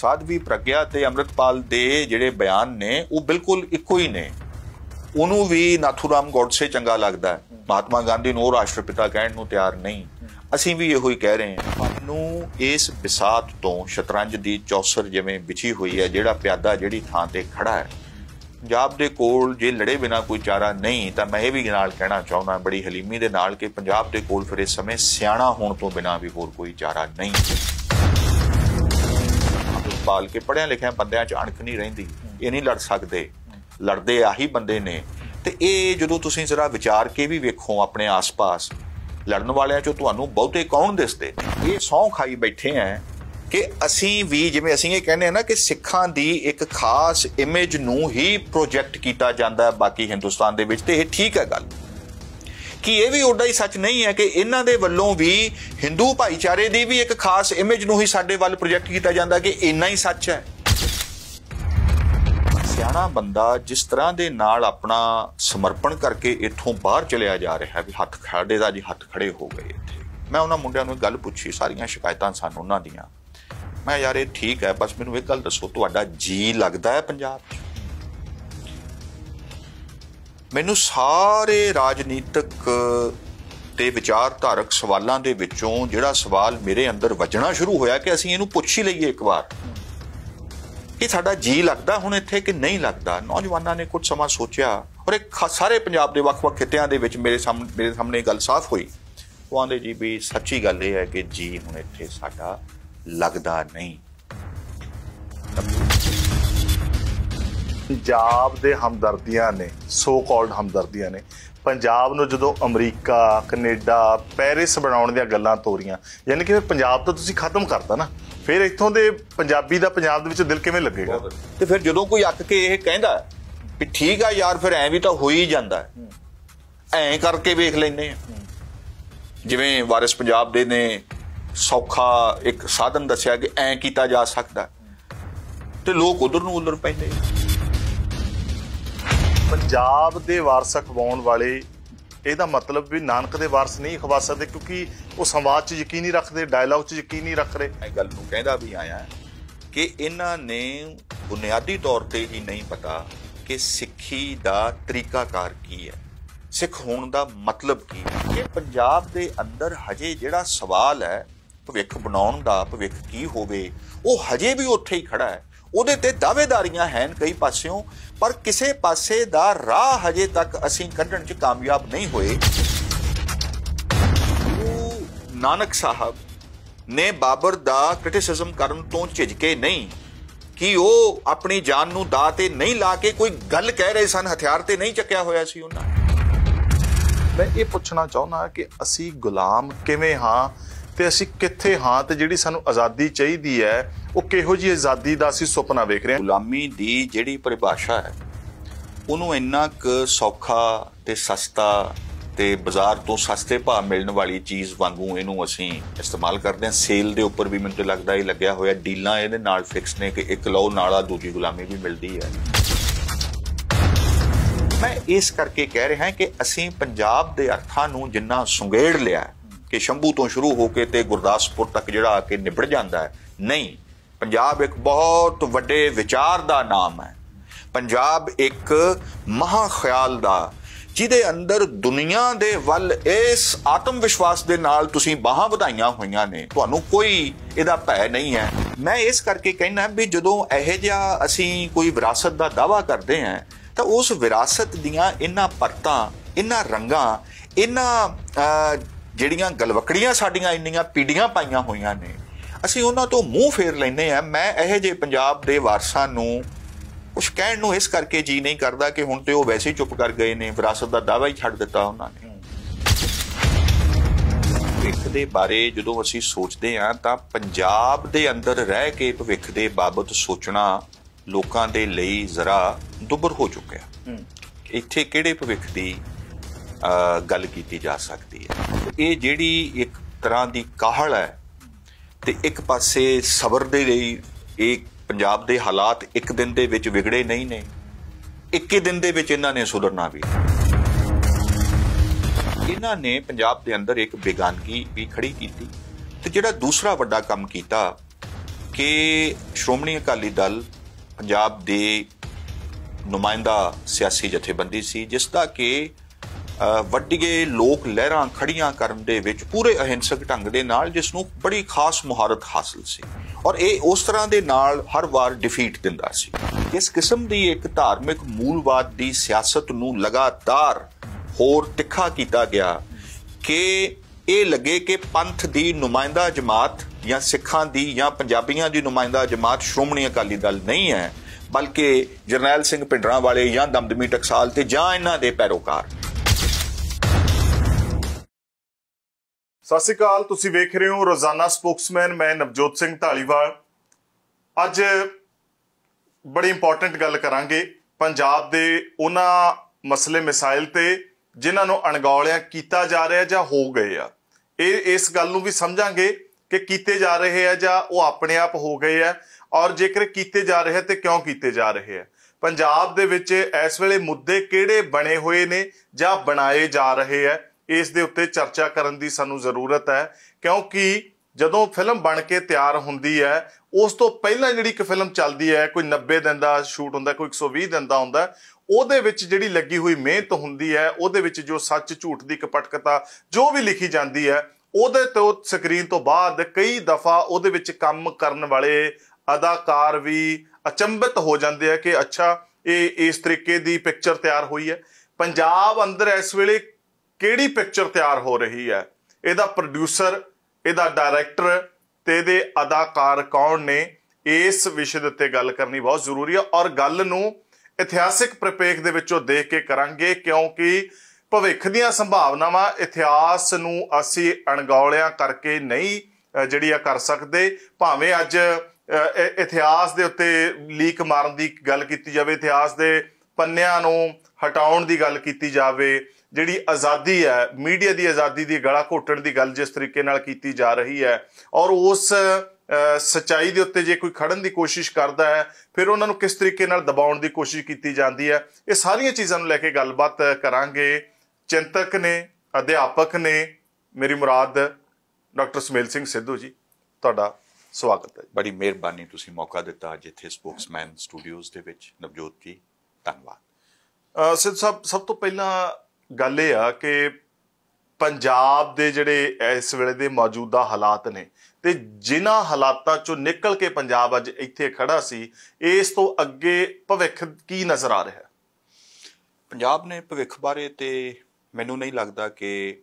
साध्वी प्रज्ञा ते अमृतपाल दे जिहड़े बयान ने वो बिल्कुल इक्को ही ने। उन्होंने भी नाथूराम गौडसे चंगा लगता है, महात्मा गांधी नूं राष्ट्रपिता कहण नूं तैयार नहीं। असीं भी इहो ही कह रहे हैं। सानूं इस बिसात तो शतरंज की चौसर जिवें विछी हुई है, जिहड़ा प्यादा जिहड़ी थां ते खड़ा है, पंजाब दे कोल जे लड़े बिना कोई चारा नहीं, तो मैं ये भी नाल कहना चाहुंदा बड़ी हलीमी दे नाल कि पंजाब दे कोल फिर इस समय सियाणा होण तो बिना भी होर कोई चारा नहीं। पाल के पढ़िया लिखिया बंदियां च अणख नहीं रहिंदी, ये नहीं लड़ सकते, लड़दे आही बंदे ने। ते ये जदों तुसीं जरा विचार के भी वेखो अपने आस पास, लड़न वालियां चों तुहानूं बहुते कौन दिसदे? ये सौं खाई बैठे हैं कि असीं भी जिवें असीं ये कहने ना कि सिखां दी एक खास इमेज नूं ही प्रोजैक्ट कीता जांदा है बाकी हिंदुस्तान दे विच, ते ये ठीक है गल कि ये भी उड्डा ही सच नहीं है कि इन्हां दे वल्लों भी हिंदू भाईचारे दी भी एक खास इमेज नूं ही साडे वल प्रोजैक्ट कीता जांदा कि इन्ना ही सच है। सियाणा बंदा जिस तरह दे नाल अपना समर्पण करके इत्थों बाहर चलिया जा रहा है, भी हथ खड़े दा जी हथ खड़े हो गए इत्थे। मैं उन्हां मुंडियां नूं गल पुछी, सारियां शिकायतां सन उन्हां दियां। मैं यार ये ठीक है, बस मैनूं एक गल दसो, तुहाडा जी लगदा है पंजाब च? मैनूं सारे राजनीतिक ते विचारधारक सवालों के विचों जिहड़ा सवाल मेरे अंदर वजना शुरू होया कि असीं इहनूं पुछ ही लईए एक बार कि साडा जी लगदा हुण इत्थे कि नहीं लगदा। नौजवानों ने कुछ समा सोचा और एक सारे पंजाब के वख-वख खित्तियां दे विच मेरे सामने गल साफ हुई। वो आंदे जी भी सच्ची गल ये है कि जी हुण इत्थे साडा लगदा नहीं। पंजाब दे हमदर्दियां ने, सो कॉल्ड हमदर्दियां ने पंजाब नूं जदों अमरीका, कनेडा, पेरिस बनाउण दीआं गल्लां तोरीआं, यानी कि पंजाब तो तुसीं खत्म करता ना, फिर इत्थों दे पंजाबी दा पंजाब दे विच दिल किवें लगेगा? ते फिर जदों कोई अक के यह कहंदा भी ठीक है यार, फिर ऐ भी तो हो ही जांदा है, ऐ करके वेख लैंदे आ। जिवें वारिस पंजाब दे ने सौखा एक साधन दस्सिया कि ऐ कीता जा सकदा, ते लोग उधर नूं उधर पैंदे। पंजाब दे वारस खवाउण वाले ਇਹਦਾ मतलब भी नानक दे वारस नहीं खवा सकते, क्योंकि वो संवाद च यकीन नहीं रखते, डायलॉग च यकीन नहीं रख रहे। मैं गल नूं कहदा भी आया कि इन्हां ने बुनियादी तौर ते ही नहीं पता कि सिੱਖੀ दा तरीकाकार की है, सिख होण दा मतलब की है। कि पंजाब दे अंदर हजे जिहड़ा सवाल है भविख बनाउण दा, भविख की होवे, वो हजे भी उत्थे ही खड़ा है। ਉਹਦੇ ਤੇ ਦਾਅਵੇਦਾਰੀਆਂ ਹਨ कई ਪਾਸਿਓਂ, पर ਕਿਸੇ ਪਾਸੇ ਦਾ ਰਾਹ ਹਜੇ ਤੱਕ ਅਸੀਂ ਕੱਢਣ 'ਚ ਕਾਮਯਾਬ ਨਹੀਂ ਹੋਏ। ਨਾਨਕ ਸਾਹਿਬ ਨੇ ਬਾਬਰ ਦਾ ਕ੍ਰਿਟਿਸਿਜ਼ਮ ਕਰਨ ਤੋਂ ਝਿਜਕੇ ਨਹੀਂ ਕਿ ਉਹ ਆਪਣੀ ਜਾਨ ਨੂੰ ਦਾਅ ਤੇ ਨਹੀਂ ਲਾ ਕੇ ਕੋਈ ਗੱਲ ਕਹਿ ਰਹੇ ਸਨ, ਹਥਿਆਰ ਤੇ ਨਹੀਂ ਚੱਕਿਆ ਹੋਇਆ ਸੀ ਉਹਨਾਂ ਨੇ। ਮੈਂ ਇਹ ਪੁੱਛਣਾ ਚਾਹੁੰਦਾ ਕਿ ਅਸੀਂ ਗੁਲਾਮ ਕਿਵੇਂ ਹਾਂ ਤੇ ਅਸੀਂ ਕਿੱਥੇ ਹਾਂ, ਤੇ ਜਿਹੜੀ ਸਾਨੂੰ ਆਜ਼ਾਦੀ ਚਾਹੀਦੀ ਹੈ ਉਹ ਕਿਹੋ ਜਿਹੀ ਆਜ਼ਾਦੀ ਦਾ ਅਸੀਂ ਸੁਪਨਾ ਵੇਖ ਰਹੇ ਹਾਂ? ਗੁਲਾਮੀ ਦੀ ਜਿਹੜੀ ਪਰਿਭਾਸ਼ਾ ਹੈ ਉਹਨੂੰ ਇੰਨਾ ਕੁ ਸੌਖਾ ਤੇ ਸਸਤਾ ਤੇ ਬਾਜ਼ਾਰ ਤੋਂ ਸਸਤੇ ਭਾਅ ਮਿਲਣ ਵਾਲੀ ਚੀਜ਼ ਵਾਂਗੂ ਇਹਨੂੰ ਅਸੀਂ ਇਸਤੇਮਾਲ ਕਰਦੇ ਹਾਂ। ਸੇਲ ਦੇ ਉੱਪਰ ਵੀ ਮੈਨੂੰ ਤਾਂ ਲੱਗਦਾ ਇਹ ਲੱਗਿਆ ਹੋਇਆ, ਡੀਲਾਂ ਇਹਦੇ ਨਾਲ ਫਿਕਸ ਨੇ ਕਿ ਇੱਕ ਲਓ ਨਾਲ ਆ ਦੂਜੀ ਗੁਲਾਮੀ ਵੀ ਮਿਲਦੀ ਹੈ। ਮੈਂ ਇਸ ਕਰਕੇ ਕਹਿ ਰਿਹਾ ਕਿ ਅਸੀਂ ਪੰਜਾਬ ਦੇ ਅਰਥਾਂ ਨੂੰ ਜਿੰਨਾ ਸੁੰਗੇੜ ਲਿਆ कि शंभू तो शुरू होके ते गुरदासपुर तक जिहड़ा आके निबड़ जाता है, नहीं। पंजाब एक बहुत वड्डे विचार दा नाम है। पंजाब एक महाख्याल दा, जिहदे अंदर दुनिया दे वल इस आत्म विश्वास दे नाल तुसीं बाहां वधाइयां होईयां ने, तुहानूं कोई इहदा भय नहीं है। मैं इस करके कहना भी जदों इहो जिहा असीं कोई विरासत दा दावा करते हैं तो उस विरासत दीयां इन्हां परतां, इन्हां रंगां, इन्हां ਜਿਹੜੀਆਂ ਗਲਵਕੜੀਆਂ ਸਾਡੀਆਂ ਇੰਨੀਆਂ ਪੀੜੀਆਂ ਪਾਈਆਂ ਹੋਈਆਂ ਨੇ, ਅਸੀਂ ਉਹਨਾਂ ਤੋਂ ਮੂੰਹ ਫੇਰ ਲੈਂਦੇ ਆ। ਮੈਂ ਇਹੋ ਜਿਹੇ ਪੰਜਾਬ ਦੇ ਵਾਰਸਾਂ ਨੂੰ ਕੁਛ ਕਹਿਣ ਨੂੰ ਇਸ ਕਰਕੇ ਜੀ ਨਹੀਂ ਕਰਦਾ ਕਿ ਹੁਣ ਤੇ ਉਹ ਵੈਸੇ ਹੀ ਚੁੱਪ ਕਰ ਗਏ ਨੇ, ਵਿਰਾਸਤ ਦਾ ਦਾਅਵਾ ਹੀ ਛੱਡ ਦਿੱਤਾ ਉਹਨਾਂ ਨੇ। ਭਵਿੱਖ ਦੇ ਬਾਰੇ ਜਦੋਂ ਅਸੀਂ ਸੋਚਦੇ ਹਾਂ ਤਾਂ ਪੰਜਾਬ ਦੇ ਅੰਦਰ ਰਹਿ ਕੇ ਭਵਿੱਖ ਦੇ ਬਾਬਤ ਸੋਚਣਾ ਲੋਕਾਂ ਦੇ ਲਈ ਜ਼ਰਾ ਦੁੱਬਰ ਹੋ ਚੁੱਕਿਆ। ਇੱਥੇ ਕਿਹੜੇ ਭਵਿੱਖ ਦੀ गल की जा सकती है? ये जिहड़ी एक तरह की काहल है, तो एक पासे सबर दे लई एक पंजाब दे हालात एक दिन दे विच विगड़े नहीं ने, एक ही दिन दे विच इन्हां ने सुधरना भी। इन्हां ने पंजाब दे अंदर एक बेगानगी भी खड़ी की, तो जिहड़ा दूसरा वड्डा काम कीता कि श्रोमणी अकाली दल पंजाब दे नुमाइंदा सियासी जथेबंदी सी जिसका कि ਵੱਡੀਆਂ ਲੋਕ ਲਹਿਰਾਂ ਖੜੀਆਂ ਕਰਨ ਦੇ ਵਿੱਚ ਪੂਰੇ ਅਹਿੰਸਕ ਢੰਗ ਦੇ ਨਾਲ ਜਿਸ ਨੂੰ ਬੜੀ ਖਾਸ ਮੁਹਾਰਤ ਹਾਸਲ ਸੀ ਔਰ ਇਹ ਉਸ ਤਰ੍ਹਾਂ ਦੇ ਨਾਲ ਹਰ ਵਾਰ ਡਿਫੀਟ ਦਿੰਦਾ ਸੀ। ਇਸ ਕਿਸਮ ਦੀ ਇੱਕ ਧਾਰਮਿਕ ਮੂਲਵਾਦ ਦੀ ਸਿਆਸਤ ਨੂੰ ਲਗਾਤਾਰ ਹੋਰ ਤਿੱਖਾ ਕੀਤਾ ਗਿਆ ਕਿ ਇਹ ਲੱਗੇ ਕਿ ਪੰਥ ਦੀ ਨੁਮਾਇੰਦਾ ਜਮਾਤ ਜਾਂ ਸਿੱਖਾਂ ਦੀ ਜਾਂ ਪੰਜਾਬੀਆਂ ਦੀ ਨੁਮਾਇੰਦਾ ਜਮਾਤ ਸ਼੍ਰੋਮਣੀ ਅਕਾਲੀ ਦਲ ਨਹੀਂ ਹੈ ਬਲਕਿ ਜਰਨੈਲ ਸਿੰਘ ਭਿੰਡਰਾਂਵਾਲੇ ਜਾਂ ਦਮਦਮੀ ਟਕਸਾਲ ਤੇ ਜਾਂ ਇਹਨਾਂ ਦੇ ਪੈਰੋਕਾਰ। ਸਤਿ ਸ਼੍ਰੀ ਅਕਾਲ, ਤੁਸੀਂ ਵੇਖ ਰਹੇ ਹੋ ਰੋਜ਼ਾਨਾ ਸਪੋਕਸਮੈਨ। ਮੈਂ ਨਵਜੋਤ ਸਿੰਘ ਢਾਲੀਵਾਲ। ਅੱਜ ਬੜੀ ਇੰਪੋਰਟੈਂਟ ਗੱਲ ਕਰਾਂਗੇ ਪੰਜਾਬ ਦੇ ਉਹਨਾਂ ਮਸਲੇ ਮਿਸਾਇਲ ਤੇ ਜਿਨ੍ਹਾਂ ਨੂੰ ਅਣਗੌਲਿਆ ਕੀਤਾ ਜਾ ਰਿਹਾ ਜਾਂ ਹੋ ਗਏ ਆ। ਇਸ ਗੱਲ ਨੂੰ ਵੀ ਸਮਝਾਂਗੇ ਕਿ ਕੀਤੇ ਜਾ ਰਹੇ ਆ ਜਾਂ ਉਹ ਆਪਣੇ ਆਪ ਹੋ ਗਏ ਆ, ਔਰ ਜੇਕਰ ਕੀਤੇ ਜਾ ਰਹੇ ਤੇ ਕਿਉਂ ਕੀਤੇ ਜਾ ਰਹੇ ਆ। ਪੰਜਾਬ ਦੇ ਵਿੱਚ ਇਸ ਵੇਲੇ ਮੁੱਦੇ ਕਿਹੜੇ ਬਣੇ ਹੋਏ ਨੇ ਜਾਂ ਬਣਾਏ ਜਾ ਰਹੇ ਆ, ਇਸ ਦੇ ਉੱਤੇ ਚਰਚਾ ਕਰਨ ਦੀ ਸਾਨੂੰ ਜ਼ਰੂਰਤ ਹੈ। ਕਿਉਂਕਿ ਜਦੋਂ ਫਿਲਮ ਬਣ ਕੇ ਤਿਆਰ ਹੁੰਦੀ ਹੈ ਉਸ ਤੋਂ ਪਹਿਲਾਂ ਜਿਹੜੀ ਇੱਕ ਫਿਲਮ ਚੱਲਦੀ ਹੈ, ਕੋਈ 90 ਦਿਨ ਦਾ ਸ਼ੂਟ ਹੁੰਦਾ, ਕੋਈ 120 ਦਿਨ ਦਾ ਹੁੰਦਾ, ਉਹਦੇ ਵਿੱਚ ਜਿਹੜੀ ਲੱਗੀ ਹੋਈ ਮਿਹਨਤ ਹੁੰਦੀ ਹੈ, ਉਹਦੇ ਵਿੱਚ ਜੋ ਸੱਚ ਝੂਠ ਦੀ ਕਪਟਕਤਾ ਜੋ ਵੀ ਲਿਖੀ ਜਾਂਦੀ ਹੈ, ਉਹਦੇ ਤੋਂ ਸਕਰੀਨ ਤੋਂ ਬਾਅਦ ਕਈ ਦਫਾ ਉਹਦੇ ਵਿੱਚ ਕੰਮ ਕਰਨ ਵਾਲੇ ਅਦਾਕਾਰ ਵੀ ਅਚੰਭਿਤ ਹੋ ਜਾਂਦੇ ਆ ਕਿ ਅੱਛਾ ਇਹ ਇਸ ਤਰੀਕੇ ਦੀ ਪਿਕਚਰ ਤਿਆਰ ਹੋਈ ਹੈ। ਪੰਜਾਬ ਅੰਦਰ ਇਸ ਵੇਲੇ ਕਿਹੜੀ ਪਿਕਚਰ ਤਿਆਰ ਹੋ ਰਹੀ ਹੈ, ਇਹਦਾ ਪ੍ਰੋਡਿਊਸਰ, ਇਹਦਾ ਡਾਇਰੈਕਟਰ ਤੇ ਇਹਦੇ ਅਦਾਕਾਰ ਕੌਣ ਨੇ, ਇਸ ਵਿਸ਼ੇ ਦੇ ਉੱਤੇ ਗੱਲ ਕਰਨੀ ਬਹੁਤ ਜ਼ਰੂਰੀ ਹੈ। ਔਰ ਗੱਲ ਨੂੰ ਇਤਿਹਾਸਿਕ ਪ੍ਰਪੇਖ ਦੇ ਵਿੱਚੋਂ ਦੇਖ ਕੇ ਕਰਾਂਗੇ ਕਿਉਂਕਿ ਭਵਿੱਖ ਦੀਆਂ ਸੰਭਾਵਨਾਵਾਂ ਇਤਿਹਾਸ ਨੂੰ ਅਸੀਂ ਅਣਗੌਲਿਆਂ ਕਰਕੇ ਨਹੀਂ ਜਿਹੜੀ ਆ ਕਰ ਸਕਦੇ। ਭਾਵੇਂ ਅੱਜ ਇਤਿਹਾਸ ਦੇ ਉੱਤੇ ਲੀਕ ਮਾਰਨ ਦੀ ਗੱਲ ਕੀਤੀ ਜਾਵੇ, ਇਤਿਹਾਸ ਦੇ ਪੰਨਿਆਂ ਨੂੰ ਹਟਾਉਣ ਦੀ ਗੱਲ ਕੀਤੀ ਜਾਵੇ, ਜਿਹੜੀ ਆਜ਼ਾਦੀ ਹੈ, ਮੀਡੀਆ ਦੀ ਆਜ਼ਾਦੀ ਦੀ ਗਲਾ ਘੋਟਣ ਦੀ ਗੱਲ ਜਿਸ ਤਰੀਕੇ ਨਾਲ ਕੀਤੀ ਜਾ ਰਹੀ ਹੈ, ਔਰ ਉਸ ਸੱਚਾਈ ਦੇ ਉੱਤੇ ਜੇ ਕੋਈ ਖੜਨ ਦੀ ਕੋਸ਼ਿਸ਼ ਕਰਦਾ ਹੈ ਫਿਰ ਉਹਨਾਂ ਨੂੰ ਕਿਸ ਤਰੀਕੇ ਨਾਲ ਦਬਾਉਣ ਦੀ ਕੋਸ਼ਿਸ਼ ਕੀਤੀ ਜਾਂਦੀ ਹੈ, ਇਹ ਸਾਰੀਆਂ ਚੀਜ਼ਾਂ ਨੂੰ ਲੈ ਕੇ ਗੱਲਬਾਤ ਕਰਾਂਗੇ। ਚਿੰਤਕ ਨੇ, ਅਧਿਆਪਕ ਨੇ, ਮੇਰੀ ਮੁਰਾਦ ਡਾਕਟਰ ਸੁਮੇਲ ਸਿੰਘ ਸਿੱਧੂ ਜੀ, ਤੁਹਾਡਾ ਸਵਾਗਤ ਹੈ। ਬੜੀ ਮਿਹਰਬਾਨੀ, ਤੁਸੀਂ ਮੌਕਾ ਦਿੱਤਾ ਅੱਜ ਇੱਥੇ ਸਪੋਕਸਮੈਨ ਸਟੂਡੀਓਜ਼ ਦੇ ਵਿੱਚ। ਨਵਜੋਤ ਜੀ ਧੰਨਵਾਦ। ਸਿੱਧੂ ਸਾਹਿਬ, ਸਭ ਤੋਂ ਪਹਿਲਾਂ ਗੱਲ ਇਹ ਆ ਕਿ ਪੰਜਾਬ ਦੇ ਜਿਹੜੇ ਇਸ ਵੇਲੇ ਦੇ ਮੌਜੂਦਾ ਹਾਲਾਤ ਨੇ ਤੇ ਜਿਨ੍ਹਾਂ ਹਾਲਾਤਾਂ ਚੋਂ ਨਿਕਲ ਕੇ ਪੰਜਾਬ ਅੱਜ ਇੱਥੇ ਖੜਾ ਸੀ, ਇਸ ਤੋਂ ਅੱਗੇ ਭਵਿੱਖ ਕੀ ਨਜ਼ਰ ਆ ਰਿਹਾ? ਪੰਜਾਬ ਨੇ ਭਵਿੱਖ ਬਾਰੇ ਤੇ ਮੈਨੂੰ ਨਹੀਂ ਲੱਗਦਾ ਕਿ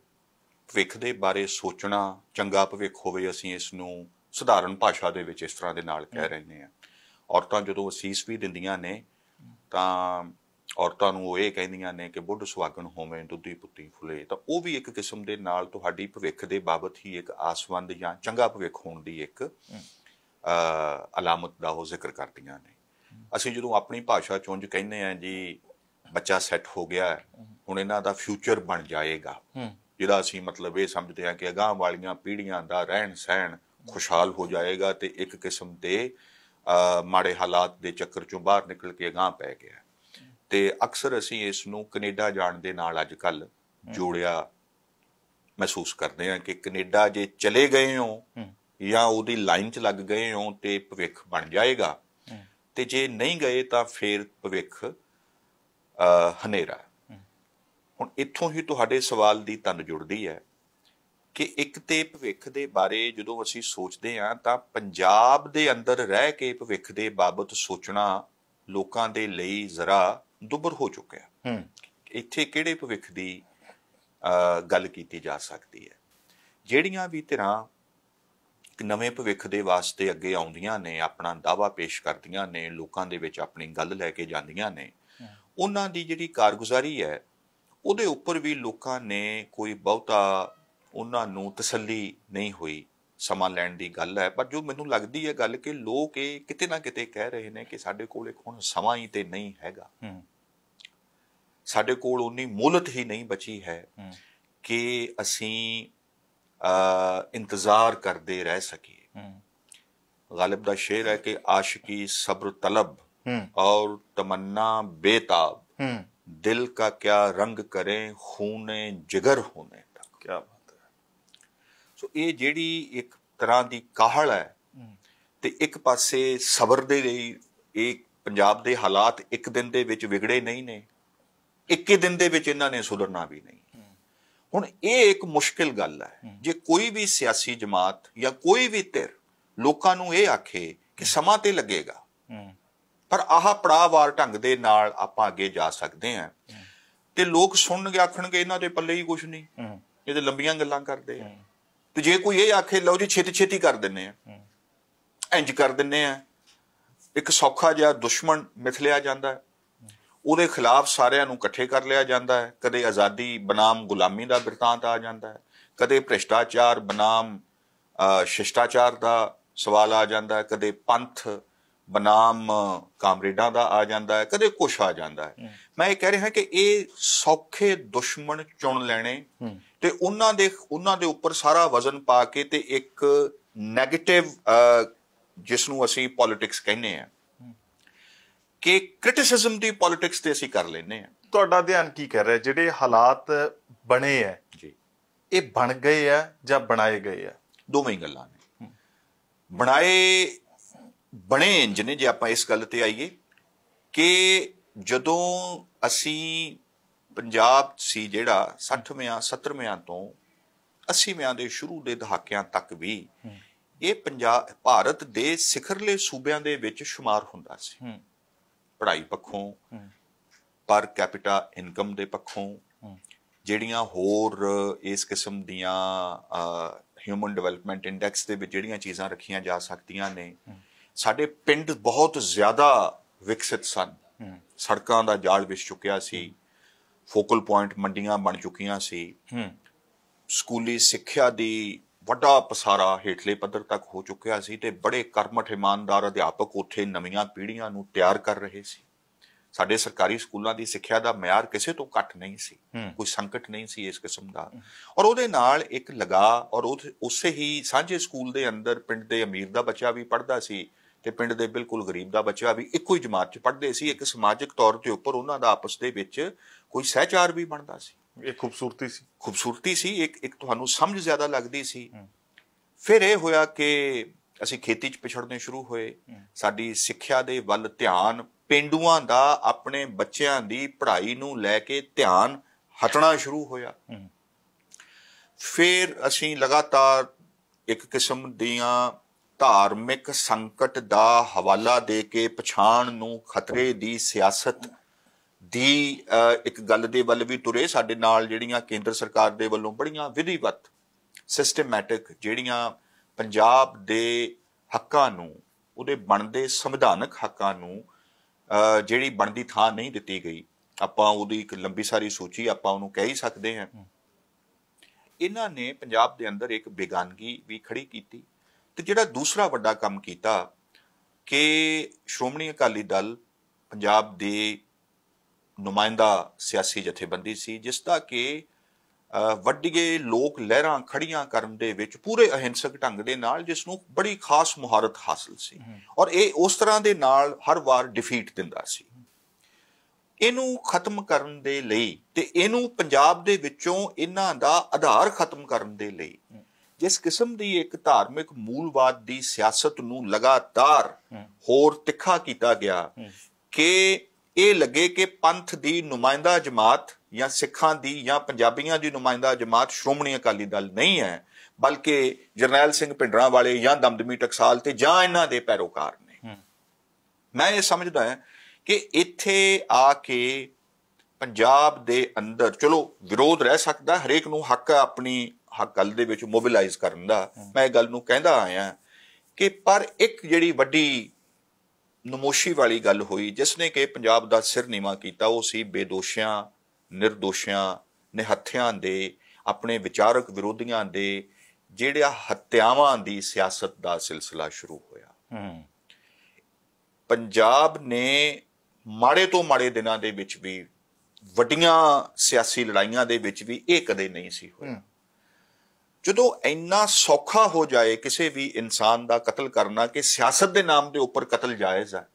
ਭਵਿੱਖ ਦੇ ਬਾਰੇ ਸੋਚਣਾ ਚੰਗਾ ਭਵਿੱਖ ਹੋਵੇ। ਅਸੀਂ ਇਸ ਨੂੰ ਸਧਾਰਨ ਭਾਸ਼ਾ ਦੇ ਵਿੱਚ ਇਸ ਤਰ੍ਹਾਂ ਦੇ ਨਾਲ ਕਹਿ ਰਹੇ ਹਾਂ। ਔਰਤਾਂ ਜਦੋਂ ਅਸੀਸ ਵੀ ਦਿੰਦੀਆਂ ਨੇ ਤਾਂ ਔਰਤਾਂ ਨੂੰ ਉਹ ਇਹ ਕਹਿੰਦੀਆਂ ਨੇ ਕਿ ਬੁੱਢ ਸੁਹਾਗਣ ਹੋਵੇਂ ਦੁੱਧੀ ਪੁੱਤੀ ਫੁੱਲੇ, ਤਾਂ ਉਹ ਵੀ ਇੱਕ ਕਿਸਮ ਦੇ ਨਾਲ ਤੁਹਾਡੀ ਭਵਿੱਖ ਦੇ ਬਾਬਤ ਹੀ ਇੱਕ ਆਸਵੰਦ ਜਾਂ ਚੰਗਾ ਭਵਿੱਖ ਹੋਣ ਦੀ ਇੱਕ ਅਲਾਮਤ ਦਾ ਉਹ ਜ਼ਿਕਰ ਕਰਦੀਆਂ ਨੇ। ਅਸੀਂ ਜਦੋਂ ਆਪਣੀ ਭਾਸ਼ਾ 'ਚ ਉਂਝ ਕਹਿੰਦੇ ਹਾਂ ਜੀ ਬੱਚਾ ਸੈੱਟ ਹੋ ਗਿਆ, ਹੁਣ ਇਹਨਾਂ ਦਾ ਫਿਊਚਰ ਬਣ ਜਾਏਗਾ, ਜਿਹਦਾ ਅਸੀਂ ਮਤਲਬ ਇਹ ਸਮਝਦੇ ਹਾਂ ਕਿ ਅਗਾਂਹ ਵਾਲੀਆਂ ਪੀੜ੍ਹੀਆਂ ਦਾ ਰਹਿਣ ਸਹਿਣ ਖੁਸ਼ਹਾਲ ਹੋ ਜਾਏਗਾ ਤੇ ਇੱਕ ਕਿਸਮ ਦੇ ਮਾੜੇ ਹਾਲਾਤ ਦੇ ਚੱਕਰ 'ਚੋਂ ਬਾਹਰ ਨਿਕਲ ਕੇ ਅਗਾਂਹ ਪੈ ਗਿਆ। ਤੇ ਅਕਸਰ ਅਸੀਂ ਇਸ ਨੂੰ ਕੈਨੇਡਾ ਜਾਣ ਦੇ ਨਾਲ ਅੱਜ ਕੱਲ੍ਹ ਜੋੜਿਆ ਮਹਿਸੂਸ ਕਰਦੇ ਹਾਂ ਕਿ ਕੈਨੇਡਾ ਜੇ ਚਲੇ ਗਏ ਹੋ ਜਾਂ ਉਹਦੀ ਲਾਈਨ 'ਚ ਲੱਗ ਗਏ ਹੋ ਤੇ ਭਵਿੱਖ ਬਣ ਜਾਏਗਾ, ਤੇ ਜੇ ਨਹੀਂ ਗਏ ਤਾਂ ਫਿਰ ਭਵਿੱਖ ਹਨੇਰਾ। ਹੁਣ ਇੱਥੋਂ ਹੀ ਤੁਹਾਡੇ ਸਵਾਲ ਦੀ ਤੰਦ ਜੁੜਦੀ ਹੈ ਕਿ ਇੱਕ ਤੇ ਭਵਿੱਖ ਦੇ ਬਾਰੇ ਜਦੋਂ ਅਸੀਂ ਸੋਚਦੇ ਹਾਂ ਤਾਂ ਪੰਜਾਬ ਦੇ ਅੰਦਰ ਰਹਿ ਕੇ ਭਵਿੱਖ ਦੇ ਬਾਬਤ ਸੋਚਣਾ ਲੋਕਾਂ ਦੇ ਲਈ ਜ਼ਰਾ ਦੁੱਬਰ ਹੋ ਚੁੱਕਿਆ। ਇੱਥੇ ਕਿਹੜੇ ਭਵਿੱਖ ਦੀ ਗੱਲ ਕੀਤੀ ਜਾ ਸਕਦੀ ਹੈ? ਜਿਹੜੀਆਂ ਵੀ ਧਿਰਾਂ ਨਵੇਂ ਭਵਿੱਖ ਦੇ ਵਾਸਤੇ ਅੱਗੇ ਆਉਂਦੀਆਂ ਨੇ, ਆਪਣਾ ਦਾਅਵਾ ਪੇਸ਼ ਕਰਦੀਆਂ ਨੇ, ਲੋਕਾਂ ਦੇ ਵਿੱਚ ਆਪਣੀ ਗੱਲ ਲੈ ਕੇ ਜਾਂਦੀਆਂ ਨੇ, ਉਹਨਾਂ ਦੀ ਜਿਹੜੀ ਕਾਰਗੁਜ਼ਾਰੀ ਹੈ ਉਹਦੇ ਉੱਪਰ ਵੀ ਲੋਕਾਂ ਨੇ ਕੋਈ ਬਹੁਤਾ ਉਹਨਾਂ ਨੂੰ ਤਸੱਲੀ ਨਹੀਂ ਹੋਈ। ਸਮਾਂ ਲੈਣ ਦੀ ਗੱਲ ਹੈ, ਪਰ ਜੋ ਮੈਨੂੰ ਲੱਗਦੀ ਹੈ ਗੱਲ ਕਿ ਲੋਕ ਇਹ ਕਿਤੇ ਨਾ ਕਿਤੇ ਕਹਿ ਰਹੇ ਨੇ ਕਿ ਸਾਡੇ ਕੋਲ ਇੱਕ ਹੁਣ ਸਮਾਂ ਹੀ ਤੇ ਨਹੀਂ ਹੈਗਾ, ਸਾਡੇ ਕੋਲ ਉਨੀ ਮੁਹਲਤ ਹੀ ਨਹੀਂ ਬਚੀ ਹੈ ਕਿ ਅਸੀਂ ਇੰਤਜ਼ਾਰ ਕਰਦੇ ਰਹਿ ਸਕੀਏ। गालिब ਦਾ शेर है कि आशिकी सब्र तलब और तमन्ना बेताब, दिल का क्या रंग करें खूने जिगर होने तक। क्या बात है। सो ये ਜਿਹੜੀ ਇੱਕ ਤਰ੍ਹਾਂ ਦੀ ਕਾਹਲ ਹੈ ਤੇ ਇੱਕ ਪਾਸੇ ਸਬਰ ਦੇ ਲਈ ਇਹ ਪੰਜਾਬ ਦੇ ਹਾਲਾਤ ਇੱਕ ਦਿਨ ਦੇ ਵਿੱਚ ਵਿਗੜੇ ਨਹੀਂ ਨੇ, ਇੱਕ ਹੀ ਦਿਨ ਦੇ ਵਿੱਚ ਇਹਨਾਂ ਨੇ ਸੁਧਰਨਾ ਵੀ ਨਹੀਂ। ਹੁਣ ਇਹ ਇੱਕ ਮੁਸ਼ਕਿਲ ਗੱਲ ਹੈ ਜੇ ਕੋਈ ਵੀ ਸਿਆਸੀ ਜਮਾਤ ਜਾਂ ਕੋਈ ਵੀ ਧਿਰ ਲੋਕਾਂ ਨੂੰ ਇਹ ਆਖੇ ਕਿ ਸਮਾਂ ਤੇ ਲੱਗੇਗਾ ਪਰ ਆਹ ਪੜਾਅਵਾਰ ਢੰਗ ਦੇ ਨਾਲ ਆਪਾਂ ਅੱਗੇ ਜਾ ਸਕਦੇ ਹਾਂ, ਤੇ ਲੋਕ ਸੁਣਨਗੇ ਆਖਣਗੇ ਇਹਨਾਂ ਦੇ ਪੱਲੇ ਹੀ ਕੁਛ ਨਹੀਂ, ਇਹ ਤੇ ਲੰਬੀਆਂ ਗੱਲਾਂ ਕਰਦੇ ਆ। ਤੇ ਜੇ ਕੋਈ ਇਹ ਆਖੇ ਲਓ ਜੀ ਛੇਤੀ ਛੇਤੀ ਕਰ ਦਿੰਨੇ ਆ, ਇੰਜ ਕਰ ਦਿੰਨੇ ਆ, ਇੱਕ ਸੌਖਾ ਜਿਹਾ ਦੁਸ਼ਮਣ ਮਿਥ ਲਿਆ ਜਾਂਦਾ ਹੈ, ਉਹਦੇ ਖਿਲਾਫ ਸਾਰਿਆਂ ਨੂੰ ਇਕੱਠੇ ਕਰ ਲਿਆ ਜਾਂਦਾ ਹੈ। ਕਦੇ ਆਜ਼ਾਦੀ ਬਨਾਮ ਗੁਲਾਮੀ ਦਾ ਬਿਰਤਾਂਤ ਆ ਜਾਂਦਾ ਹੈ, ਕਦੇ ਭ੍ਰਿਸ਼ਟਾਚਾਰ ਬਨਾਮ ਸ਼ਿਸ਼ਟਾਚਾਰ ਦਾ ਸਵਾਲ ਆ ਜਾਂਦਾ ਹੈ, ਕਦੇ ਪੰਥ ਬਨਾਮ ਕਾਮਰੇਡਾਂ ਦਾ ਆ ਜਾਂਦਾ ਹੈ, ਕਦੇ ਕੁਛ ਆ ਜਾਂਦਾ ਹੈ। ਮੈਂ ਇਹ ਕਹਿ ਰਿਹਾ ਕਿ ਇਹ ਸੌਖੇ ਦੁਸ਼ਮਣ ਚੁਣ ਲੈਣੇ ਤੇ ਉਹਨਾਂ ਦੇ ਉੱਪਰ ਸਾਰਾ ਵਜ਼ਨ ਪਾ ਕੇ ਤੇ ਇੱਕ ਨੈਗੇਟਿਵ ਜਿਸ ਨੂੰ ਅਸੀਂ ਪੋਲਿਟਿਕਸ ਕਹਿੰਦੇ ਆ ਕਿ ਕ੍ਰਿਟਿਸਿਜ਼ਮ ਦੀ ਪੋਲਿਟਿਕਸ ਤੇ ਅਸੀਂ ਕਰ ਲੈਂਦੇ ਆ। ਤੁਹਾਡਾ ਧਿਆਨ ਕੀ ਕਰ ਰਿਹਾ ਜਿਹੜੇ ਹਾਲਾਤ ਬਣੇ ਆ ਜੀ, ਇਹ ਬਣ ਗਏ ਆ ਜਾਂ ਬਣਾਏ ਗਏ ਆ? ਦੋਵੇਂ ਹੀ ਗੱਲਾਂ ਨੇ। ਬਣੇ ਇੰਜ ਨੇ, ਜੇ ਆਪਾਂ ਇਸ ਗੱਲ ਤੇ ਆਈਏ ਕਿ ਜਦੋਂ ਅਸੀਂ ਪੰਜਾਬ ਸੀ ਜਿਹੜਾ 60ਵਿਆਂ 70ਵਿਆਂ ਤੋਂ 80ਵਿਆਂ ਦੇ ਸ਼ੁਰੂ ਦੇ ਦਹਾਕਿਆਂ ਤੱਕ ਵੀ ਇਹ ਭਾਰਤ ਦੇ ਸਿਖਰਲੇ ਸੂਬਿਆਂ ਦੇ ਵਿੱਚ ਸ਼ੁਮਾਰ ਹੁੰਦਾ ਸੀ, ਪੜ੍ਹਾਈ ਪੱਖੋਂ, ਪਰ ਕੈਪੀਟਾ ਇਨਕਮ ਦੇ ਪੱਖੋਂ, ਜਿਹੜੀਆਂ ਹੋਰ ਇਸ ਕਿਸਮ ਦੀਆਂ ਹਿਊਮਨ ਡਿਵੈਲਪਮੈਂਟ ਇੰਡੈਕਸ ਦੇ ਵਿੱਚ ਜਿਹੜੀਆਂ ਚੀਜ਼ਾਂ ਰੱਖੀਆਂ ਜਾ ਸਕਦੀਆਂ ਨੇ। ਸਾਡੇ ਪਿੰਡ ਬਹੁਤ ਜ਼ਿਆਦਾ ਵਿਕਸਿਤ ਸਨ, ਸੜਕਾਂ ਦਾ ਜਾਲ ਵਿਛ ਚੁੱਕਿਆ ਸੀ, ਫੋਕਲ ਪੁਆਇੰਟ ਮੰਡੀਆਂ ਬਣ ਚੁੱਕੀਆਂ ਸੀ, ਸਕੂਲੀ ਸਿੱਖਿਆ ਦੀ ਵੱਡਾ ਪਸਾਰਾ ਹੇਠਲੇ ਪੱਧਰ ਤੱਕ ਹੋ ਚੁੱਕਿਆ ਸੀ ਤੇ ਬੜੇ ਕਰਮਠ ਇਮਾਨਦਾਰ ਅਧਿਆਪਕ ਉੱਥੇ ਨਵੀਆਂ ਪੀੜ੍ਹੀਆਂ ਨੂੰ ਤਿਆਰ ਕਰ ਰਹੇ ਸੀ। ਸਾਡੇ ਸਰਕਾਰੀ ਸਕੂਲਾਂ ਦੀ ਸਿੱਖਿਆ ਦਾ ਮਿਆਰ ਕਿਸੇ ਤੋਂ ਘੱਟ ਨਹੀਂ ਸੀ, ਕੋਈ ਸੰਕਟ ਨਹੀਂ ਸੀ ਇਸ ਕਿਸਮ ਦਾ। ਔਰ ਉਹਦੇ ਨਾਲ ਇੱਕ ਲਗਾਅ, ਔਰ ਉਸੇ ਹੀ ਸਾਂਝੇ ਸਕੂਲ ਦੇ ਅੰਦਰ ਪਿੰਡ ਦੇ ਅਮੀਰ ਦਾ ਬੱਚਾ ਵੀ ਪੜ੍ਹਦਾ ਸੀ ਤੇ ਪਿੰਡ ਦੇ ਬਿਲਕੁਲ ਗਰੀਬ ਦਾ ਬੱਚਾ ਵੀ ਇੱਕੋ ਹੀ ਜਮਾਤ 'ਚ ਪੜ੍ਹਦੇ ਸੀ। ਇੱਕ ਸਮਾਜਿਕ ਤੌਰ ਦੇ ਉੱਪਰ ਉਹਨਾਂ ਦਾ ਆਪਸ ਦੇ ਵਿੱਚ ਕੋਈ ਸਹਿਚਾਰ ਵੀ ਬਣਦਾ ਸੀ। ਇਹ ਖੂਬਸੂਰਤੀ ਸੀ, ਇੱਕ ਤੁਹਾਨੂੰ ਸਮਝ ਜ਼ਿਆਦਾ ਲੱਗਦੀ ਸੀ। ਫਿਰ ਇਹ ਹੋਇਆ ਕਿ ਅਸੀਂ ਖੇਤੀ 'ਚ ਪਿਛੜਨੇ ਸ਼ੁਰੂ ਹੋਏ, ਸਾਡੀ ਸਿੱਖਿਆ ਦੇ ਵੱਲ ਧਿਆਨ, ਪੇਂਡੂਆਂ ਦਾ ਆਪਣੇ ਬੱਚਿਆਂ ਦੀ ਪੜ੍ਹਾਈ ਨੂੰ ਲੈ ਕੇ ਧਿਆਨ ਹਟਣਾ ਸ਼ੁਰੂ ਹੋਇਆ। ਫਿਰ ਅਸੀਂ ਲਗਾਤਾਰ ਇੱਕ ਕਿਸਮ ਦੀਆਂ ਧਾਰਮਿਕ ਸੰਕਟ ਦਾ ਹਵਾਲਾ ਦੇ ਕੇ ਪਛਾਣ ਨੂੰ ਖਤਰੇ ਦੀ ਸਿਆਸਤ ਦੀ ਇੱਕ ਗੱਲ ਦੇ ਵੱਲ ਵੀ ਤੁਰੇ। ਸਾਡੇ ਨਾਲ ਜਿਹੜੀਆਂ ਕੇਂਦਰ ਸਰਕਾਰ ਦੇ ਵੱਲੋਂ ਬੜੀਆਂ ਵਿਧੀਵਤ ਸਿਸਟਮੈਟਿਕ ਜਿਹੜੀਆਂ ਪੰਜਾਬ ਦੇ ਹੱਕਾਂ ਨੂੰ, ਉਹਦੇ ਬਣਦੇ ਸੰਵਿਧਾਨਕ ਹੱਕਾਂ ਨੂੰ ਜਿਹੜੀ ਬਣਦੀ ਥਾਂ ਨਹੀਂ ਦਿੱਤੀ ਗਈ, ਆਪਾਂ ਉਹਦੀ ਇੱਕ ਲੰਬੀ ਸਾਰੀ ਸੂਚੀ ਆਪਾਂ ਉਹਨੂੰ ਕਹਿ ਹੀ ਸਕਦੇ ਹਾਂ। ਇਹਨਾਂ ਨੇ ਪੰਜਾਬ ਦੇ ਅੰਦਰ ਇੱਕ ਬੇਗਾਨਗੀ ਵੀ ਖੜੀ ਕੀਤੀ। ਤੇ ਜਿਹੜਾ ਦੂਸਰਾ ਵੱਡਾ ਕੰਮ ਕੀਤਾ ਕਿ ਸ਼੍ਰੋਮਣੀ ਅਕਾਲੀ ਦਲ ਪੰਜਾਬ ਦੇ ਨੁਮਾਇੰਦਾ ਸਿਆਸੀ ਜਥੇਬੰਦੀ ਸੀ, ਜਿਸ ਦਾ ਕਿ ਵੱਡੀਆਂ ਲੋਕ ਲਹਿਰਾਂ ਖੜੀਆਂ ਕਰਨ ਦੇ ਵਿੱਚ ਪੂਰੇ ਅਹਿੰਸਕ ਢੰਗ ਦੇ ਨਾਲ, ਜਿਸ ਨੂੰ ਬੜੀ ਖਾਸ ਮੁਹਾਰਤ ਹਾਸਲ ਸੀ ਔਰ ਇਹ ਉਸ ਤਰ੍ਹਾਂ ਦੇ ਨਾਲ ਹਰ ਵਾਰ ਡਿਫੀਟ ਦਿੰਦਾ ਸੀ। ਇਹਨੂੰ ਖਤਮ ਕਰਨ ਦੇ ਲਈ ਤੇ ਇਹਨੂੰ ਪੰਜਾਬ ਦੇ ਵਿੱਚੋਂ ਇਹਨਾਂ ਦਾ ਆਧਾਰ ਖਤਮ ਕਰਨ ਦੇ ਲਈ ਜਿਸ ਕਿਸਮ ਦੀ ਇੱਕ ਧਾਰਮਿਕ ਮੂਲਵਾਦ ਦੀ ਸਿਆਸਤ ਨੂੰ ਲਗਾਤਾਰ ਹੋਰ ਤਿੱਖਾ ਕੀਤਾ ਗਿਆ ਕਿ ਇਹ ਲੱਗੇ ਕਿ ਪੰਥ ਦੀ ਨੁਮਾਇੰਦਾ ਜਮਾਤ ਜਾਂ ਸਿੱਖਾਂ ਦੀ ਜਾਂ ਪੰਜਾਬੀਆਂ ਦੀ ਨੁਮਾਇੰਦਾ ਜਮਾਤ ਸ਼੍ਰੋਮਣੀ ਅਕਾਲੀ ਦਲ ਨਹੀਂ ਹੈ, ਬਲਕਿ ਜਰਨੈਲ ਸਿੰਘ ਭਿੰਡਰਾਂ ਵਾਲੇ ਜਾਂ ਦਮਦਮੀ ਟਕਸਾਲ ਤੇ ਜਾਂ ਇਹਨਾਂ ਦੇ ਪੈਰੋਕਾਰ ਨੇ। ਮੈਂ ਇਹ ਸਮਝਦਾ ਹਾਂ ਕਿ ਇੱਥੇ ਆ ਕੇ ਪੰਜਾਬ ਦੇ ਅੰਦਰ ਚਲੋ ਵਿਰੋਧ ਰਹਿ ਸਕਦਾ, ਹਰੇਕ ਨੂੰ ਹੱਕ ਆਪਣੀ ਗੱਲ ਦੇ ਵਿੱਚ ਮੋਬਿਲਾਈਜ਼ ਕਰਨ ਦਾ, ਮੈਂ ਇਹ ਗੱਲ ਨੂੰ ਕਹਿੰਦਾ ਆਇਆ ਕਿ ਪਰ ਇੱਕ ਜਿਹੜੀ ਵੱਡੀ ਨਮੋਸ਼ੀ ਵਾਲੀ ਗੱਲ ਹੋਈ ਜਿਸ ਨੇ ਕਿ ਪੰਜਾਬ ਦਾ ਸਿਰ ਨੀਵਾਂ ਕੀਤਾ, ਉਹ ਸੀ ਬੇਦੋਸ਼ਿਆਂ, ਨਿਰਦੋਸ਼ਿਆਂ, ਨਿਹੱਥਿਆਂ ਦੇ, ਆਪਣੇ ਵਿਚਾਰਕ ਵਿਰੋਧੀਆਂ ਦੇ ਜਿਹੜੀਆਂ ਹੱਤਿਆਵਾਂ ਦੀ ਸਿਆਸਤ ਦਾ ਸਿਲਸਿਲਾ ਸ਼ੁਰੂ ਹੋਇਆ। ਪੰਜਾਬ ਨੇ ਮਾੜੇ ਤੋਂ ਮਾੜੇ ਦਿਨਾਂ ਦੇ ਵਿੱਚ ਵੀ, ਵੱਡੀਆਂ ਸਿਆਸੀ ਲੜਾਈਆਂ ਦੇ ਵਿੱਚ ਵੀ ਇਹ ਕਦੇ ਨਹੀਂ ਸੀ ਹੋਇਆ। ਜਦੋਂ ਇੰਨਾ ਸੌਖਾ ਹੋ ਜਾਏ ਕਿਸੇ ਵੀ ਇਨਸਾਨ ਦਾ ਕਤਲ ਕਰਨਾ ਕਿ ਸਿਆਸਤ ਦੇ ਨਾਮ ਦੇ ਉੱਪਰ ਕਤਲ ਜਾਇਜ਼ ਹੈ,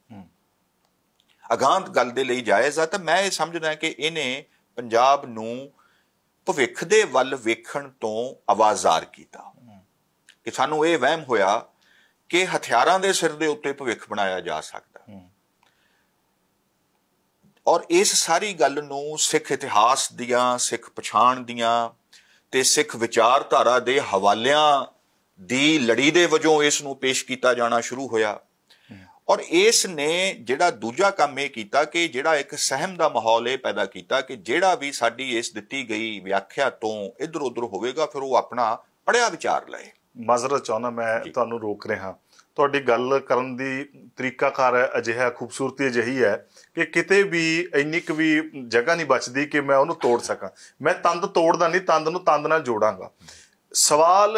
ਅਗਾਂਤ ਗੱਲ ਦੇ ਲਈ ਜਾਇਜ਼ ਹੈ, ਤਾਂ ਮੈਂ ਇਹ ਸਮਝਦਾ ਕਿ ਇਹਨੇ ਪੰਜਾਬ ਨੂੰ ਭਵਿੱਖ ਦੇ ਵੱਲ ਵੇਖਣ ਤੋਂ ਆਵਾਜ਼ਾਰ ਕੀਤਾ ਕਿ ਸਾਨੂੰ ਇਹ ਵਹਿਮ ਹੋਇਆ कि हथियारां दे सिर दे उत्ते भविख बनाया जा सकदा। और इस सारी गल नूं सिख इतिहास दियां, सिख पछाण दियां ते सिख विचारधारा दे हवालियां दी लड़ी दे वजों इस नूं पेश किया जाना शुरू होया। और इस ने जिहड़ा दूजा काम यह किया कि जिहड़ा एक सहम का माहौल ये पैदा किया कि जिहड़ा भी साडी इस दिती गई व्याख्या तो इधर उधर होवेगा फिर वो अपना पढ़िया विचार लए। माजरत चाहुंदा मैं तुहानूं रोक रहा, तुहाडी गल करन दी तरीकाकार अजिहा खूबसूरती अजिही है कि किते भी इन्नी क भी जगह नहीं बचती कि मैं उन्होंने तोड़ सकां। मैं तंद तोड़दा नहीं, तंद नूं तंद नाल जोड़ांगा। सवाल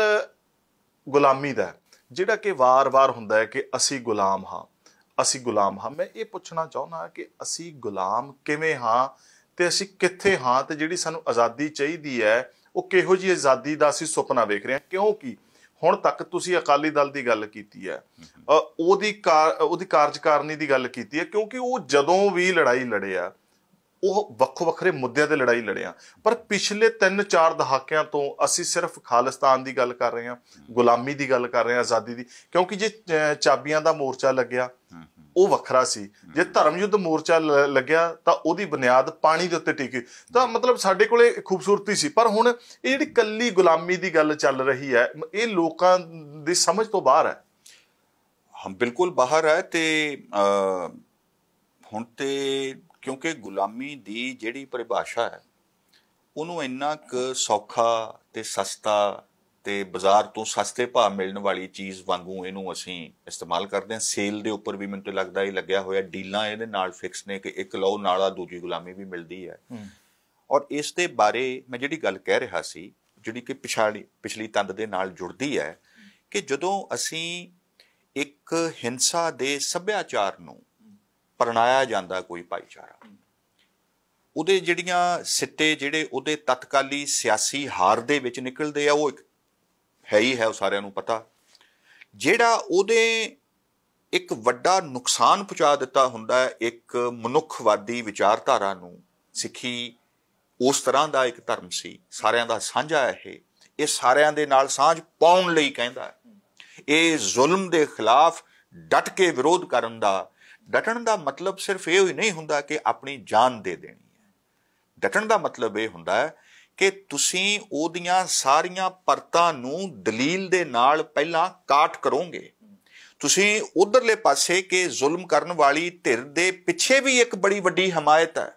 गुलामी दा जिहड़ा कि वार-वार हुंदा है कि असी गुलाम हाँ, असी गुलाम हाँ। मैं ये पूछना चाहुंदा कि असी गुलाम किवें हाँ ते असी कित्थे हाँ ते जिहड़ी सानूं आज़ादी चाहीदी है वो किहो जी आज़ादी दा असी सुपना वेख रहे हैं। क्योंकि ਹੁਣ तक तुसी अकाली दल की गल की है, ਉਹਦੀ ਕਾਰਜਕਾਰਨੀ ਦੀ ਗੱਲ ਕੀਤੀ है, क्योंकि वो जदों भी लड़ाई लड़िया वो ਵੱਖੋ ਵੱਖਰੇ ਮੁੱਦਿਆਂ ਤੇ लड़ाई लड़िया। पर पिछले 3-4 ਦਹਾਕਿਆਂ ਤੋਂ ਅਸੀਂ सिर्फ खालिस्तान की गल कर रहे हैं, गुलामी की गल कर रहे हैं, आज़ादी की। क्योंकि जे ਚਾਬੀਆਂ ਦਾ ਮੋਰਚਾ ਲੱਗਿਆ ਉਹ ਵੱਖਰਾ ਸੀ, ਜੇ ਧਰਮ ਯੁੱਧ ਮੋਰਚਾ ਲੱਗਿਆ ਤਾਂ ਉਹਦੀ ਬੁਨਿਆਦ ਪਾਣੀ ਦੇ ਉੱਤੇ ਟਿਕੀ। ਤਾਂ ਮਤਲਬ ਸਾਡੇ ਕੋਲੇ ਖੂਬਸੂਰਤੀ ਸੀ। ਪਰ ਹੁਣ ਇਹ ਜਿਹੜੀ ਕੱਲੀ ਗੁਲਾਮੀ ਦੀ ਗੱਲ ਚੱਲ ਰਹੀ ਹੈ ਇਹ ਲੋਕਾਂ ਦੀ ਸਮਝ ਤੋਂ ਬਾਹਰ ਹੈ। ਹਾਂ ਬਿਲਕੁਲ ਬਾਹਰ ਹੈ। ਤੇ ਹੁਣ ਤੇ ਕਿਉਂਕਿ ਗੁਲਾਮੀ ਦੀ ਜਿਹੜੀ ਪਰਿਭਾਸ਼ਾ ਹੈ ਉਹਨੂੰ ਇੰਨਾ ਕੁ ਸੌਖਾ ਤੇ ਸਸਤਾ ਤੇ ਬਾਜ਼ਾਰ ਤੋਂ ਸਸਤੇ ਭਾਅ ਮਿਲਣ ਵਾਲੀ ਚੀਜ਼ ਵਾਂਗੂ ਇਹਨੂੰ ਅਸੀਂ ਇਸਤੇਮਾਲ ਕਰਦੇ ਹਾਂ। ਸੇਲ ਦੇ ਉੱਪਰ ਵੀ ਮੈਨੂੰ ਤਾਂ ਲੱਗਦਾ ਇਹ ਲੱਗਿਆ ਹੋਇਆ, ਡੀਲਾਂ ਇਹਦੇ ਨਾਲ ਫਿਕਸ ਨੇ ਕਿ ਇੱਕ ਲਓ ਨਾਲ ਦੂਜੀ ਗੁਲਾਮੀ ਵੀ ਮਿਲਦੀ ਹੈ। ਔਰ ਇਸ ਦੇ ਬਾਰੇ ਮੈਂ ਜਿਹੜੀ ਗੱਲ ਕਹਿ ਰਿਹਾ ਸੀ ਜਿਹੜੀ ਕਿ ਪਿਛਲੀ ਤੰਦ ਦੇ ਨਾਲ ਜੁੜਦੀ ਹੈ ਕਿ ਜਦੋਂ ਅਸੀਂ ਇੱਕ ਹਿੰਸਾ ਦੇ ਸੱਭਿਆਚਾਰ ਨੂੰ ਪਰਣਾਇਆ ਜਾਂਦਾ ਕੋਈ ਭਾਈਚਾਰਾ, ਉਹਦੇ ਜਿਹੜੀਆਂ ਸਿੱਟੇ ਜਿਹੜੇ ਉਹਦੇ ਤਤਕਾਲੀ ਸਿਆਸੀ ਹਾਰ ਦੇ ਵਿੱਚ ਨਿਕਲਦੇ ਆ ਉਹ ਇੱਕ ਹੈ ਹੀ ਹੈ, ਉਹ ਸਾਰਿਆਂ ਨੂੰ ਪਤਾ। ਜਿਹੜਾ ਉਹਦੇ ਇੱਕ ਵੱਡਾ ਨੁਕਸਾਨ ਪਹੁੰਚਾ ਦਿੱਤਾ ਹੁੰਦਾ ਹੈ ਇੱਕ ਮਨੁੱਖਵਾਦੀ ਵਿਚਾਰਧਾਰਾ ਨੂੰ। ਸਿੱਖੀ ਉਸ ਤਰ੍ਹਾਂ ਦਾ ਇੱਕ ਧਰਮ ਸੀ, ਸਾਰਿਆਂ ਦਾ ਸਾਂਝਾ ਹੈ। ਇਹ ਸਾਰਿਆਂ ਦੇ ਨਾਲ ਸਾਂਝ ਪਾਉਣ ਲਈ ਕਹਿੰਦਾ ਹੈ। ਇਹ ਜ਼ੁਲਮ ਦੇ ਖਿਲਾਫ ਡਟ ਕੇ ਵਿਰੋਧ ਕਰਨ ਦਾ, ਡਟਣ ਦਾ ਮਤਲਬ ਸਿਰਫ ਇਹ ਹੀ ਨਹੀਂ ਹੁੰਦਾ ਕਿ ਆਪਣੀ ਜਾਨ ਦੇ ਦੇਣੀ ਹੈ। ਡਟਣ ਦਾ ਮਤਲਬ ਇਹ ਹੁੰਦਾ ਹੈ ਕਿ ਤੁਸੀਂ ਉਹਦੀਆਂ ਸਾਰੀਆਂ ਪਰਤਾਂ ਨੂੰ ਦਲੀਲ ਦੇ ਨਾਲ ਪਹਿਲਾਂ ਕਾਟ ਕਰੋਗੇ। ਤੁਸੀਂ ਉਧਰਲੇ ਪਾਸੇ ਕਿ ਜ਼ੁਲਮ ਕਰਨ ਵਾਲੀ ਧਿਰ ਦੇ ਪਿੱਛੇ ਵੀ ਇੱਕ ਬੜੀ ਵੱਡੀ ਹਮਾਇਤ ਹੈ,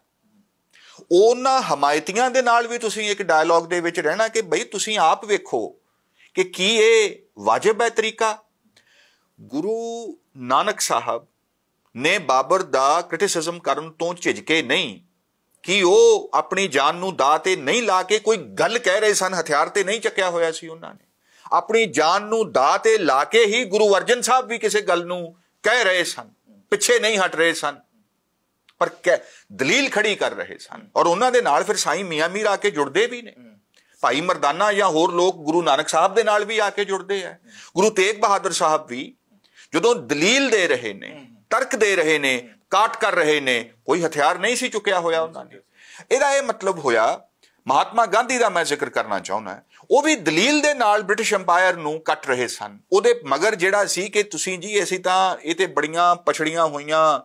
ਉਹਨਾਂ ਹਮਾਇਤੀਆਂ ਦੇ ਨਾਲ ਵੀ ਤੁਸੀਂ ਇੱਕ ਡਾਇਲੌਗ ਦੇ ਵਿੱਚ ਰਹਿਣਾ ਕਿ ਬਈ ਤੁਸੀਂ ਆਪ ਵੇਖੋ ਕਿ ਕੀ ਇਹ ਵਾਜਬ ਹੈ ਤਰੀਕਾ। ਗੁਰੂ ਨਾਨਕ ਸਾਹਿਬ ਨੇ ਬਾਬਰ ਦਾ ਕ੍ਰਿਟਿਸਿਜ਼ਮ ਕਰਨ ਤੋਂ ਝਿਜਕੇ ਨਹੀਂ ਕਿ ਉਹ ਆਪਣੀ ਜਾਨ ਨੂੰ ਦਾਅ ਤੇ ਨਹੀਂ ਲਾ ਕੇ ਕੋਈ ਗੱਲ ਕਹਿ ਰਹੇ ਸਨ, ਹਥਿਆਰ ਤੇ ਨਹੀਂ ਚੱਕਿਆ ਹੋਇਆ ਸੀ ਉਹਨਾਂ ਨੇ। ਆਪਣੀ ਜਾਨ ਨੂੰ ਦਾਅ ਤੇ ਲਾ ਕੇ ਹੀ ਗੁਰੂ ਅਰਜਨ ਸਾਹਿਬ ਵੀ ਕਿਸੇ ਗੱਲ ਨੂੰ ਕਹਿ ਰਹੇ ਸਨ, ਪਿੱਛੇ ਨਹੀਂ ਹਟ ਰਹੇ ਸਨ, ਪਰ ਦਲੀਲ ਖੜੀ ਕਰ ਰਹੇ ਸਨ। ਔਰ ਉਹਨਾਂ ਦੇ ਨਾਲ ਫਿਰ ਸਾਈਂ ਮੀਆਂ ਮੀਰ ਆ ਕੇ ਜੁੜਦੇ ਵੀ ਨੇ, ਭਾਈ ਮਰਦਾਨਾ ਜਾਂ ਹੋਰ ਲੋਕ ਗੁਰੂ ਨਾਨਕ ਸਾਹਿਬ ਦੇ ਨਾਲ ਵੀ ਆ ਕੇ ਜੁੜਦੇ ਹੈ। ਗੁਰੂ ਤੇਗ ਬਹਾਦਰ ਸਾਹਿਬ ਵੀ ਜਦੋਂ ਦਲੀਲ ਦੇ ਰਹੇ ਨੇ, ਤਰਕ ਦੇ ਰਹੇ ਨੇ, ਕਾਟ ਕਰ ਰਹੇ ਨੇ, ਕੋਈ ਹਥਿਆਰ ਨਹੀਂ ਸੀ ਚੁੱਕਿਆ ਹੋਇਆ ਉਹਨਾਂ ਨੇ। ਇਹਦਾ ਇਹ ਮਤਲਬ ਹੋਇਆ ਮਹਾਤਮਾ ਗਾਂਧੀ ਦਾ ਮੈਂ ਜ਼ਿਕਰ ਕਰਨਾ ਚਾਹੁੰਦਾ, ਉਹ ਵੀ ਦਲੀਲ ਦੇ ਨਾਲ ਬ੍ਰਿਟਿਸ਼ ਅੰਪਾਇਰ ਨੂੰ ਕੱਟ ਰਹੇ ਸਨ। ਉਹਦੇ ਮਗਰ ਜਿਹੜਾ ਸੀ ਕਿ ਤੁਸੀਂ ਜੀ ਅਸੀਂ ਤਾਂ ਇਹ ਤੇ ਬੜੀਆਂ ਪਛੜੀਆਂ ਹੋਈਆਂ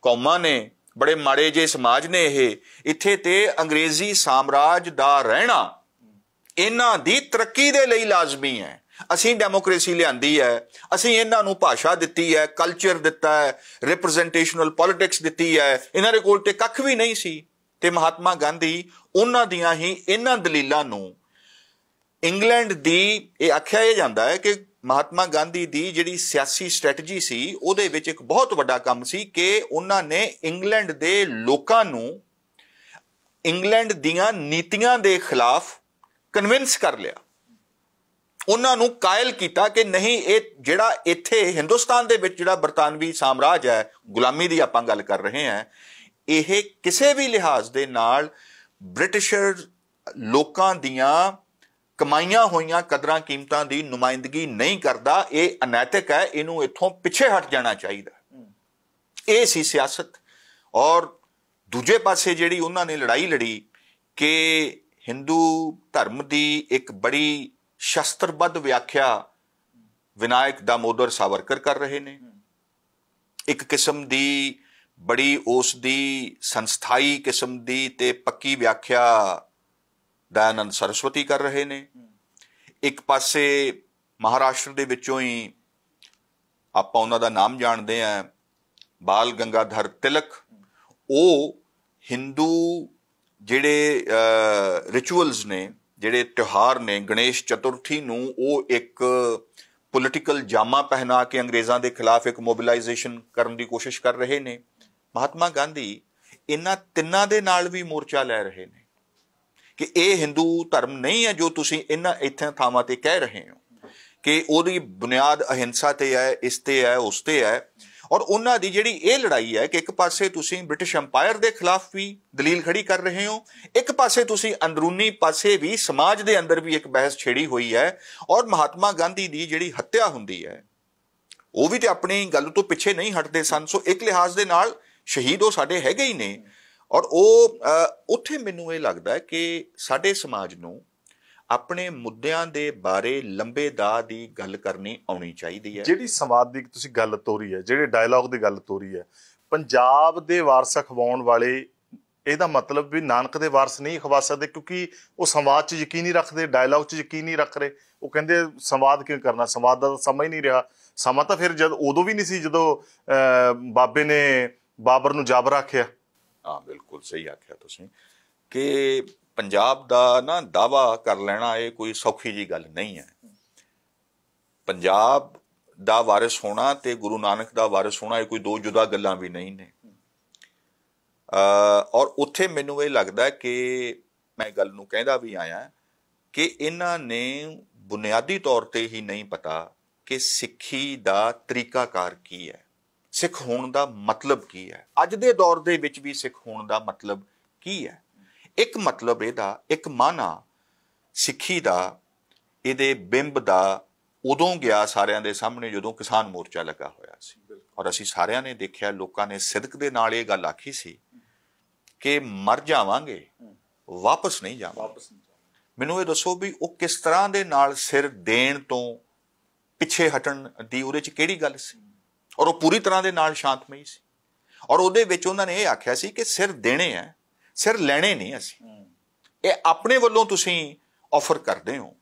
ਕੌਮਾਂ ਨੇ, ਬੜੇ ਮਾੜੇ ਜਿਹੇ ਸਮਾਜ ਨੇ, ਇਹ ਇੱਥੇ ਤੇ ਅੰਗਰੇਜ਼ੀ ਸਾਮਰਾਜ ਦਾ ਰਹਿਣਾ ਇਹਨਾਂ ਦੀ ਤਰੱਕੀ ਦੇ ਲਈ ਲਾਜ਼ਮੀ ਹੈ। ਅਸੀਂ ਡੈਮੋਕ੍ਰੇਸੀ ਲਿਆਂਦੀ ਹੈ, ਅਸੀਂ ਇਹਨਾਂ ਨੂੰ ਭਾਸ਼ਾ ਦਿੱਤੀ ਹੈ, ਕਲਚਰ ਦਿੱਤਾ ਹੈ, ਰਿਪਰੈਜ਼ੈਂਟੇਸ਼ਨਲ ਪੋਲਿਟਿਕਸ ਦਿੱਤੀ ਹੈ। ਇਹਨਾਂ ਦੇ ਕੋਲ ਤੇ ਕੱਖ ਵੀ ਨਹੀਂ ਸੀ। ਤੇ ਮਹਾਤਮਾ ਗਾਂਧੀ ਉਹਨਾਂ ਦੀਆਂ ਹੀ ਇਹਨਾਂ ਦਲੀਲਾਂ ਨੂੰ ਇੰਗਲੈਂਡ ਦੀ, ਇਹ ਆਖਿਆ ਇਹ ਜਾਂਦਾ ਹੈ ਕਿ ਮਹਾਤਮਾ ਗਾਂਧੀ ਦੀ ਜਿਹੜੀ ਸਿਆਸੀ ਸਟ੍ਰੈਟਜੀ ਸੀ ਉਹਦੇ ਵਿੱਚ ਇੱਕ ਬਹੁਤ ਵੱਡਾ ਕੰਮ ਸੀ ਕਿ ਉਹਨਾਂ ਨੇ ਇੰਗਲੈਂਡ ਦੇ ਲੋਕਾਂ ਨੂੰ ਇੰਗਲੈਂਡ ਦੀਆਂ ਨੀਤੀਆਂ ਦੇ ਖਿਲਾਫ ਕਨਵਿੰਸ ਕਰ ਲਿਆ। ਉਹਨਾਂ ਨੂੰ ਕਾਇਲ ਕੀਤਾ ਕਿ ਨਹੀਂ, ਇਹ ਜਿਹੜਾ ਇੱਥੇ ਹਿੰਦੁਸਤਾਨ ਦੇ ਵਿੱਚ ਜਿਹੜਾ ਬਰਤਾਨਵੀ ਸਾਮਰਾਜ ਹੈ, ਗੁਲਾਮੀ ਦੀ ਆਪਾਂ ਗੱਲ ਕਰ ਰਹੇ ਹਾਂ, ਇਹ ਕਿਸੇ ਵੀ ਲਿਹਾਜ਼ ਦੇ ਨਾਲ ਬ੍ਰਿਟਿਸ਼ਰ ਲੋਕਾਂ ਦੀਆਂ ਕਮਾਈਆਂ ਹੋਈਆਂ ਕਦਰਾਂ ਕੀਮਤਾਂ ਦੀ ਨੁਮਾਇੰਦਗੀ ਨਹੀਂ ਕਰਦਾ। ਇਹ ਅਨੈਤਿਕ ਹੈ, ਇਹਨੂੰ ਇੱਥੋਂ ਪਿੱਛੇ ਹਟ ਜਾਣਾ ਚਾਹੀਦਾ। ਇਹ ਸੀ ਸਿਆਸਤ। ਔਰ ਦੂਜੇ ਪਾਸੇ ਜਿਹੜੀ ਉਹਨਾਂ ਨੇ ਲੜਾਈ ਲੜੀ ਕਿ ਹਿੰਦੂ ਧਰਮ ਦੀ ਇੱਕ ਬੜੀ ਸ਼ਸਤਰਬੱਧ ਵਿਆਖਿਆ ਵਿਨਾਇਕ ਦਾਮੋਦਰ ਸਾਵਰਕਰ ਕਰ ਰਹੇ ਨੇ, ਇੱਕ ਕਿਸਮ ਦੀ ਬੜੀ ਉਸ ਦੀ ਸੰਸਥਾਈ ਕਿਸਮ ਦੀ ਤੇ ਪੱਕੀ ਵਿਆਖਿਆ ਦਇਆਨੰਦ ਸਰਸਵਤੀ ਕਰ ਰਹੇ ਨੇ। ਇੱਕ ਪਾਸੇ ਮਹਾਰਾਸ਼ਟਰ ਦੇ ਵਿੱਚੋਂ ਹੀ ਆਪਾਂ ਉਹਨਾਂ ਦਾ ਨਾਮ ਜਾਣਦੇ ਹਾਂ, ਬਾਲ ਗੰਗਾਧਰ ਤਿਲਕ। ਉਹ ਹਿੰਦੂ ਜਿਹੜੇ ਰਿਚੁਅਲਸ ਨੇ, ਜਿਹੜੇ ਤਿਉਹਾਰ ਨੇ, ਗਣੇਸ਼ ਚਤੁਰਥੀ ਨੂੰ ਉਹ ਇੱਕ ਪੋਲੀਟੀਕਲ ਜਾਮਾ ਪਹਿਨਾ ਕੇ ਅੰਗਰੇਜ਼ਾਂ ਦੇ ਖਿਲਾਫ ਇੱਕ ਮੋਬਿਲਾਈਜੇਸ਼ਨ ਕਰਨ ਦੀ ਕੋਸ਼ਿਸ਼ ਕਰ ਰਹੇ ਨੇ। ਮਹਾਤਮਾ ਗਾਂਧੀ ਇਹਨਾਂ ਤਿੰਨਾਂ ਦੇ ਨਾਲ ਵੀ ਮੋਰਚਾ ਲੈ ਰਹੇ ਨੇ ਕਿ ਇਹ ਹਿੰਦੂ ਧਰਮ ਨਹੀਂ ਹੈ ਜੋ ਤੁਸੀਂ ਇਹਨਾਂ ਇੱਥੇ ਥਾਵਾਂ ਤੇ ਕਹਿ ਰਹੇ ਹੋ, ਕਿ ਉਹਦੀ ਬੁਨਿਆਦ ਅਹਿੰਸਾ ਤੇ ਹੈ, ਇਸ ਤੇ ਹੈ, ਉਸ ਤੇ ਹੈ। ਔਰ ਉਹਨਾਂ ਦੀ ਜਿਹੜੀ ਇਹ ਲੜਾਈ ਹੈ ਕਿ ਇੱਕ ਪਾਸੇ ਤੁਸੀਂ ਬ੍ਰਿਟਿਸ਼ ਅੰਪਾਇਰ ਦੇ ਖਿਲਾਫ ਵੀ ਦਲੀਲ ਖੜੀ ਕਰ ਰਹੇ ਹੋ, ਇੱਕ ਪਾਸੇ ਤੁਸੀਂ ਅੰਦਰੂਨੀ ਪਾਸੇ ਵੀ ਸਮਾਜ ਦੇ ਅੰਦਰ ਵੀ ਇੱਕ ਬਹਿਸ ਛੇੜੀ ਹੋਈ ਹੈ। ਔਰ ਮਹਾਤਮਾ ਗਾਂਧੀ ਦੀ ਜਿਹੜੀ ਹੱਤਿਆ ਹੁੰਦੀ ਹੈ ਉਹ ਵੀ ਤੇ ਆਪਣੀ ਗੱਲ ਤੋਂ ਪਿੱਛੇ ਨਹੀਂ ਹਟਦੇ ਸਨ। ਸੋ ਇੱਕ ਲਿਹਾਜ਼ ਦੇ ਨਾਲ ਸ਼ਹੀਦ ਉਹ ਸਾਡੇ ਹੈਗੇ ਹੀ ਨੇ। ਔਰ ਉਹ ਉੱਥੇ ਮੈਨੂੰ ਇਹ ਲੱਗਦਾ ਹੈ ਕਿ ਸਾਡੇ ਸਮਾਜ ਨੂੰ ਆਪਣੇ ਮੁੱਦਿਆਂ ਦੇ ਬਾਰੇ ਲੰਬੇ ਦਾਅ ਦੀ ਗੱਲ ਕਰਨੀ ਆਉਣੀ ਚਾਹੀਦੀ ਹੈ। ਜਿਹੜੀ ਸੰਵਾਦ ਦੀ ਤੁਸੀਂ ਗੱਲ ਤੋਰੀ ਹੈ, ਜਿਹੜੇ ਡਾਇਲੌਗ ਦੀ ਗੱਲ ਤੋਰੀ ਹੈ, ਪੰਜਾਬ ਦੇ ਵਾਰਸ ਅਖਵਾਉਣ ਵਾਲੇ, ਇਹਦਾ ਮਤਲਬ ਵੀ ਨਾਨਕ ਦੇ ਵਾਰਸ ਨਹੀਂ ਅਖਵਾ ਸਕਦੇ, ਕਿਉਂਕਿ ਉਹ ਸੰਵਾਦ 'ਚ ਯਕੀਨ ਨਹੀਂ ਰੱਖਦੇ, ਡਾਇਲੌਗ 'ਚ ਯਕੀਨ ਨਹੀਂ ਰੱਖ ਰਹੇ। ਉਹ ਕਹਿੰਦੇ ਸੰਵਾਦ ਕਿਉਂ ਕਰਨਾ, ਸੰਵਾਦ ਦਾ ਤਾਂ ਸਮਾਂ ਹੀ ਨਹੀਂ ਰਿਹਾ। ਸਮਾਂ ਤਾਂ ਫਿਰ ਜਦ ਉਦੋਂ ਵੀ ਨਹੀਂ ਸੀ ਜਦੋਂ ਬਾਬੇ ਨੇ ਬਾਬਰ ਨੂੰ ਜਾਬਰ ਆਖਿਆ। ਹਾਂ, ਬਿਲਕੁਲ ਸਹੀ ਆਖਿਆ ਤੁਸੀਂ ਕਿ ਪੰਜਾਬ ਦਾ ਨਾ ਦਾਅਵਾ ਕਰ ਲੈਣਾ ਇਹ ਕੋਈ ਸੌਖੀ ਜੀ ਗੱਲ ਨਹੀਂ ਹੈ। ਪੰਜਾਬ ਦਾ ਵਾਰਿਸ ਹੋਣਾ ਤੇ ਗੁਰੂ ਨਾਨਕ ਦਾ ਵਾਰਿਸ ਹੋਣਾ ਇਹ ਕੋਈ ਦੋ ਜੁਦਾ ਗੱਲਾਂ ਵੀ ਨਹੀਂ ਨੇ। ਔਰ ਉੱਥੇ ਮੈਨੂੰ ਇਹ ਲੱਗਦਾ ਕਿ ਮੈਂ ਗੱਲ ਨੂੰ ਕਹਿੰਦਾ ਵੀ ਆਇਆ ਕਿ ਇਹਨਾਂ ਨੇ ਬੁਨਿਆਦੀ ਤੌਰ ਤੇ ਹੀ ਨਹੀਂ ਪਤਾ ਕਿ ਸਿੱਖੀ ਦਾ ਤਰੀਕਾਕਾਰ ਕੀ ਹੈ, ਸਿੱਖ ਹੋਣ ਦਾ ਮਤਲਬ ਕੀ ਹੈ, ਅੱਜ ਦੇ ਦੌਰ ਦੇ ਵਿੱਚ ਵੀ ਸਿੱਖ ਹੋਣ ਦਾ ਮਤਲਬ ਕੀ ਹੈ। ਇੱਕ ਮਤਲਬ ਇਹਦਾ, ਇੱਕ ਮਾਨਾ ਸਿੱਖੀ ਦਾ, ਇਹਦੇ ਬਿੰਬ ਦਾ ਉਦੋਂ ਗਿਆ ਸਾਰਿਆਂ ਦੇ ਸਾਹਮਣੇ ਜਦੋਂ ਕਿਸਾਨ ਮੋਰਚਾ ਲੱਗਾ ਹੋਇਆ ਸੀ। ਔਰ ਅਸੀਂ ਸਾਰਿਆਂ ਨੇ ਦੇਖਿਆ, ਲੋਕਾਂ ਨੇ ਸਿਦਕ ਦੇ ਨਾਲ ਇਹ ਗੱਲ ਆਖੀ ਸੀ ਕਿ ਮਰ ਜਾਵਾਂਗੇ, ਵਾਪਸ ਨਹੀਂ ਜਾਵਾਂਗੇ। ਮੈਨੂੰ ਇਹ ਦੱਸੋ ਵੀ ਉਹ ਕਿਸ ਤਰ੍ਹਾਂ ਦੇ ਨਾਲ ਸਿਰ ਦੇਣ ਤੋਂ ਪਿੱਛੇ ਹਟਣ ਦੀ ਉਹਦੇ 'ਚ ਕਿਹੜੀ ਗੱਲ ਸੀ? ਔਰ ਉਹ ਪੂਰੀ ਤਰ੍ਹਾਂ ਦੇ ਨਾਲ ਸ਼ਾਂਤਮਈ ਸੀ। ਔਰ ਉਹਦੇ ਵਿੱਚ ਉਹਨਾਂ ਨੇ ਇਹ ਆਖਿਆ ਸੀ ਕਿ ਸਿਰ ਦੇਣੇ ਹੈ, ਸਿਰ ਲੈਣੇ ਨਹੀਂ ਅਸੀਂ, ਇਹ ਆਪਣੇ ਵੱਲੋਂ ਤੁਸੀਂ ਆਫਰ ਕਰਦੇ ਹੋ।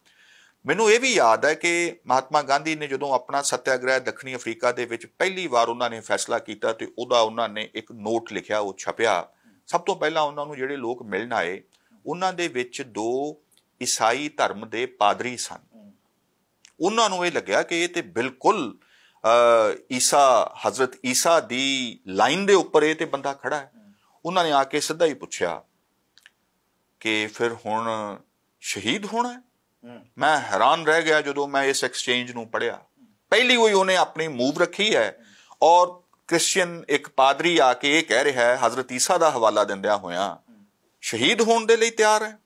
ਮੈਨੂੰ ਇਹ ਵੀ ਯਾਦ ਹੈ ਕਿ ਮਹਾਤਮਾ ਗਾਂਧੀ ਨੇ ਜਦੋਂ ਆਪਣਾ ਸੱਤਿਆਗ੍ਰਹਿ ਦੱਖਣੀ ਅਫਰੀਕਾ ਦੇ ਵਿੱਚ ਪਹਿਲੀ ਵਾਰ ਉਹਨਾਂ ਨੇ ਫੈਸਲਾ ਕੀਤਾ ਤੇ ਉਹਦਾ ਉਹਨਾਂ ਨੇ ਇੱਕ ਨੋਟ ਲਿਖਿਆ, ਉਹ ਛਪਿਆ। ਸਭ ਤੋਂ ਪਹਿਲਾਂ ਉਹਨਾਂ ਨੂੰ ਜਿਹੜੇ ਲੋਕ ਮਿਲਣ ਆਏ ਉਹਨਾਂ ਦੇ ਵਿੱਚ 2 ਈਸਾਈ ਧਰਮ ਦੇ ਪਾਦਰੀ ਸਨ। ਉਹਨਾਂ ਨੂੰ ਇਹ ਲੱਗਿਆ ਕਿ ਇਹ ਤੇ ਬਿਲਕੁਲ ਈਸਾ, ਹਜ਼ਰਤ ਈਸਾ ਦੀ ਲਾਈਨ ਦੇ ਉੱਪਰ ਇਹ ਤੇ ਬੰਦਾ ਖੜਾ ਹੈ। ਉਹਨਾਂ ਨੇ ਆ ਕੇ ਸਿੱਧਾ ਹੀ ਪੁੱਛਿਆ ਕਿ ਫਿਰ ਹੁਣ ਸ਼ਹੀਦ ਹੋਣਾ ਹੈ? ਮੈਂ ਹੈਰਾਨ ਰਹਿ ਗਿਆ ਜਦੋਂ ਮੈਂ ਇਸ ਐਕਸਚੇਂਜ ਨੂੰ ਪੜ੍ਹਿਆ। ਪਹਿਲੀ ਹੋਈ ਉਹਨੇ ਆਪਣੀ ਮੂਵ ਰੱਖੀ ਹੈ ਔਰ ਕ੍ਰਿਸਚੀਅਨ ਇੱਕ ਪਾਦਰੀ ਆ ਕੇ ਇਹ ਕਹਿ ਰਿਹਾ ਹੈ, ਹਜ਼ਰਤ ਈਸਾ ਦਾ ਹਵਾਲਾ ਦਿੰਦਿਆਂ ਹੋਇਆਂ, ਸ਼ਹੀਦ ਹੋਣ ਦੇ ਲਈ ਤਿਆਰ ਹੈ।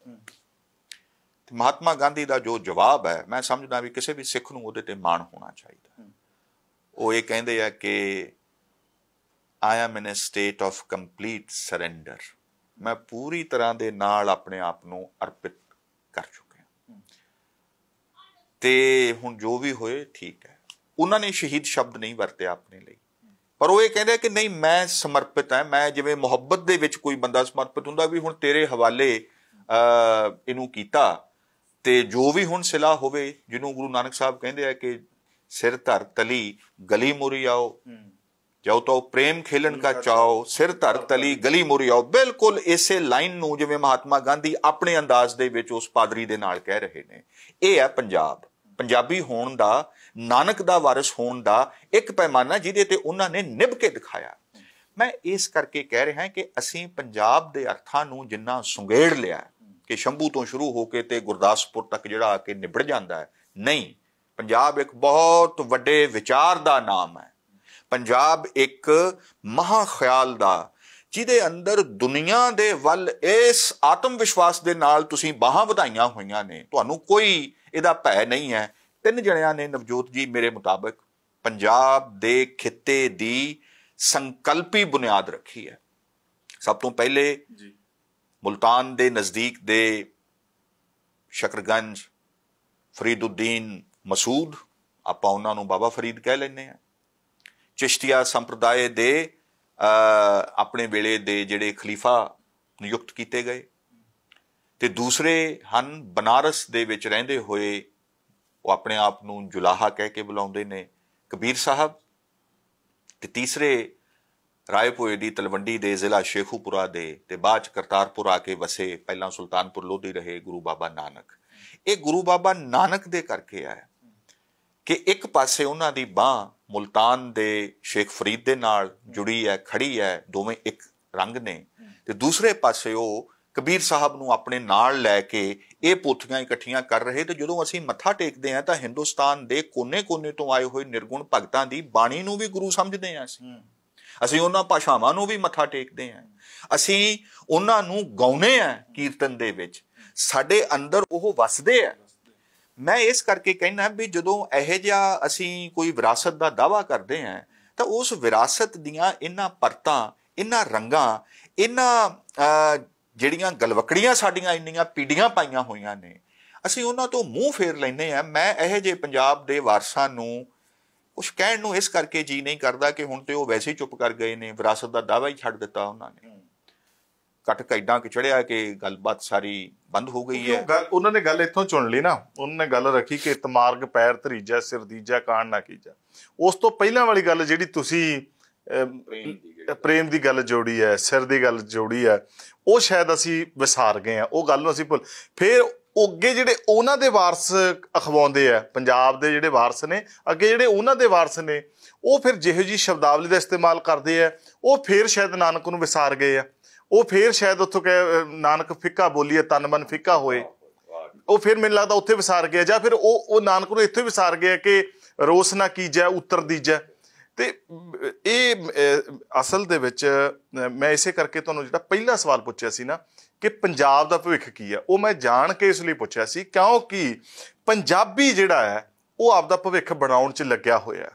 ਤੇ ਮਹਾਤਮਾ ਗਾਂਧੀ ਦਾ ਜੋ ਜਵਾਬ ਹੈ, ਮੈਂ ਸਮਝਦਾ ਵੀ ਕਿਸੇ ਵੀ ਸਿੱਖ ਨੂੰ ਉਹਦੇ ਤੇ ਮਾਣ ਹੋਣਾ ਚਾਹੀਦਾ। ਉਹ ਇਹ ਕਹਿੰਦੇ ਆ ਕਿ I am in a state of complete surrender, ਮੈਂ ਪੂਰੀ ਤਰ੍ਹਾਂ ਦੇ ਨਾਲ ਆਪਣੇ ਆਪ ਨੂੰ ਅਰਪਿਤ ਕਰ ਚੁੱਕਿਆ ਤੇ ਹੁਣ ਜੋ ਵੀ ਹੋਏ ਠੀਕ ਹੈ। ਉਹਨਾਂ ਨੇ ਸ਼ਹੀਦ ਸ਼ਬਦ ਨਹੀਂ ਵਰਤਿਆ ਆਪਣੇ ਲਈ, ਪਰ ਉਹ ਇਹ ਕਹਿੰਦੇ ਕਿ ਨਹੀਂ, ਮੈਂ ਸਮਰਪਿਤ ਹਾਂ। ਮੈਂ ਜਿਵੇਂ ਮੁਹੱਬਤ ਦੇ ਵਿੱਚ ਕੋਈ ਬੰਦਾ ਸਮਰਪਿਤ ਹੁੰਦਾ ਵੀ ਹੁਣ ਤੇਰੇ ਹਵਾਲੇ ਇਹਨੂੰ ਕੀਤਾ ਤੇ ਜੋ ਵੀ ਹੁਣ ਸਿਲਾ ਹੋਵੇ, ਜਿਹਨੂੰ ਗੁਰੂ ਨਾਨਕ ਸਾਹਿਬ ਕਹਿੰਦੇ ਆ ਕਿ ਸਿਰ ਧਰ ਤਲੀ ਗਲੀ ਮੁਰੀ ਆਓ, ਜਾਓ ਤਾਂ ਪ੍ਰੇਮ ਖੇਲਣ ਕਾ ਚਾਓ, ਸਿਰ ਧਰ ਤਲੀ ਗਲੀ ਮੁਰੀ ਆਓ। ਬਿਲਕੁਲ ਇਸੇ ਲਾਈਨ ਨੂੰ ਜਿਵੇਂ ਮਹਾਤਮਾ ਗਾਂਧੀ ਆਪਣੇ ਅੰਦਾਜ਼ ਦੇ ਵਿੱਚ ਉਸ ਪਾਦਰੀ ਦੇ ਨਾਲ ਕਹਿ ਰਹੇ ਨੇ। ਇਹ ਹੈ ਪੰਜਾਬ, ਪੰਜਾਬੀ ਹੋਣ ਦਾ, ਨਾਨਕ ਦਾ ਵਾਰਿਸ ਹੋਣ ਦਾ ਇੱਕ ਪੈਮਾਨਾ ਜਿਹਦੇ ਤੇ ਉਹਨਾਂ ਨੇ ਨਿਭ ਕੇ ਦਿਖਾਇਆ। ਮੈਂ ਇਸ ਕਰਕੇ ਕਹਿ ਰਿਹਾ ਕਿ ਅਸੀਂ ਪੰਜਾਬ ਦੇ ਅਰਥਾਂ ਨੂੰ ਜਿੰਨਾ ਸੁੰਗੇੜ ਲਿਆ ਕਿ ਸ਼ੰਭੂ ਤੋਂ ਸ਼ੁਰੂ ਹੋ ਕੇ ਤੇ ਗੁਰਦਾਸਪੁਰ ਤੱਕ ਜਿਹੜਾ ਆ ਕੇ ਨਿਬੜ ਜਾਂਦਾ ਹੈ, ਨਹੀਂ। ਪੰਜਾਬ ਇੱਕ ਬਹੁਤ ਵੱਡੇ ਵਿਚਾਰ ਦਾ ਨਾਮ ਹੈ। ਪੰਜਾਬ ਇੱਕ ਮਹਾ ਖਿਆਲ ਦਾ, ਜਿਹਦੇ ਅੰਦਰ ਦੁਨੀਆ ਦੇ ਵੱਲ ਇਸ ਆਤਮ ਵਿਸ਼ਵਾਸ ਦੇ ਨਾਲ ਤੁਸੀਂ ਬਾਹਾਂ ਵਧਾਈਆਂ ਹੋਈਆਂ ਨੇ, ਤੁਹਾਨੂੰ ਕੋਈ ਇਹਦਾ ਭੈ ਨਹੀਂ ਹੈ। 3 ਜਣਿਆਂ ਨੇ, ਨਵਜੋਤ ਜੀ, ਮੇਰੇ ਮੁਤਾਬਕ ਪੰਜਾਬ ਦੇ ਖਿੱਤੇ ਦੀ ਸੰਕਲਪੀ ਬੁਨਿਆਦ ਰੱਖੀ ਹੈ। ਸਭ ਤੋਂ ਪਹਿਲੇ ਮੁਲਤਾਨ ਦੇ ਨਜ਼ਦੀਕ ਦੇ ਸ਼ਕਰਗੰਜ, ਫਰੀਦੁੱਦੀਨ ਮਸੂਦ ਆਪਾਂ ਉਹਨਾਂ ਨੂੰ ਬਾਬਾ ਫਰੀਦ ਕਹਿ ਲੈਂਦੇ ਹਾਂ। ਚਿਸ਼ਤੀਆ ਸੰਪਰਦਾਇ ਦੇ ਆਪਣੇ ਵੇਲੇ ਦੇ ਜਿਹੜੇ ਖਲੀਫਾ ਨਿਯੁਕਤ ਕੀਤੇ ਗਏ, ਤੇ ਦੂਸਰੇ ਹਨ ਬਨਾਰਸ ਦੇ ਵਿੱਚ ਰਹਿੰਦੇ ਹੋਏ ਉਹ ਆਪਣੇ ਆਪ ਨੂੰ ਜੁਲਾਹਾ ਕਹਿ ਕੇ ਬੁਲਾਉਂਦੇ ਨੇ, ਕਬੀਰ ਸਾਹਿਬ। ਤੇ ਤੀਸਰੇ ਰਾਏਪੁਰੇ ਦੀ ਤਲਵੰਡੀ ਦੇ ਜ਼ਿਲ੍ਹਾ ਸ਼ੇਖੂਪੁਰਾ ਦੇ ਤੇ ਬਾਅਦ 'ਚ ਕਰਤਾਰਪੁਰ ਆ ਕੇ ਵਸੇ, ਪਹਿਲਾਂ ਸੁਲਤਾਨਪੁਰ ਲੋਧੀ ਰਹੇ ਗੁਰੂ ਬਾਬਾ ਨਾਨਕ। ਇਹ ਗੁਰੂ ਬਾਬਾ ਨਾਨਕ ਦੇ ਕਰਕੇ ਹੈ ਕਿ ਇੱਕ ਪਾਸੇ ਉਹਨਾਂ ਦੀ ਬਾਂਹ ਮੁਲਤਾਨ ਦੇ ਸ਼ੇਖ ਫਰੀਦ ਦੇ ਨਾਲ ਜੁੜੀ ਹੈ, ਖੜੀ ਹੈ, ਦੋਵੇਂ ਇੱਕ ਰੰਗ ਨੇ, ਤੇ ਦੂਸਰੇ ਪਾਸੇ ਉਹ ਕਬੀਰ ਸਾਹਿਬ ਨੂੰ ਆਪਣੇ ਨਾਲ ਲੈ ਕੇ ਇਹ ਪੋਥੀਆਂ ਇਕੱਠੀਆਂ ਕਰ ਰਹੇ। ਤੇ ਜਦੋਂ ਅਸੀਂ ਮੱਥਾ ਟੇਕਦੇ ਹਾਂ ਤਾਂ ਹਿੰਦੁਸਤਾਨ ਦੇ ਕੋਨੇ-ਕੋਨੇ ਤੋਂ ਆਏ ਹੋਏ ਨਿਰਗੁਣ ਭਗਤਾਂ ਦੀ ਬਾਣੀ ਨੂੰ ਵੀ ਗੁਰੂ ਸਮਝਦੇ ਹਾਂ। ਅਸੀਂ ਉਹਨਾਂ ਭਾਸ਼ਾਵਾਂ ਨੂੰ ਵੀ ਮੱਥਾ ਟੇਕਦੇ ਹਾਂ, ਅਸੀਂ ਉਹਨਾਂ ਨੂੰ ਗਾਉਂਦੇ ਹਾਂ ਕੀਰਤਨ ਦੇ ਵਿੱਚ, ਸਾਡੇ ਅੰਦਰ ਉਹ ਵਸਦੇ ਆ। ਮੈਂ ਇਸ ਕਰਕੇ ਕਹਿਣਾ ਵੀ ਜਦੋਂ ਇਹੋ ਜਿਹਾ ਅਸੀਂ ਕੋਈ ਵਿਰਾਸਤ ਦਾ ਦਾਅਵਾ ਕਰਦੇ ਹਾਂ ਤਾਂ ਉਸ ਵਿਰਾਸਤ ਦੀਆਂ ਇਹਨਾਂ ਪਰਤਾਂ, ਇਹਨਾਂ ਰੰਗਾਂ, ਇਹਨਾਂ ਜਿਹੜੀਆਂ ਗਲਵਕੜੀਆਂ ਸਾਡੀਆਂ ਇੰਨੀਆਂ ਪੀੜੀਆਂ ਪਾਈਆਂ ਹੋਈਆਂ ਨੇ, ਅਸੀਂ ਉਹਨਾਂ ਤੋਂ ਮੂੰਹ ਫੇਰ ਲੈਂਦੇ ਹਾਂ। ਮੈਂ ਇਹੋ ਜਿਹੇ ਪੰਜਾਬ ਦੇ ਵਾਰਸਾਂ ਨੂੰ ਕੁਛ ਕਹਿਣ ਨੂੰ ਇਸ ਕਰਕੇ ਜੀ ਨਹੀਂ ਕਰਦਾ ਕਿ ਹੁਣ ਤੇ ਉਹ ਵੈਸੇ ਹੀ ਚੁੱਪ ਕਰ ਗਏ ਨੇ, ਵਿਰਾਸਤ ਦਾ ਦਾਅਵਾ ਹੀ ਛੱਡ ਦਿੱਤਾ ਉਹਨਾਂ ਨੇ, ਕੱਟ ਕੈਡਾਂ ਕਿ ਚੜਿਆ ਕਿ ਗੱਲਬਾਤ ਸਾਰੀ ਬੰਦ ਹੋ ਗਈ ਹੈ। ਉਹਨਾਂ ਨੇ ਗੱਲ ਇੱਥੋਂ ਚੁਣ ਲਈ ਨਾ, ਉਹਨਾਂ ਨੇ ਗੱਲ ਰੱਖੀ ਕਿ ਤਮਾਰਗ ਪੈਰ ਧਰੀਜਾ ਸਿਰ ਦੀਜਾ ਕਾਣ ਨਾ ਕੀਜਾ। ਉਸ ਤੋਂ ਪਹਿਲਾਂ ਵਾਲੀ ਗੱਲ ਜਿਹੜੀ ਤੁਸੀਂ ਪ੍ਰੇਮ ਦੀ ਗੱਲ ਜੋੜੀ ਹੈ, ਸਿਰ ਦੀ ਗੱਲ ਜੋੜੀ ਹੈ, ਉਹ ਸ਼ਾਇਦ ਅਸੀਂ ਵਿਸਾਰ ਗਏ ਹਾਂ, ਉਹ ਗੱਲ ਨੂੰ ਅਸੀਂ ਭੁੱਲ। ਫਿਰ ਅੱਗੇ ਜਿਹੜੇ ਉਹਨਾਂ ਦੇ ਵਾਰਸ ਅਖਵਾਉਂਦੇ ਆ, ਪੰਜਾਬ ਦੇ ਜਿਹੜੇ ਵਾਰਸ ਨੇ, ਅੱਗੇ ਜਿਹੜੇ ਉਹਨਾਂ ਦੇ ਵਾਰਸ ਨੇ, ਉਹ ਫਿਰ ਜਿਹੋ ਜਿਹੀ ਸ਼ਬਦਾਵਲੀ ਦਾ ਇਸਤੇਮਾਲ ਕਰਦੇ ਆ, ਉਹ ਫਿਰ ਸ਼ਾਇਦ ਨਾਨਕ ਨੂੰ ਵਿਸਾਰ ਗਏ ਆ। ਉਹ ਫਿਰ ਸ਼ਾਇਦ ਉੱਥੋਂ ਕਹੇ ਨਾਨਕ ਫਿੱਕਾ ਬੋਲੀਏ ਤਨ ਮਨ ਫਿੱਕਾ ਹੋਏ, ਉਹ ਫਿਰ ਮੈਨੂੰ ਲੱਗਦਾ ਉੱਥੇ ਵਿਸਾਰ ਗਿਆ, ਜਾਂ ਫਿਰ ਉਹ ਨਾਨਕ ਨੂੰ ਇੱਥੇ ਵਿਸਾਰ ਗਿਆ ਕਿ ਰੋਸ ਨਾ ਕੀਜੈ ਉੱਤਰ ਦੀਜੈ। ਤੇ ਇਹ ਅਸਲ ਦੇ ਵਿੱਚ ਮੈਂ ਇਸੇ ਕਰਕੇ ਤੁਹਾਨੂੰ ਜਿਹੜਾ ਪਹਿਲਾ ਸਵਾਲ ਪੁੱਛਿਆ ਸੀ ਨਾ ਕਿ ਪੰਜਾਬ ਦਾ ਭਵਿੱਖ ਕੀ ਹੈ, ਉਹ ਮੈਂ ਜਾਣ ਕੇ ਇਸ ਲਈ ਪੁੱਛਿਆ ਸੀ ਕਿਉਂਕਿ ਪੰਜਾਬੀ ਜਿਹੜਾ ਹੈ ਉਹ ਆਪਦਾ ਭਵਿੱਖ ਬਣਾਉਣ 'ਚ ਲੱਗਿਆ ਹੋਇਆ।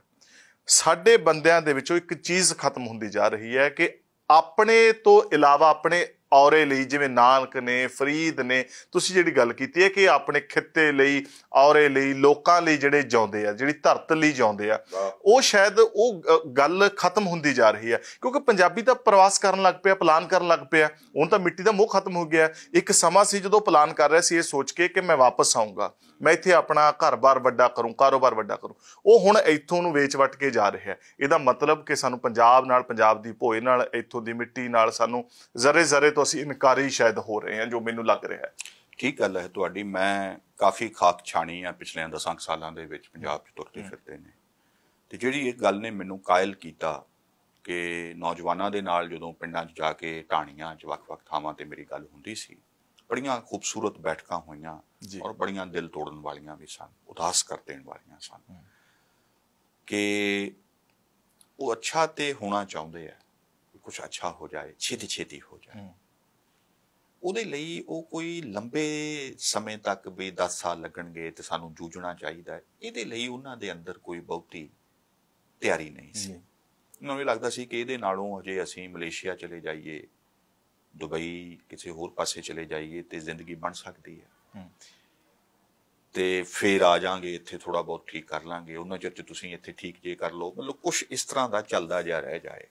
ਸਾਡੇ ਬੰਦਿਆਂ ਦੇ ਵਿੱਚੋਂ ਇੱਕ ਚੀਜ਼ ਖਤਮ ਹੁੰਦੀ ਜਾ ਰਹੀ ਹੈ ਕਿ ਆਪਣੇ ਤੋਂ ਇਲਾਵਾ ਆਪਣੇ ਔਰੇ ਲਈ, ਜਿਵੇਂ ਨਾਨਕ ਨੇ, ਫਰੀਦ ਨੇ, ਤੁਸੀਂ ਜਿਹੜੀ ਗੱਲ ਕੀਤੀ ਹੈ ਕਿ ਆਪਣੇ ਖਿੱਤੇ ਲਈ, ਔਰੇ ਲਈ, ਲੋਕਾਂ ਲਈ ਜਿਹੜੇ ਜਿਉਂਦੇ ਆ, ਜਿਹੜੀ ਧਰਤ ਲਈ ਜਿਉਂਦੇ ਆ, ਉਹ ਸ਼ਾਇਦ ਉਹ ਗੱਲ ਖਤਮ ਹੁੰਦੀ ਜਾ ਰਹੀ ਹੈ ਕਿਉਂਕਿ ਪੰਜਾਬੀ ਤਾਂ ਪ੍ਰਵਾਸ ਕਰਨ ਲੱਗ ਪਿਆ, ਪਲਾਨ ਕਰਨ ਲੱਗ ਪਿਆ। ਹੁਣ ਤਾਂ ਮਿੱਟੀ ਦਾ ਮੋਹ ਖਤਮ ਹੋ ਗਿਆ। ਇੱਕ ਸਮਾਂ ਸੀ ਜਦੋਂ ਪਲਾਨ ਕਰ ਰਿਹਾ ਸੀ ਇਹ ਸੋਚ ਕੇ ਕਿ ਮੈਂ ਵਾਪਸ ਆਊਂਗਾ, ਮੈਂ ਇੱਥੇ ਆਪਣਾ ਘਰ-ਬਾਰ ਵੱਡਾ ਕਰੂੰ, ਕਾਰੋਬਾਰ ਵੱਡਾ ਕਰੂੰ, ਉਹ ਹੁਣ ਇੱਥੋਂ ਨੂੰ ਵੇਚ ਵੱਟ ਕੇ ਜਾ ਰਿਹਾ। ਇਹਦਾ ਮਤਲਬ ਕਿ ਸਾਨੂੰ ਪੰਜਾਬ ਨਾਲ, ਪੰਜਾਬ ਦੀ ਭੋਏ ਨਾਲ, ਇੱਥੋਂ ਦੀ ਮਿੱਟੀ ਨਾਲ ਸਾਨੂੰ ਜ਼ਰੇ ਤੋਂ ਅਸੀਂ ਇਨਕਾਰੀ ਸ਼ਾਇਦ ਹੋ ਰਹੇ ਹਾਂ, ਜੋ ਮੈਨੂੰ ਲੱਗ ਰਿਹਾ ਹੈ। ਠੀਕ ਗੱਲ ਹੈ ਤੁਹਾਡੀ। ਮੈਂ ਕਾਫੀ ਖਾਕ ਛਾਣੀ ਆ ਪਿਛਲੇ 10 ਸਾਲਾਂ ਦੇ ਵਿੱਚ ਪੰਜਾਬ 'ਚ ਤੁਰਦੇ ਫਿਰਦੇ ਨੇ, ਤੇ ਜਿਹੜੀ ਇਹ ਗੱਲ ਨੇ ਮੈਨੂੰ ਕਾਇਲ ਕੀਤਾ ਕਿ ਨੌਜਵਾਨਾਂ ਦੇ ਨਾਲ ਜਦੋਂ ਪਿੰਡਾਂ 'ਚ ਜਾ ਕੇ ਢਾਣੀਆਂ 'ਚ ਵੱਖ-ਵੱਖ ਥਾਵਾਂ ਤੇ ਮੇਰੀ ਗੱਲ ਹੁੰਦੀ ਸੀ, ਬੜੀਆਂ ਖੂਬਸੂਰਤ ਬੈਠਕਾਂ ਹੋਈਆਂ ਔਰ ਬੜੀਆਂ ਦਿਲ ਤੋੜਨ ਵਾਲੀਆਂ ਵੀ ਸਨ, ਉਦਾਸ ਕਰ ਦੇਣ ਵਾਲੀਆਂ ਸਨ ਕਿ ਉਹ ਅੱਛਾ ਤੇ ਹੋਣਾ ਚਾਹੁੰਦੇ ਆ, ਕੁਛ ਅੱਛਾ ਹੋ ਜਾਏ, ਛੇਤੀ ਹੋ ਜਾਏ। ਉਹਦੇ ਲਈ ਉਹ ਕੋਈ ਲੰਬੇ ਸਮੇਂ ਤੱਕ ਵੀ 10 ਸਾਲ ਲੱਗਣਗੇ ਤੇ ਸਾਨੂੰ ਜੂਝਣਾ ਚਾਹੀਦਾ ਹੈ, ਇਹਦੇ ਲਈ ਉਹਨਾਂ ਦੇ ਅੰਦਰ ਕੋਈ ਬਹੁਤੀ ਤਿਆਰੀ ਨਹੀਂ ਸੀ। ਉਹਨਾਂ ਨੂੰ ਲੱਗਦਾ ਸੀ ਕਿ ਇਹਦੇ ਨਾਲੋਂ ਅਜੇ ਅਸੀਂ ਮਲੇਸ਼ੀਆ ਚਲੇ ਜਾਈਏ, ਦੁਬਈ, ਕਿਸੇ ਹੋਰ ਪਾਸੇ ਚਲੇ ਜਾਈਏ ਤੇ ਜ਼ਿੰਦਗੀ ਬਣ ਸਕਦੀ ਹੈ, ਤੇ ਫਿਰ ਆ ਜਾਾਂਗੇ ਇੱਥੇ, ਥੋੜਾ ਬਹੁਤ ਠੀਕ ਕਰ ਲਾਂਗੇ, ਉਹਨਾਂ ਚਿਰ 'ਚ ਤੁਸੀਂ ਇੱਥੇ ਠੀਕ ਜੇ ਕਰ ਲਓ। ਮਤਲਬ ਕੁਛ ਇਸ ਤਰ੍ਹਾਂ ਦਾ ਚੱਲਦਾ ਜਿਹਾ ਰਹਿ ਜਾਏ।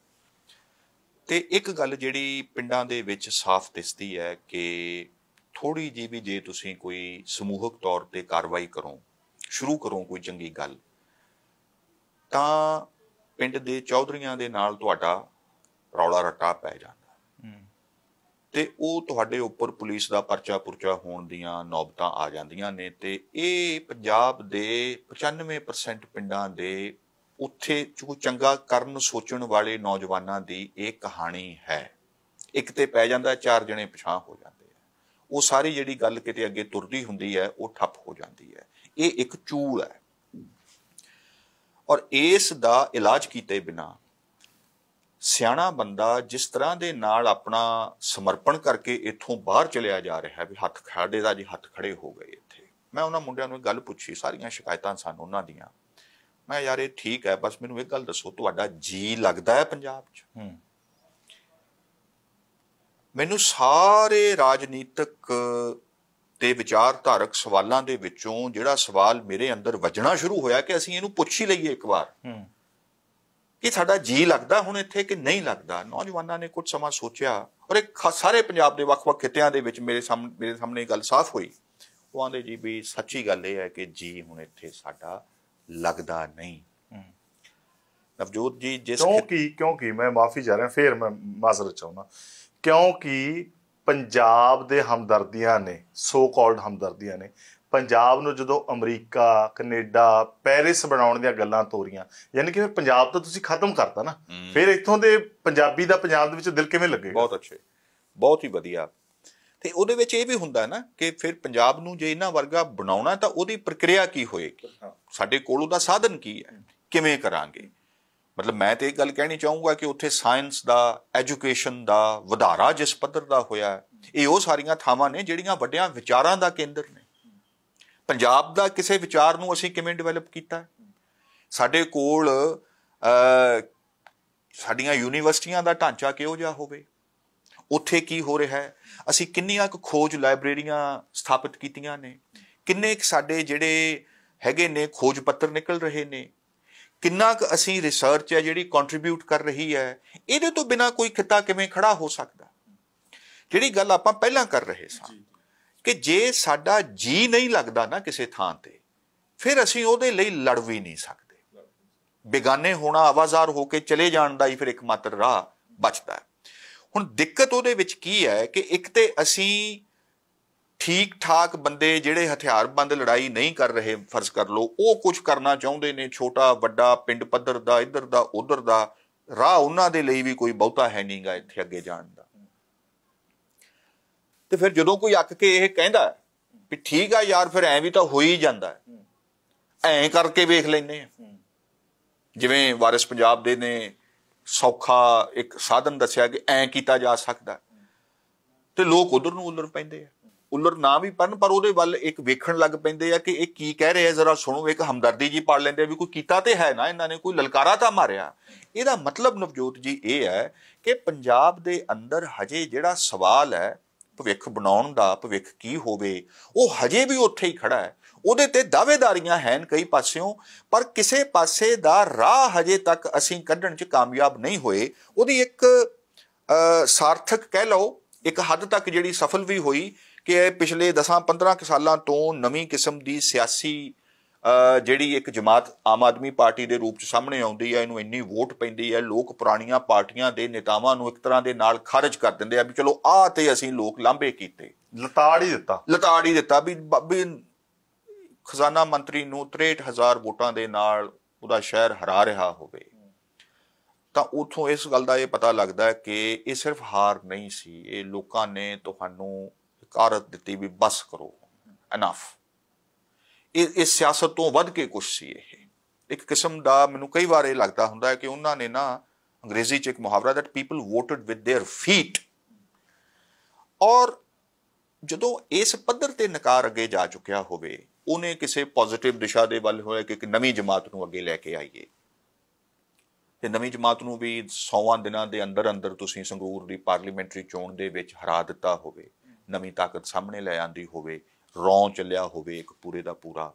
ਤੇ ਇੱਕ ਗੱਲ ਜਿਹੜੀ ਪਿੰਡਾਂ ਦੇ ਵਿੱਚ ਸਾਫ਼ ਦਿਸਦੀ ਹੈ ਕਿ ਥੋੜ੍ਹੀ ਜਿਹੀ ਵੀ ਜੇ ਤੁਸੀਂ ਕੋਈ ਸਮੂਹਕ ਤੌਰ ਤੇ ਕਾਰਵਾਈ ਕਰੋ, ਸ਼ੁਰੂ ਕਰੋ ਕੋਈ ਚੰਗੀ ਗੱਲ, ਤਾਂ ਪਿੰਡ ਦੇ ਚੌਧਰੀਆਂ ਦੇ ਨਾਲ ਤੁਹਾਡਾ ਰੌਲਾ ਰੱਟਾ ਪੈ ਜਾਂਦਾ ਤੇ ਉਹ ਤੁਹਾਡੇ ਉੱਪਰ ਪੁਲਿਸ ਦਾ ਪਰਚਾ ਪੁਰਚਾ ਹੋਣ ਦੀਆਂ ਨੌਬਤਾਂ ਆ ਜਾਂਦੀਆਂ ਨੇ। ਤੇ ਇਹ ਪੰਜਾਬ ਦੇ 95% ਪਿੰਡਾਂ ਦੇ ਉੱਥੇ ਜੋ ਚੰਗਾ ਕਰਨ ਸੋਚਣ ਵਾਲੇ ਨੌਜਵਾਨਾਂ ਦੀ ਇਹ ਕਹਾਣੀ ਹੈ। ਇੱਕ ਤੇ ਪੈ ਜਾਂਦਾ, 4 ਜਣੇ ਪਿਛਾਂਹ ਹੋ ਜਾਂਦੇ ਆ, ਉਹ ਸਾਰੀ ਜਿਹੜੀ ਗੱਲ ਕਿਤੇ ਅੱਗੇ ਤੁਰਦੀ ਹੁੰਦੀ ਹੈ ਉਹ ਠੱਪ ਹੋ ਜਾਂਦੀ ਹੈ। ਇਹ ਇੱਕ ਚੂਲ ਹੈ ਔਰ ਇਸ ਦਾ ਇਲਾਜ ਕੀਤੇ ਬਿਨਾਂ ਸਿਆਣਾ ਬੰਦਾ ਜਿਸ ਤਰ੍ਹਾਂ ਦੇ ਨਾਲ ਆਪਣਾ ਸਮਰਪਣ ਕਰਕੇ ਇੱਥੋਂ ਬਾਹਰ ਚਲਿਆ ਜਾ ਰਿਹਾ ਵੀ ਹੱਥ ਖਾੜੇ ਦਾ ਜੀ ਹੱਥ ਖੜੇ ਹੋ ਗਏ ਇੱਥੇ। ਮੈਂ ਉਹਨਾਂ ਮੁੰਡਿਆਂ ਨੂੰ ਇਹ ਗੱਲ ਪੁੱਛੀ, ਸਾਰੀਆਂ ਸ਼ਿਕਾਇਤਾਂ ਸਨ ਉਹਨਾਂ ਦੀਆਂ। ਮੈਂ ਯਾਰ ਇਹ ਠੀਕ ਹੈ, ਬਸ ਮੈਨੂੰ ਇਹ ਗੱਲ ਦੱਸੋ ਤੁਹਾਡਾ ਜੀ ਲੱਗਦਾ ਹੈ ਪੰਜਾਬ 'ਚ? ਮੈਨੂੰ ਸਾਰੇ ਰਾਜਨੀਤਿਕ ਤੇ ਵਿਚਾਰਧਾਰਕ ਸਵਾਲਾਂ ਦੇ ਵਿੱਚੋਂ ਜਿਹੜਾ ਸਵਾਲ ਮੇਰੇ ਅੰਦਰ ਵੱਜਣਾ ਸ਼ੁਰੂ ਹੋਇਆ ਕਿ ਅਸੀਂ ਇਹਨੂੰ ਪੁੱਛ ਹੀ ਲਈਏ ਇੱਕ ਵਾਰ ਕਿ ਸਾਡਾ ਜੀ ਲੱਗਦਾ ਹੁਣ ਇੱਥੇ ਕਿ ਨਹੀਂ ਲੱਗਦਾ। ਨੌਜਵਾਨਾਂ ਨੇ ਕੁਝ ਸਮਾਂ ਸੋਚਿਆ ਔਰ ਸਾਰੇ ਪੰਜਾਬ ਦੇ ਵੱਖ-ਵੱਖ ਖਿੱਤਿਆਂ ਦੇ ਵਿੱਚ ਮੇਰੇ ਸਾਹਮਣੇ ਗੱਲ ਸਾਫ਼ ਹੋਈ। ਉਹ ਆਂਦੇ ਜੀ ਵੀ ਸੱਚੀ ਗੱਲ ਇਹ ਹੈ ਕਿ ਜੀ ਹੁਣ ਇੱਥੇ ਸਾਡਾ ਲੱਗਦਾ ਨਹੀਂ। ਨਵਜੋਤ ਜੀ ਕਿਉਂਕਿ ਮੈਂ ਮਾਫੀ ਚਾਹ ਰਿਹਾ, ਫਿਰ ਮੈਂ ਮਾਜ਼ਰਤ ਚਾਹੁੰਦਾ, ਕਿਉਂਕਿ ਪੰਜਾਬ ਦੇ ਹਮਦਰਦੀਆਂ ਨੇ, ਸੋ ਕਾਲਡ ਹਮਦਰਦੀਆਂ ਨੇ, ਪੰਜਾਬ ਨੂੰ ਜਦੋਂ ਅਮਰੀਕਾ, ਕੈਨੇਡਾ, ਪੈਰਿਸ ਬਣਾਉਣ ਦੀਆਂ ਗੱਲਾਂ ਤੋਰੀਆਂ, ਯਾਨੀ ਕਿ ਫਿਰ ਪੰਜਾਬ ਤਾਂ ਤੁਸੀਂ ਖਤਮ ਕਰਤਾ ਨਾ। ਫਿਰ ਇੱਥੋਂ ਦੇ ਪੰਜਾਬੀ ਦਾ ਪੰਜਾਬ ਦੇ ਵਿੱਚ ਦਿਲ ਕਿਵੇਂ ਲੱਗੇਗਾ? ਬਹੁਤ ਅੱਛੇ, ਬਹੁਤ ਹੀ ਵਧੀਆ। ਤੇ ਉਹਦੇ ਵਿੱਚ ਇਹ ਵੀ ਹੁੰਦਾ ਨਾ ਕਿ ਫਿਰ ਪੰਜਾਬ ਨੂੰ ਜੇ ਇਹਨਾਂ ਵਰਗਾ ਬਣਾਉਣਾ ਤਾਂ ਉਹਦੀ ਪ੍ਰਕਿਰਿਆ ਕੀ ਹੋਏਗੀ, ਸਾਡੇ ਕੋਲ ਉਹਦਾ ਸਾਧਨ ਕੀ ਹੈ, ਕਿਵੇਂ ਕਰਾਂਗੇ। ਮਤਲਬ ਮੈਂ ਤੇ ਇਹ ਗੱਲ ਕਹਿਣੀ ਚਾਹੂੰਗਾ ਕਿ ਉੱਥੇ ਸਾਇੰਸ ਦਾ, ਐਜੂਕੇਸ਼ਨ ਦਾ ਵਧਾਰਾ ਜਿਸ ਪੱਧਰ ਦਾ ਹੋਇਆ, ਇਹ ਉਹ ਸਾਰੀਆਂ ਥਾਵਾਂ ਨੇ ਜਿਹੜੀਆਂ ਵੱਡਿਆਂ ਵਿਚਾਰਾਂ ਦਾ ਕੇਂਦਰ ਨੇ। ਪੰਜਾਬ ਦਾ ਕਿਸੇ ਵਿਚਾਰ ਨੂੰ ਅਸੀਂ ਕਿਵੇਂ ਡਿਵੈਲਪ ਕੀਤਾ, ਸਾਡੇ ਕੋਲ ਸਾਡੀਆਂ ਯੂਨੀਵਰਸਿਟੀਆਂ ਦਾ ਢਾਂਚਾ ਕਿਹੋ ਜਿਹਾ ਹੋਵੇ, ਉੱਥੇ ਕੀ ਹੋ ਰਿਹਾ ਹੈ, ਅਸੀਂ ਕਿੰਨੀਆਂ ਕੁ ਖੋਜ ਲਾਇਬ੍ਰੇਰੀਆਂ ਸਥਾਪਿਤ ਕੀਤੀਆਂ ਨੇ, ਕਿੰਨੇ ਕੁ ਸਾਡੇ ਜਿਹੜੇ ਹੈਗੇ ਨੇ ਖੋਜ ਪੱਤਰ ਨਿਕਲ ਰਹੇ ਨੇ, ਕਿੰਨਾ ਕੁ ਅਸੀਂ ਰਿਸਰਚ ਹੈ ਜਿਹੜੀ ਕੰਟਰੀਬਿਊਟ ਕਰ ਰਹੀ ਹੈ। ਇਹਦੇ ਤੋਂ ਬਿਨਾਂ ਕੋਈ ਖਿੱਤਾ ਕਿਵੇਂ ਖੜਾ ਹੋ ਸਕਦਾ। ਜਿਹੜੀ ਗੱਲ ਆਪਾਂ ਪਹਿਲਾਂ ਕਰ ਰਹੇ ਸਾਂ ਕਿ ਜੇ ਸਾਡਾ ਜੀ ਨਹੀਂ ਲੱਗਦਾ ਨਾ ਕਿਸੇ ਥਾਂ ਤੇ, ਫਿਰ ਅਸੀਂ ਉਹਦੇ ਲਈ ਲੜ ਵੀ ਨਹੀਂ ਸਕਦੇ। ਬੇਗਾਨੇ ਹੋਣਾ, ਆਵਾਜ਼ਾਰ ਹੋ ਕੇ ਚਲੇ ਜਾਣ ਦਾ ਹੀ ਫਿਰ ਇੱਕਮਾਤਰ ਰਾਹ ਬਚਦਾ। ਹੁਣ ਦਿੱਕਤ ਉਹਦੇ ਵਿੱਚ ਕੀ ਹੈ ਕਿ ਇੱਕ ਤੇ ਅਸੀਂ ਠੀਕ ਠਾਕ ਬੰਦੇ ਜਿਹੜੇ ਹਥਿਆਰਬੰਦ ਲੜਾਈ ਨਹੀਂ ਕਰ ਰਹੇ, ਫਰਜ਼ ਕਰ ਲਓ, ਉਹ ਕੁਝ ਕਰਨਾ ਚਾਹੁੰਦੇ ਨੇ, ਛੋਟਾ ਵੱਡਾ ਪਿੰਡ ਪੱਧਰ ਦਾ, ਇੱਧਰ ਦਾ ਉੱਧਰ ਦਾ ਰਾਹ ਉਹਨਾਂ ਦੇ ਲਈ ਵੀ ਕੋਈ ਬਹੁਤਾ ਹੈ ਨਹੀਂਗਾ ਇੱਥੇ ਅੱਗੇ ਜਾਣ ਦਾ। ਤੇ ਫਿਰ ਜਦੋਂ ਕੋਈ ਅੱਕ ਕੇ ਇਹ ਕਹਿੰਦਾ ਵੀ ਠੀਕ ਆ ਯਾਰ, ਫਿਰ ਐਂ ਵੀ ਤਾਂ ਹੋ ਹੀ ਜਾਂਦਾ, ਐਂ ਕਰਕੇ ਵੇਖ ਲੈਂਦੇ ਆ, ਜਿਵੇਂ ਵਾਰਿਸ ਪੰਜਾਬ ਦੇ ਨੇ ਸੌਖਾ ਇੱਕ ਸਾਧਨ ਦੱਸਿਆ ਕਿ ਐਂ ਕੀਤਾ ਜਾ ਸਕਦਾ, ਤੇ ਲੋਕ ਉਧਰ ਨੂੰ ਉੱਲਰ ਪੈਂਦੇ ਆ। ਉੱਲਰ ਨਾ ਵੀ ਪੜਨ ਪਰ ਉਹਦੇ ਵੱਲ ਇੱਕ ਵੇਖਣ ਲੱਗ ਪੈਂਦੇ ਆ ਕਿ ਇਹ ਕੀ ਕਹਿ ਰਿਹਾ, ਜ਼ਰਾ ਸੁਣੋ, ਇੱਕ ਹਮਦਰਦੀ ਜੀ ਪੜ ਲੈਂਦੇ ਆ ਵੀ ਕੋਈ ਕੀਤਾ ਤੇ ਹੈ ਨਾ, ਇਹਨਾਂ ਨੇ ਕੋਈ ਲਲਕਾਰਾ ਤਾਂ ਮਾਰਿਆ। ਇਹਦਾ ਮਤਲਬ ਨਵਜੋਤ ਜੀ ਇਹ ਹੈ ਕਿ ਪੰਜਾਬ ਦੇ ਅੰਦਰ ਹਜੇ ਜਿਹੜਾ ਸਵਾਲ ਹੈ ਭਵਿੱਖ ਬਣਾਉਣ ਦਾ, ਭਵਿੱਖ ਕੀ ਹੋਵੇ, ਉਹ ਹਜੇ ਵੀ ਉੱਥੇ ਹੀ ਖੜਾ ਹੈ। ਉਹਦੇ ਤੇ ਦਾਅਵੇਦਾਰੀਆਂ ਹਨ ਕਈ ਪਾਸਿਓਂ, ਪਰ ਕਿਸੇ ਪਾਸੇ ਦਾ ਰਾਹ ਹਜੇ ਤੱਕ ਅਸੀਂ ਕੱਢਣ 'ਚ ਕਾਮਯਾਬ ਨਹੀਂ ਹੋਏ। ਉਹਦੀ ਇੱਕ ਸਾਰਥਕ ਕਹਿ ਲਓ ਇੱਕ ਹੱਦ ਤੱਕ ਜਿਹੜੀ ਸਫਲ ਵੀ ਹੋਈ ਕਿ ਪਿਛਲੇ 10-15 ਸਾਲਾਂ ਤੋਂ ਨਵੀਂ ਕਿਸਮ ਦੀ ਸਿਆਸੀ ਜਿਹੜੀ ਇੱਕ ਜਮਾਤ ਆਮ ਆਦਮੀ ਪਾਰਟੀ ਦੇ ਰੂਪ 'ਚ ਸਾਹਮਣੇ ਆਉਂਦੀ ਹੈ, ਇਹਨੂੰ ਇੰਨੀ ਵੋਟ ਪੈਂਦੀ ਹੈ, ਲੋਕ ਪੁਰਾਣੀਆਂ ਪਾਰਟੀਆਂ ਦੇ ਨੇਤਾਵਾਂ ਨੂੰ ਇੱਕ ਤਰ੍ਹਾਂ ਦੇ ਨਾਲ ਖਾਰਜ ਕਰ ਦਿੰਦੇ ਆ ਵੀ ਚਲੋ ਆਹ ਤੇ ਅਸੀਂ ਲੋਕ ਲਾਂਭੇ ਕੀਤੇ, ਲਤਾੜ ਹੀ ਦਿੱਤਾ ਵੀ ਖਜ਼ਾਨਾ ਮੰਤਰੀ ਨੂੰ 63,000 ਵੋਟਾਂ ਦੇ ਨਾਲ ਉਹਦਾ ਸ਼ਹਿਰ ਹਰਾ ਰਿਹਾ ਹੋਵੇ। ਤਾਂ ਉੱਥੋਂ ਇਸ ਗੱਲ ਦਾ ਇਹ ਪਤਾ ਲੱਗਦਾ ਕਿ ਇਹ ਸਿਰਫ ਹਾਰ ਨਹੀਂ ਸੀ, ਇਹ ਲੋਕਾਂ ਨੇ ਤੁਹਾਨੂੰ ਇਕਾਰਤ ਦਿੱਤੀ ਵੀ ਬਸ ਕਰੋ, ਇਨਫ। ਇਹ ਸਿਆਸਤ ਤੋਂ ਵੱਧ ਕੇ ਕੁਛ ਸੀ। ਇਹ ਇੱਕ ਕਿਸਮ ਦਾ ਮੈਨੂੰ ਕਈ ਵਾਰ ਇਹ ਲੱਗਦਾ ਹੁੰਦਾ ਹੈ ਕਿ ਉਹਨਾਂ ਨੇ ਨਾ, ਅੰਗਰੇਜ਼ੀ 'ਚ ਇੱਕ ਮੁਹਾਵਰਾ that people voted with their feet, ਔਰ ਜਦੋਂ ਇਸ ਪੱਧਰ ਤੇ ਨਕਾਰ ਅੱਗੇ ਜਾ ਚੁੱਕਿਆ ਹੋਵੇ, ਉਹਨੇ ਕਿਸੇ ਪੋਜ਼ਿਟਿਵ ਦਿਸ਼ਾ ਦੇ ਵੱਲ ਹੋਇਆ ਕਿ ਇੱਕ ਨਵੀਂ ਜਮਾਤ ਨੂੰ ਅੱਗੇ ਲੈ ਕੇ ਆਈਏ, ਤੇ ਨਵੀਂ ਜਮਾਤ ਨੂੰ ਵੀ 100 ਦਿਨਾਂ ਦੇ ਅੰਦਰ ਅੰਦਰ ਤੁਸੀਂ ਸੰਗਰੂਰ ਦੀ ਪਾਰਲੀਮੈਂਟਰੀ ਚੋਣ ਦੇ ਵਿੱਚ ਹਰਾ ਦਿੱਤਾ ਹੋਵੇ, ਨਵੀਂ ਤਾਕਤ ਸਾਹਮਣੇ ਲੈ ਆਂਦੀ ਹੋਵੇ, ਰੌਂ ਚੱਲਿਆ ਹੋਵੇ ਇੱਕ ਪੂਰੇ ਦਾ ਪੂਰਾ।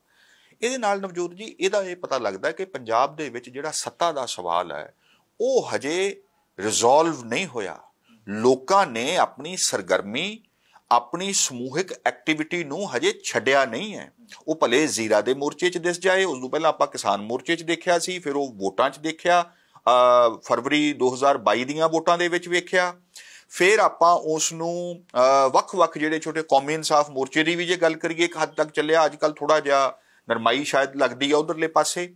ਇਹਦੇ ਨਾਲ ਨਵਜੋਤ ਜੀ ਇਹਦਾ ਇਹ ਪਤਾ ਲੱਗਦਾ ਕਿ ਪੰਜਾਬ ਦੇ ਵਿੱਚ ਜਿਹੜਾ ਸੱਤਾ ਦਾ ਸਵਾਲ ਹੈ ਉਹ ਹਜੇ ਰਿਜ਼ੋਲਵ ਨਹੀਂ ਹੋਇਆ। ਲੋਕਾਂ ਨੇ ਆਪਣੀ ਸਰਗਰਮੀ, ਆਪਣੀ ਸਮੂਹਿਕ ਐਕਟੀਵਿਟੀ ਨੂੰ ਹਜੇ ਛੱਡਿਆ ਨਹੀਂ ਹੈ। ਉਹ ਭਲੇ ਜ਼ੀਰਾ ਦੇ ਮੋਰਚੇ 'ਚ ਦਿਸ ਜਾਏ, ਉਸ ਤੋਂ ਪਹਿਲਾਂ ਆਪਾਂ ਕਿਸਾਨ ਮੋਰਚੇ 'ਚ ਦੇਖਿਆ ਸੀ, ਫਿਰ ਉਹ ਵੋਟਾਂ 'ਚ ਦੇਖਿਆ, ਫਰਵਰੀ 2022 ਦੀਆਂ ਵੋਟਾਂ ਦੇ ਵਿੱਚ ਵੇਖਿਆ, ਫਿਰ ਆਪਾਂ ਉਸ ਨੂੰ ਵੱਖ-ਵੱਖ ਜਿਹੜੇ ਛੋਟੇ ਕੌਮੀ ਇਨਸਾਫ ਮੋਰਚੇ ਦੀ ਵੀ ਜੇ ਗੱਲ ਕਰੀਏ ਇੱਕ ਹੱਦ ਤੱਕ ਚੱਲਿਆ। ਅੱਜ ਕੱਲ੍ਹ ਥੋੜ੍ਹਾ ਜਿਹਾ ਨਰਮਾਈ ਸ਼ਾਇਦ ਲੱਗਦੀ ਆ ਉਧਰਲੇ ਪਾਸੇ,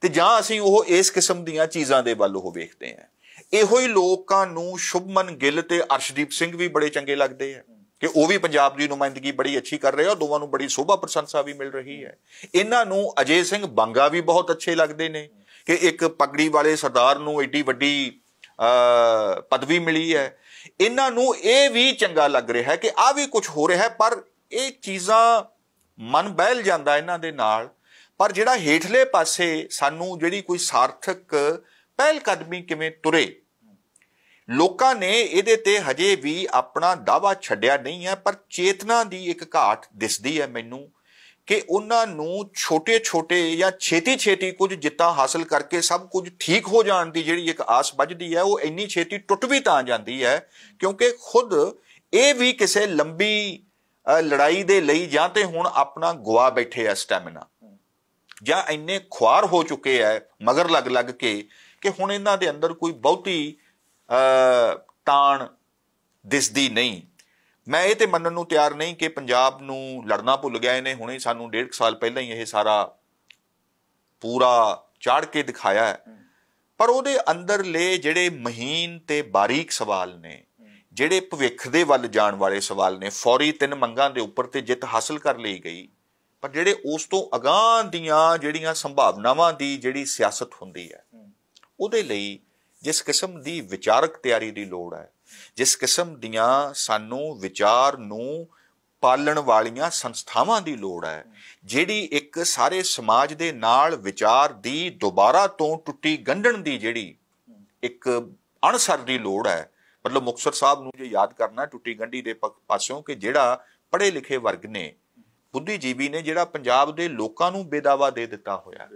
ਤੇ ਜਾਂ ਅਸੀਂ ਉਹ ਇਸ ਕਿਸਮ ਦੀਆਂ ਚੀਜ਼ਾਂ ਦੇ ਵੱਲ ਉਹ ਵੇਖਦੇ ਹਾਂ। ਇਹੋ ਹੀ ਲੋਕਾਂ ਨੂੰ ਸ਼ੁਭਮਨ ਗਿੱਲ ਤੇ ਅਰਸ਼ਦੀਪ ਸਿੰਘ ਵੀ ਬੜੇ ਚੰਗੇ ਲੱਗਦੇ ਆ ਕਿ ਉਹ ਵੀ ਪੰਜਾਬ ਦੀ ਨੁਮਾਇੰਦਗੀ ਬੜੀ ਅੱਛੀ ਕਰ ਰਹੇ ਆ, ਦੋਵਾਂ ਨੂੰ ਬੜੀ ਸੋਭਾ ਪ੍ਰਸ਼ੰਸਾ ਵੀ ਮਿਲ ਰਹੀ ਹੈ। ਇਹਨਾਂ ਨੂੰ ਅਜੇ ਸਿੰਘ ਬਾਂਗਾ ਵੀ ਬਹੁਤ ਅੱਛੇ ਲੱਗਦੇ ਨੇ ਕਿ ਇੱਕ ਪਗੜੀ ਵਾਲੇ ਸਰਦਾਰ ਨੂੰ ਏਡੀ ਵੱਡੀ ਪਦਵੀ ਮਿਲੀ ਹੈ। ਇਹਨਾਂ ਨੂੰ ਇਹ ਵੀ ਚੰਗਾ ਲੱਗ ਰਿਹਾ ਹੈ ਕਿ ਆਹ ਵੀ ਕੁਝ ਹੋ ਰਿਹਾ ਹੈ, ਪਰ ਇਹ ਚੀਜ਼ਾਂ ਮਨ ਬਹਿਲ ਜਾਂਦਾ ਇਹਨਾਂ ਦੇ ਨਾਲ। ਪਰ ਜਿਹੜਾ ਹੇਠਲੇ ਪਾਸੇ ਸਾਨੂੰ ਜਿਹੜੀ ਕੋਈ ਸਾਰਥਕ ਪਹਿਲ ਕਦਮੀ ਕਿਵੇਂ ਤੁਰੇ, ਲੋਕਾਂ ਨੇ ਇਹਦੇ ਤੇ ਹਜੇ ਵੀ ਆਪਣਾ ਦਾਅਵਾ ਛੱਡਿਆ ਨਹੀਂ ਹੈ, ਪਰ ਚੇਤਨਾ ਦੀ ਇੱਕ ਘਾਟ ਦਿਸਦੀ ਹੈ ਮੈਨੂੰ ਕਿ ਉਹਨਾਂ ਨੂੰ ਛੋਟੇ-ਛੋਟੇ ਜਾਂ ਛੇਤੀ-ਛੇਤੀ ਕੁਝ ਜਿੱਤਾਂ ਹਾਸਲ ਕਰਕੇ ਸਭ ਕੁਝ ਠੀਕ ਹੋ ਜਾਣ ਦੀ ਜਿਹੜੀ ਇੱਕ ਆਸ ਵੱਝਦੀ ਹੈ, ਉਹ ਇੰਨੀ ਛੇਤੀ ਟੁੱਟ ਵੀ ਤਾਂ ਜਾਂਦੀ ਹੈ ਕਿਉਂਕਿ ਖੁਦ ਇਹ ਵੀ ਕਿਸੇ ਲੰਬੀ ਲੜਾਈ ਦੇ ਲਈ ਜਾਂ ਤੇ ਹੁਣ ਆਪਣਾ ਗਵਾ ਬੈਠੇ ਆ ਸਟੈਮਿਨਾ, ਜਾਂ ਇੰਨੇ ਖੁਆਰ ਹੋ ਚੁੱਕੇ ਆ ਮਗਰ ਲੱਗ ਕੇ ਕਿ ਹੁਣ ਇਹਨਾਂ ਦੇ ਅੰਦਰ ਕੋਈ ਬਹੁਤੀ ਤਾਣ ਦਿਸਦੀ ਨਹੀਂ। ਮੈਂ ਇਹ ਤੇ ਮੰਨਣ ਨੂੰ ਤਿਆਰ ਨਹੀਂ ਕਿ ਪੰਜਾਬ ਨੂੰ ਲੜਨਾ ਭੁੱਲ ਗਿਆ ਇਹਨੇ, ਹੁਣੇ ਸਾਨੂੰ 1.5 ਸਾਲ ਪਹਿਲਾਂ ਹੀ ਇਹ ਸਾਰਾ ਪੂਰਾ ਚਾੜ ਕੇ ਦਿਖਾਇਆ ਹੈ, ਪਰ ਉਹਦੇ ਅੰਦਰਲੇ ਜਿਹੜੇ ਮਹੀਨ ਤੇ ਬਾਰੀਕ ਸਵਾਲ ਨੇ, ਜਿਹੜੇ ਭਵਿੱਖ ਦੇ ਵੱਲ ਜਾਣ ਵਾਲੇ ਸਵਾਲ ਨੇ, ਫੌਰੀ 3 ਮੰਗਾਂ ਦੇ ਉੱਪਰ ਤੇ ਜਿੱਤ ਹਾਸਲ ਕਰ ਲਈ ਗਈ, ਪਰ ਜਿਹੜੇ ਉਸ ਤੋਂ ਅਗਾਂਹ ਦੀਆਂ ਜਿਹੜੀਆਂ ਸੰਭਾਵਨਾਵਾਂ ਦੀ ਜਿਹੜੀ ਸਿਆਸਤ ਹੁੰਦੀ ਹੈ, ਉਹਦੇ ਲਈ ਜਿਸ ਕਿਸਮ ਦੀ ਵਿਚਾਰਕ ਤਿਆਰੀ ਦੀ ਲੋੜ ਹੈ, ਜਿਸ ਕਿਸਮ ਦੀਆਂ ਸਾਨੂੰ ਵਿਚਾਰ ਨੂੰ ਪਾਲਣ ਵਾਲੀਆਂ ਸੰਸਥਾਵਾਂ ਦੀ ਲੋੜ ਹੈ, ਜਿਹੜੀ ਇੱਕ ਸਾਰੇ ਸਮਾਜ ਦੇ ਨਾਲ ਵਿਚਾਰ ਦੀ ਦੁਬਾਰਾ ਤੋਂ ਟੁੱਟੀ ਗੰਢਣ ਦੀ ਜਿਹੜੀ ਇੱਕ ਅਣਸਰ ਦੀ ਲੋੜ ਹੈ। ਮਤਲਬ ਮੁਕਤਸਰ ਸਾਹਿਬ ਨੂੰ ਜੇ ਯਾਦ ਕਰਨਾ ਟੁੱਟੀ ਗੰਢੀ ਦੇ ਪਾਸਿਓਂ ਕਿ ਜਿਹੜਾ ਪੜ੍ਹੇ ਲਿਖੇ ਵਰਗ ਨੇ, ਬੁੱਧੀਜੀਵੀ ਨੇ, ਜਿਹੜਾ ਪੰਜਾਬ ਦੇ ਲੋਕਾਂ ਨੂੰ ਬੇਦਾਵਾ ਦੇ ਦਿੱਤਾ ਹੋਇਆ,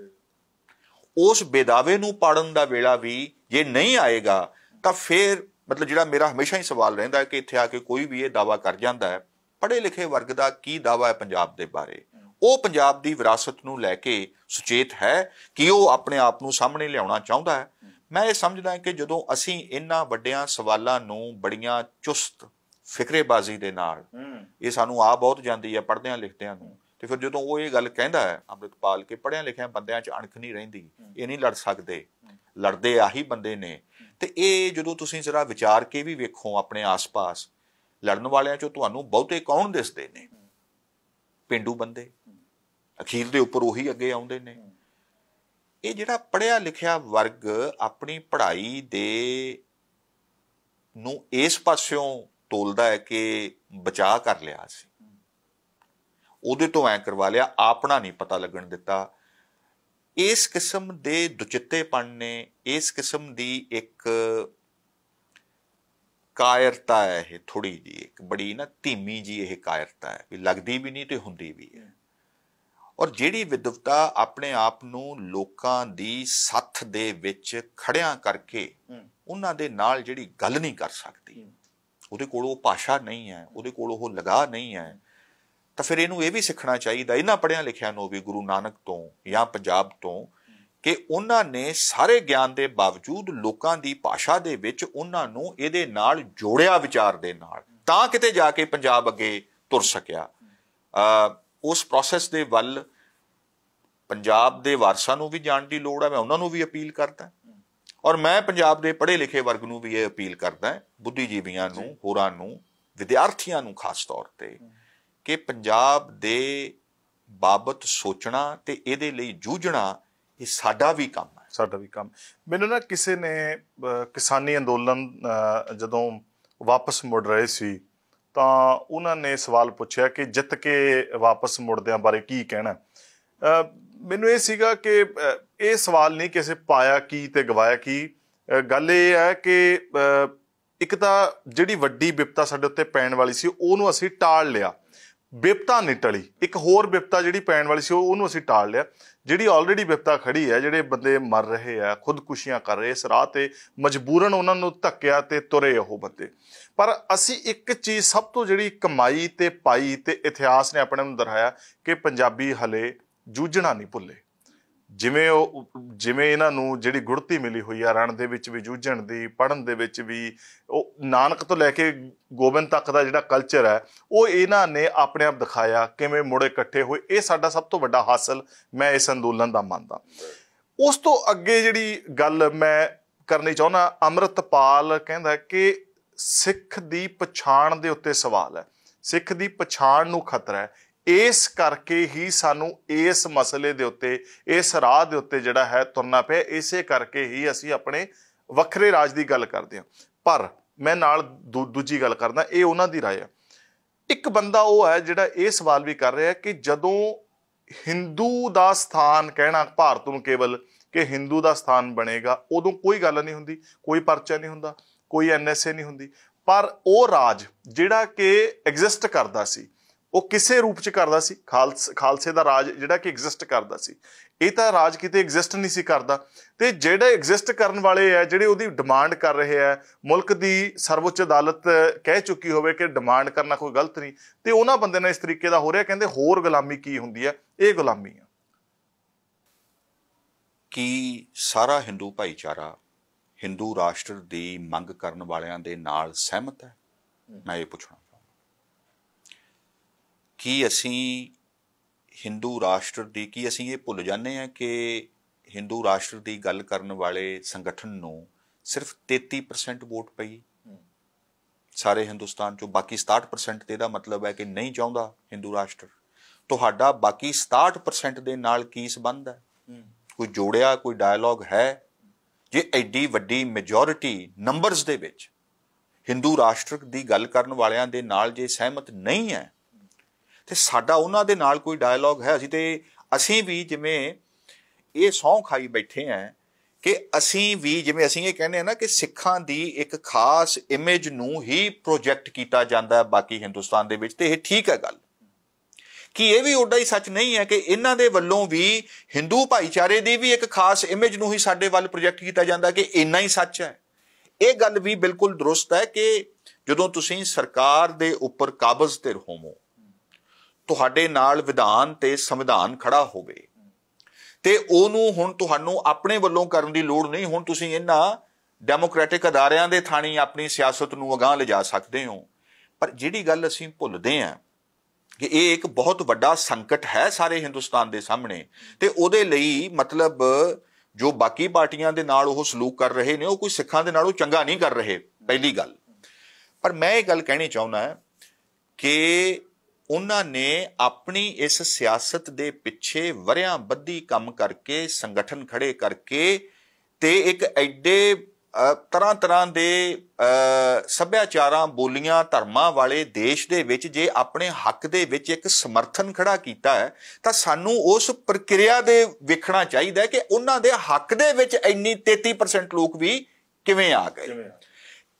ਉਸ ਬੇਦਾਵੇ ਨੂੰ ਪਾੜਨ ਦਾ ਵੇਲਾ ਵੀ ਜੇ ਨਹੀਂ ਆਏਗਾ ਤਾਂ ਫਿਰ ਮਤਲਬ ਜਿਹੜਾ ਮੇਰਾ ਹਮੇਸ਼ਾ ਹੀ ਸਵਾਲ ਰਹਿੰਦਾ ਹੈ ਕਿ ਇੱਥੇ ਆ ਕੇ ਕੋਈ ਵੀ ਇਹ ਦਾਵਾ ਕਰ ਜਾਂਦਾ ਹੈ, ਪੜ੍ਹੇ ਲਿਖੇ ਵਰਗ ਦਾ ਕੀ ਦਾਵਾ ਹੈ ਪੰਜਾਬ ਦੇ ਬਾਰੇ? ਉਹ ਪੰਜਾਬ ਦੀ ਵਿਰਾਸਤ ਨੂੰ ਲੈ ਕੇ ਸੁਚੇਤ ਹੈ ਕਿ ਉਹ ਆਪਣੇ ਆਪ ਨੂੰ ਸਾਹਮਣੇ ਲਿਆਉਣਾ ਚਾਹੁੰਦਾ ਹੈ? ਮੈਂ ਇਹ ਸਮਝਦਾ ਕਿ ਜਦੋਂ ਅਸੀਂ ਇਹਨਾਂ ਵੱਡਿਆਂ ਸਵਾਲਾਂ ਨੂੰ ਬੜੀਆਂ ਚੁਸਤ ਫਿਕਰੇਬਾਜ਼ੀ ਦੇ ਨਾਲ, ਇਹ ਸਾਨੂੰ ਆ ਬਹੁਤ ਜਾਂਦੀ ਹੈ ਪੜ੍ਹਦਿਆਂ ਲਿਖਦਿਆਂ ਨੂੰ, ਤੇ ਫਿਰ ਜਦੋਂ ਉਹ ਇਹ ਗੱਲ ਕਹਿੰਦਾ ਹੈ ਅੰਮ੍ਰਿਤਪਾਲ ਕੇ ਪੜ੍ਹਿਆਂ ਲਿਖਿਆਂ ਬੰਦਿਆਂ 'ਚ ਅਣਖ ਨਹੀਂ ਰਹਿੰਦੀ, ਇਹ ਨਹੀਂ ਲੜ ਸਕਦੇ, ਲੜਦੇ ਆਹੀ ਬੰਦੇ ਨੇ, ਤੇ ਇਹ ਜਦੋਂ ਤੁਸੀਂ ਜ਼ਰਾ ਵਿਚਾਰ ਕੇ ਵੀ ਵੇਖੋ ਆਪਣੇ ਆਸ-ਪਾਸ, ਲੜਨ ਵਾਲਿਆਂ 'ਚੋਂ ਤੁਹਾਨੂੰ ਬਹੁਤੇ ਕੌਣ ਦਿਸਦੇ ਨੇ? ਪੇਂਡੂ ਬੰਦੇ, ਅਖੀਰ ਦੇ ਉੱਪਰ ਉਹੀ ਅੱਗੇ ਆਉਂਦੇ ਨੇ। ਇਹ ਜਿਹੜਾ ਪੜ੍ਹਿਆ ਲਿਖਿਆ ਵਰਗ ਆਪਣੀ ਪੜ੍ਹਾਈ ਦੇ ਨੂੰ ਇਸ ਪਾਸਿਓਂ ਤੋਲਦਾ ਹੈ ਕਿ ਬਚਾ ਕਰ ਲਿਆ ਸੀ, ਉਹਦੇ ਤੋਂ ਐਂ ਕਰਵਾ ਲਿਆ, ਆਪਣਾ ਨਹੀਂ ਪਤਾ ਲੱਗਣ ਦਿੱਤਾ। ਇਸ ਕਿਸਮ ਦੇ ਦੁਚਿੱਤੇਪਣ ਨੇ, ਇਸ ਕਿਸਮ ਦੀ ਇੱਕ ਕਾਇਰਤਾ ਹੈ, ਇਹ ਥੋੜੀ ਜੀ ਇੱਕ ਬੜੀ ਨਾ ਧੀਮੀ ਜੀ ਇਹ ਕਾਇਰਤਾ ਹੈ, ਵੀ ਲੱਗਦੀ ਵੀ ਨਹੀਂ ਤੇ ਹੁੰਦੀ ਵੀ ਹੈ। ਔਰ ਜਿਹੜੀ ਵਿਦਵਤਾ ਆਪਣੇ ਆਪ ਨੂੰ ਲੋਕਾਂ ਦੀ ਸੱਥ ਦੇ ਵਿੱਚ ਖੜਿਆਂ ਕਰਕੇ ਉਹਨਾਂ ਦੇ ਨਾਲ ਜਿਹੜੀ ਗੱਲ ਨਹੀਂ ਕਰ ਸਕਦੀ, ਉਹਦੇ ਕੋਲ ਉਹ ਭਾਸ਼ਾ ਨਹੀਂ ਹੈ, ਉਹਦੇ ਕੋਲ ਉਹ ਲਗਾਅ ਨਹੀਂ ਹੈ, ਤਾਂ ਫਿਰ ਇਹਨੂੰ ਇਹ ਵੀ ਸਿੱਖਣਾ ਚਾਹੀਦਾ ਇਹਨਾਂ ਪੜ੍ਹਿਆਂ ਲਿਖਿਆਂ ਨੂੰ ਵੀ, ਗੁਰੂ ਨਾਨਕ ਤੋਂ ਜਾਂ ਪੰਜਾਬ ਤੋਂ, ਕਿ ਉਹਨਾਂ ਨੇ ਸਾਰੇ ਗਿਆਨ ਦੇ ਬਾਵਜੂਦ ਲੋਕਾਂ ਦੀ ਭਾਸ਼ਾ ਦੇ ਵਿੱਚ ਉਹਨਾਂ ਨੂੰ ਇਹਦੇ ਨਾਲ ਜੋੜਿਆ ਵਿਚਾਰ ਦੇ ਨਾਲ, ਤਾਂ ਕਿਤੇ ਜਾ ਕੇ ਪੰਜਾਬ ਅੱਗੇ ਤੁਰ ਸਕਿਆ। ਉਸ ਪ੍ਰੋਸੈਸ ਦੇ ਵੱਲ ਪੰਜਾਬ ਦੇ ਵਾਰਸਾਂ ਨੂੰ ਵੀ ਜਾਣ ਦੀ ਲੋੜ ਹੈ। ਮੈਂ ਉਹਨਾਂ ਨੂੰ ਵੀ ਅਪੀਲ ਕਰਦਾ, ਔਰ ਮੈਂ ਪੰਜਾਬ ਦੇ ਪੜ੍ਹੇ ਲਿਖੇ ਵਰਗ ਨੂੰ ਵੀ ਇਹ ਅਪੀਲ ਕਰਦਾ, ਬੁੱਧੀਜੀਵੀਆਂ ਨੂੰ, ਹੋਰਾਂ ਨੂੰ, ਵਿਦਿਆਰਥੀਆਂ ਨੂੰ ਖਾਸ ਤੌਰ ਤੇ, ਕਿ ਪੰਜਾਬ ਦੇ ਬਾਬਤ ਸੋਚਣਾ ਤੇ ਇਹਦੇ ਲਈ ਜੂਝਣਾ ਇਹ ਸਾਡਾ ਵੀ ਕੰਮ ਹੈ, ਸਾਡਾ ਵੀ ਕੰਮ। ਮੈਨੂੰ ਨਾ ਕਿਸੇ ਨੇ ਕਿਸਾਨੀ ਅੰਦੋਲਨ ਜਦੋਂ ਵਾਪਸ ਮੁੜ ਰਹੇ ਸੀ ਤਾਂ ਉਹਨਾਂ ਨੇ ਸਵਾਲ ਪੁੱਛਿਆ ਕਿ ਜਿੱਤ ਕੇ ਵਾਪਸ ਮੁੜਦਿਆਂ ਬਾਰੇ ਕੀ ਕਹਿਣਾ। ਮੈਨੂੰ ਇਹ ਸੀਗਾ ਕਿ ਇਹ ਸਵਾਲ ਨਹੀਂ ਕਿਸੇ ਪਾਇਆ ਕੀ ਤੇ ਗਵਾਇਆ ਕੀ, ਗੱਲ ਇਹ ਹੈ ਕਿ ਇੱਕ ਤਾਂ ਜਿਹੜੀ ਵੱਡੀ ਵਿਪਤਾ ਸਾਡੇ ਉੱਤੇ ਪੈਣ ਵਾਲੀ ਸੀ ਉਹਨੂੰ ਅਸੀਂ ਟਾਲ ਲਿਆ, ਵਿਪਤਾ ਨਹੀਂ ਟਲੀ, ਇੱਕ ਹੋਰ ਵਿਪਤਾ ਜਿਹੜੀ ਪੈਣ ਵਾਲੀ ਸੀ ਉਹਨੂੰ ਅਸੀਂ ਟਾਲ ਲਿਆ। ਜਿਹੜੀ ਆਲਰੇਡੀ ਵਿਪਤਾ ਖੜੀ ਹੈ, ਜਿਹੜੇ ਬੰਦੇ ਮਰ ਰਹੇ ਆ, ਖੁਦਕੁਸ਼ੀਆਂ ਕਰ ਰਹੇ, ਇਸ ਰਾਹ ਤੇ ਮਜਬੂਰਨ ਉਹਨਾਂ ਨੂੰ ਧੱਕਿਆ ਤੇ ਤੁਰੇ ਉਹ ਬੰਦੇ। ਪਰ ਅਸੀਂ ਇੱਕ ਚੀਜ਼ ਸਭ ਤੋਂ ਜਿਹੜੀ ਕਮਾਈ ਤੇ ਪਾਈ ਤੇ ਇਤਿਹਾਸ ਨੇ ਆਪਣੇ ਨੂੰ ਦਿਖਾਇਆ ਕਿ ਪੰਜਾਬੀ ਹਲੇ ਜੂਝਣਾ ਨਹੀਂ ਭੁੱਲੇ। ਜਿਵੇਂ ਇਹਨਾਂ ਨੂੰ ਜਿਹੜੀ ਗੁੜਤੀ ਮਿਲੀ ਹੋਈ ਆ ਰਣ ਦੇ ਵਿੱਚ ਵੀ ਜੂਝਣ ਦੀ, ਪੜ੍ਹਨ ਦੇ ਵਿੱਚ ਵੀ, ਉਹ ਨਾਨਕ ਤੋਂ ਲੈ ਕੇ ਗੋਬਿੰਦ ਤੱਕ ਦਾ ਜਿਹੜਾ ਕਲਚਰ ਹੈ ਉਹ ਇਹਨਾਂ ਨੇ ਆਪਣੇ ਆਪ ਦਿਖਾਇਆ, ਕਿਵੇਂ ਮੁੜੇ ਇਕੱਠੇ ਹੋਏ। ਇਹ ਸਾਡਾ ਸਭ ਤੋਂ ਵੱਡਾ ਹਾਸਲ ਮੈਂ ਇਸ ਅੰਦੋਲਨ ਦਾ ਮੰਨਦਾ। ਉਸ ਤੋਂ ਅੱਗੇ ਜਿਹੜੀ ਗੱਲ ਮੈਂ ਕਰਨੀ ਚਾਹੁੰਦਾ, ਅੰਮ੍ਰਿਤਪਾਲ ਕਹਿੰਦਾ ਕਿ ਸਿੱਖ ਦੀ ਪਛਾਣ ਦੇ ਉੱਤੇ ਸਵਾਲ ਹੈ, ਸਿੱਖ ਦੀ ਪਛਾਣ ਨੂੰ ਖਤਰਾ ਹੈ, ਇਸ ਕਰਕੇ ਹੀ ਸਾਨੂੰ ਇਸ ਮਸਲੇ ਦੇ ਉੱਤੇ, ਇਸ ਰਾਹ ਦੇ ਉੱਤੇ ਜਿਹੜਾ ਹੈ ਤੁਰਨਾ ਪਿਆ, ਇਸੇ ਕਰਕੇ ਹੀ ਅਸੀਂ ਆਪਣੇ ਵੱਖਰੇ ਰਾਜ ਦੀ ਗੱਲ ਕਰਦੇ ਹਾਂ। ਪਰ ਮੈਂ ਨਾਲ ਦੂਜੀ ਗੱਲ ਕਰਦਾ, ਇਹ ਉਹਨਾਂ ਦੀ ਰਾਏ ਹੈ। ਇੱਕ ਬੰਦਾ ਉਹ ਹੈ ਜਿਹੜਾ ਇਹ ਸਵਾਲ ਵੀ ਕਰ ਰਿਹਾ ਕਿ ਜਦੋਂ ਹਿੰਦੂ ਦਾ ਸਥਾਨ ਕਹਿਣਾ ਭਾਰਤ ਨੂੰ ਕੇਵਲ ਕਿ ਹਿੰਦੂ ਦਾ ਸਥਾਨ ਬਣੇਗਾ, ਉਦੋਂ ਕੋਈ ਗੱਲ ਨਹੀਂ ਹੁੰਦੀ, ਕੋਈ ਪਰਚਾ ਨਹੀਂ ਹੁੰਦਾ। ਕੋਈ NSA ਨਹੀਂ ਹੁੰਦੀ। ਪਰ ਉਹ ਰਾਜ ਜਿਹੜਾ ਕਿ ਐਗਜ਼ਿਸਟ ਕਰਦਾ ਸੀ ਉਹ ਕਿਸੇ ਰੂਪ 'ਚ ਕਰਦਾ ਸੀ। ਖਾਲਸੇ ਦਾ ਰਾਜ ਜਿਹੜਾ ਕਿ ਐਗਜ਼ਿਸਟ ਕਰਦਾ ਸੀ, ਇਹ ਤਾਂ ਰਾਜ ਕਿਤੇ ਐਗਜ਼ਿਸਟ ਨਹੀਂ ਸੀ ਕਰਦਾ। ਤੇ ਜਿਹੜੇ ਐਗਜ਼ਿਸਟ ਕਰਨ ਵਾਲੇ ਆ, ਜਿਹੜੇ ਉਹਦੀ ਡਿਮਾਂਡ ਕਰ ਰਹੇ ਆ, ਮੁਲਕ ਦੀ ਸਰਵਉੱਚ ਅਦਾਲਤ ਕਹਿ ਚੁੱਕੀ ਹੋਵੇ ਕਿ ਡਿਮਾਂਡ ਕਰਨਾ ਕੋਈ ਗਲਤ ਨਹੀਂ, ਤੇ ਉਹਨਾਂ ਬੰਦੇ ਨਾਲ ਇਸ ਤਰੀਕੇ ਦਾ ਹੋ ਰਿਹਾ। ਕਹਿੰਦੇ ਹੋਰ ਗੁਲਾਮੀ ਕੀ ਹੁੰਦੀ ਹੈ, ਇਹ ਗੁਲਾਮੀ ਆ। ਕੀ ਸਾਰਾ ਹਿੰਦੂ ਭਾਈਚਾਰਾ ਹਿੰਦੂ ਰਾਸ਼ਟਰ ਦੀ ਮੰਗ ਕਰਨ ਵਾਲਿਆਂ ਦੇ ਨਾਲ ਸਹਿਮਤ ਹੈ? ਮੈਂ ਇਹ ਪੁੱਛਣਾ ਚਾਹੁੰਦਾ। ਕੀ ਅਸੀਂ ਹਿੰਦੂ ਰਾਸ਼ਟਰ ਦੀ, ਕੀ ਅਸੀਂ ਇਹ ਭੁੱਲ ਜਾਂਦੇ ਹਾਂ ਕਿ ਹਿੰਦੂ ਰਾਸ਼ਟਰ ਦੀ ਗੱਲ ਕਰਨ ਵਾਲੇ ਸੰਗਠਨ ਨੂੰ ਸਿਰਫ 33% ਵੋਟ ਪਈ ਸਾਰੇ ਹਿੰਦੁਸਤਾਨ ਚੋਂ? ਬਾਕੀ 67% ਤੇ ਇਹਦਾ ਮਤਲਬ ਹੈ ਕਿ ਨਹੀਂ ਚਾਹੁੰਦਾ ਹਿੰਦੂ ਰਾਸ਼ਟਰ। ਤੁਹਾਡਾ ਬਾਕੀ 67% ਦੇ ਨਾਲ ਕੀ ਸੰਬੰਧ ਹੈ? ਕੋਈ ਜੋੜਿਆ, ਕੋਈ ਡਾਇਲੋਗ ਹੈ? ਜੇ ਐਡੀ ਵੱਡੀ ਮੈਜੋਰਿਟੀ ਨੰਬਰਸ ਦੇ ਵਿੱਚ ਹਿੰਦੂ ਰਾਸ਼ਟਰ ਦੀ ਗੱਲ ਕਰਨ ਵਾਲਿਆਂ ਦੇ ਨਾਲ ਜੇ ਸਹਿਮਤ ਨਹੀਂ ਹੈ ਤੇ ਸਾਡਾ ਉਹਨਾਂ ਦੇ ਨਾਲ ਕੋਈ ਡਾਇਲੋਗ ਹੈ? ਅਸੀਂ ਵੀ ਜਿਵੇਂ ਇਹ ਸਹੁੰ ਖਾਈ ਬੈਠੇ ਹਾਂ ਕਿ ਅਸੀਂ ਵੀ ਜਿਵੇਂ ਅਸੀਂ ਇਹ ਕਹਿੰਦੇ ਹਾਂ ਨਾ ਕਿ ਸਿੱਖਾਂ ਦੀ ਇੱਕ ਖਾਸ ਇਮੇਜ ਨੂੰ ਹੀ ਪ੍ਰੋਜੈਕਟ ਕੀਤਾ ਜਾਂਦਾ ਬਾਕੀ ਹਿੰਦੁਸਤਾਨ ਦੇ ਵਿੱਚ, ਤੇ ਇਹ ਠੀਕ ਹੈ ਗੱਲ। ਕਿ ਇਹ ਵੀ ਓਡਾ ਹੀ ਸੱਚ ਨਹੀਂ ਹੈ ਕਿ ਇਹਨਾਂ ਦੇ ਵੱਲੋਂ ਵੀ ਹਿੰਦੂ ਭਾਈਚਾਰੇ ਦੀ ਵੀ ਇੱਕ ਖਾਸ ਇਮੇਜ ਨੂੰ ਹੀ ਸਾਡੇ ਵੱਲ ਪ੍ਰੋਜੈਕਟ ਕੀਤਾ ਜਾਂਦਾ ਕਿ ਇੰਨਾ ਹੀ ਸੱਚ ਹੈ? ਇਹ ਗੱਲ ਵੀ ਬਿਲਕੁਲ ਦਰੁਸਤ ਹੈ ਕਿ ਜਦੋਂ ਤੁਸੀਂ ਸਰਕਾਰ ਦੇ ਉੱਪਰ ਕਾਬਜ਼ ਤੇ ਹੋਵੋ, ਤੁਹਾਡੇ ਨਾਲ ਵਿਧਾਨ ਤੇ ਸੰਵਿਧਾਨ ਖੜਾ ਹੋਵੇ, ਤੇ ਉਹਨੂੰ ਹੁਣ ਤੁਹਾਨੂੰ ਆਪਣੇ ਵੱਲੋਂ ਕਰਨ ਦੀ ਲੋੜ ਨਹੀਂ। ਹੁਣ ਤੁਸੀਂ ਇਹਨਾਂ ਡੈਮੋਕ੍ਰੈਟਿਕ ਅਦਾਰਿਆਂ ਦੇ ਥਾਣੀ ਆਪਣੀ ਸਿਆਸਤ ਨੂੰ ਅਗਾਂਹ ਲਿਜਾ ਸਕਦੇ ਹੋ। ਪਰ ਜਿਹੜੀ ਗੱਲ ਅਸੀਂ ਭੁੱਲਦੇ ਹਾਂ ਕਿ ਇਹ ਇੱਕ ਬਹੁਤ ਵੱਡਾ ਸੰਕਟ ਹੈ ਸਾਰੇ ਹਿੰਦੁਸਤਾਨ ਦੇ ਸਾਹਮਣੇ, ਤੇ ਉਹਦੇ ਲਈ ਮਤਲਬ ਜੋ ਬਾਕੀ ਪਾਰਟੀਆਂ ਦੇ ਨਾਲ ਉਹ ਸਲੂਕ ਕਰ ਰਹੇ ਨੇ ਉਹ ਕੋਈ ਸਿੱਖਾਂ ਦੇ ਨਾਲੋਂ ਚੰਗਾ ਨਹੀਂ ਕਰ ਰਹੇ, ਪਹਿਲੀ ਗੱਲ। ਪਰ ਮੈਂ ਇਹ ਗੱਲ ਕਹਿਣੀ ਚਾਹੁੰਦਾ ਕਿ ਉਹਨਾਂ ਨੇ ਆਪਣੀ ਇਸ ਸਿਆਸਤ ਦੇ ਪਿੱਛੇ ਵਰਿਆਂ ਬੱਧੀ ਕੰਮ ਕਰਕੇ, ਸੰਗਠਨ ਖੜੇ ਕਰਕੇ, ਤੇ ਇੱਕ ਐਡੇ ਤਰ੍ਹਾਂ ਤਰ੍ਹਾਂ ਦੇ ਸੱਭਿਆਚਾਰਾਂ, ਬੋਲੀਆਂ, ਧਰਮਾਂ ਵਾਲੇ ਦੇਸ਼ ਦੇ ਵਿੱਚ ਜੇ ਆਪਣੇ ਹੱਕ ਦੇ ਵਿੱਚ ਇੱਕ ਸਮਰਥਨ ਖੜਾ ਕੀਤਾ ਹੈ ਤਾਂ ਸਾਨੂੰ ਉਸ ਪ੍ਰਕਿਰਿਆ ਦੇ ਵੇਖਣਾ ਚਾਹੀਦਾ ਕਿ ਉਹਨਾਂ ਦੇ ਹੱਕ ਦੇ ਵਿੱਚ ਇੰਨੀ 33% ਲੋਕ ਵੀ ਕਿਵੇਂ ਆ ਗਏ।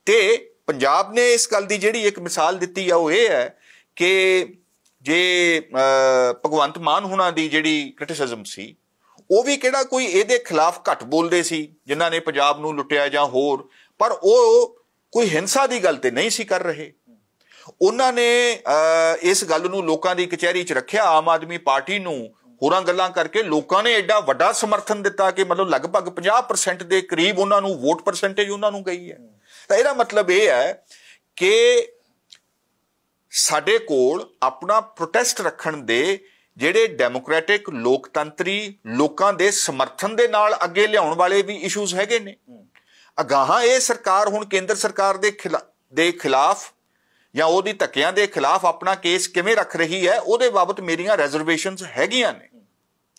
ਤੇ ਪੰਜਾਬ ਨੇ ਇਸ ਗੱਲ ਦੀ ਜਿਹੜੀ ਇੱਕ ਮਿਸਾਲ ਦਿੱਤੀ ਆ ਉਹ ਇਹ ਹੈ ਕਿ ਜੇ ਭਗਵੰਤ ਮਾਨ ਹੁਣਾਂ ਦੀ ਜਿਹੜੀ ਕ੍ਰਿਟਿਸਿਜ਼ਮ ਸੀ ਉਹ ਵੀ ਕਿਹੜਾ ਕੋਈ ਇਹਦੇ ਖਿਲਾਫ ਘੱਟ ਬੋਲਦੇ ਸੀ ਜਿਨ੍ਹਾਂ ਨੇ ਪੰਜਾਬ ਨੂੰ ਲੁੱਟਿਆ ਜਾਂ ਹੋਰ, ਪਰ ਉਹ ਕੋਈ ਹਿੰਸਾ ਦੀ ਗੱਲ ਤੇ ਨਹੀਂ ਸੀ ਕਰ ਰਹੇ। ਉਹਨਾਂ ਨੇ ਇਸ ਗੱਲ ਨੂੰ ਲੋਕਾਂ ਦੀ ਕਚਹਿਰੀ 'ਚ ਰੱਖਿਆ, ਆਮ ਆਦਮੀ ਪਾਰਟੀ ਨੂੰ ਹੋਰਾਂ ਗੱਲਾਂ ਕਰਕੇ ਲੋਕਾਂ ਨੇ ਐਡਾ ਵੱਡਾ ਸਮਰਥਨ ਦਿੱਤਾ ਕਿ ਮਤਲਬ ਲਗਭਗ 50% ਦੇ ਕਰੀਬ ਉਹਨਾਂ ਨੂੰ ਵੋਟ ਪਰਸੈਂਟੇਜ ਉਹਨਾਂ ਨੂੰ ਗਈ ਹੈ। ਤਾਂ ਇਹਦਾ ਮਤਲਬ ਇਹ ਹੈ ਕਿ ਸਾਡੇ ਕੋਲ ਆਪਣਾ ਪ੍ਰੋਟੈਸਟ ਰੱਖਣ ਦੇ ਜਿਹੜੇ ਡੈਮੋਕ੍ਰੈਟਿਕ, ਲੋਕਤੰਤਰੀ, ਲੋਕਾਂ ਦੇ ਸਮਰਥਨ ਦੇ ਨਾਲ ਅੱਗੇ ਲਿਆਉਣ ਵਾਲੇ ਵੀ ਇਸ਼ੂਜ਼ ਹੈਗੇ ਨੇ। ਅਗਾਹਾਂ ਇਹ ਸਰਕਾਰ ਹੁਣ ਕੇਂਦਰ ਸਰਕਾਰ ਦੇ ਖਿਲਾਫ ਜਾਂ ਉਹਦੀ ਧੱਕਿਆਂ ਦੇ ਖਿਲਾਫ ਆਪਣਾ ਕੇਸ ਕਿਵੇਂ ਰੱਖ ਰਹੀ ਹੈ ਉਹਦੇ ਬਾਬਤ ਮੇਰੀਆਂ ਰੈਜ਼ਰਵੇਸ਼ਨਸ ਹੈਗੀਆਂ ਨੇ।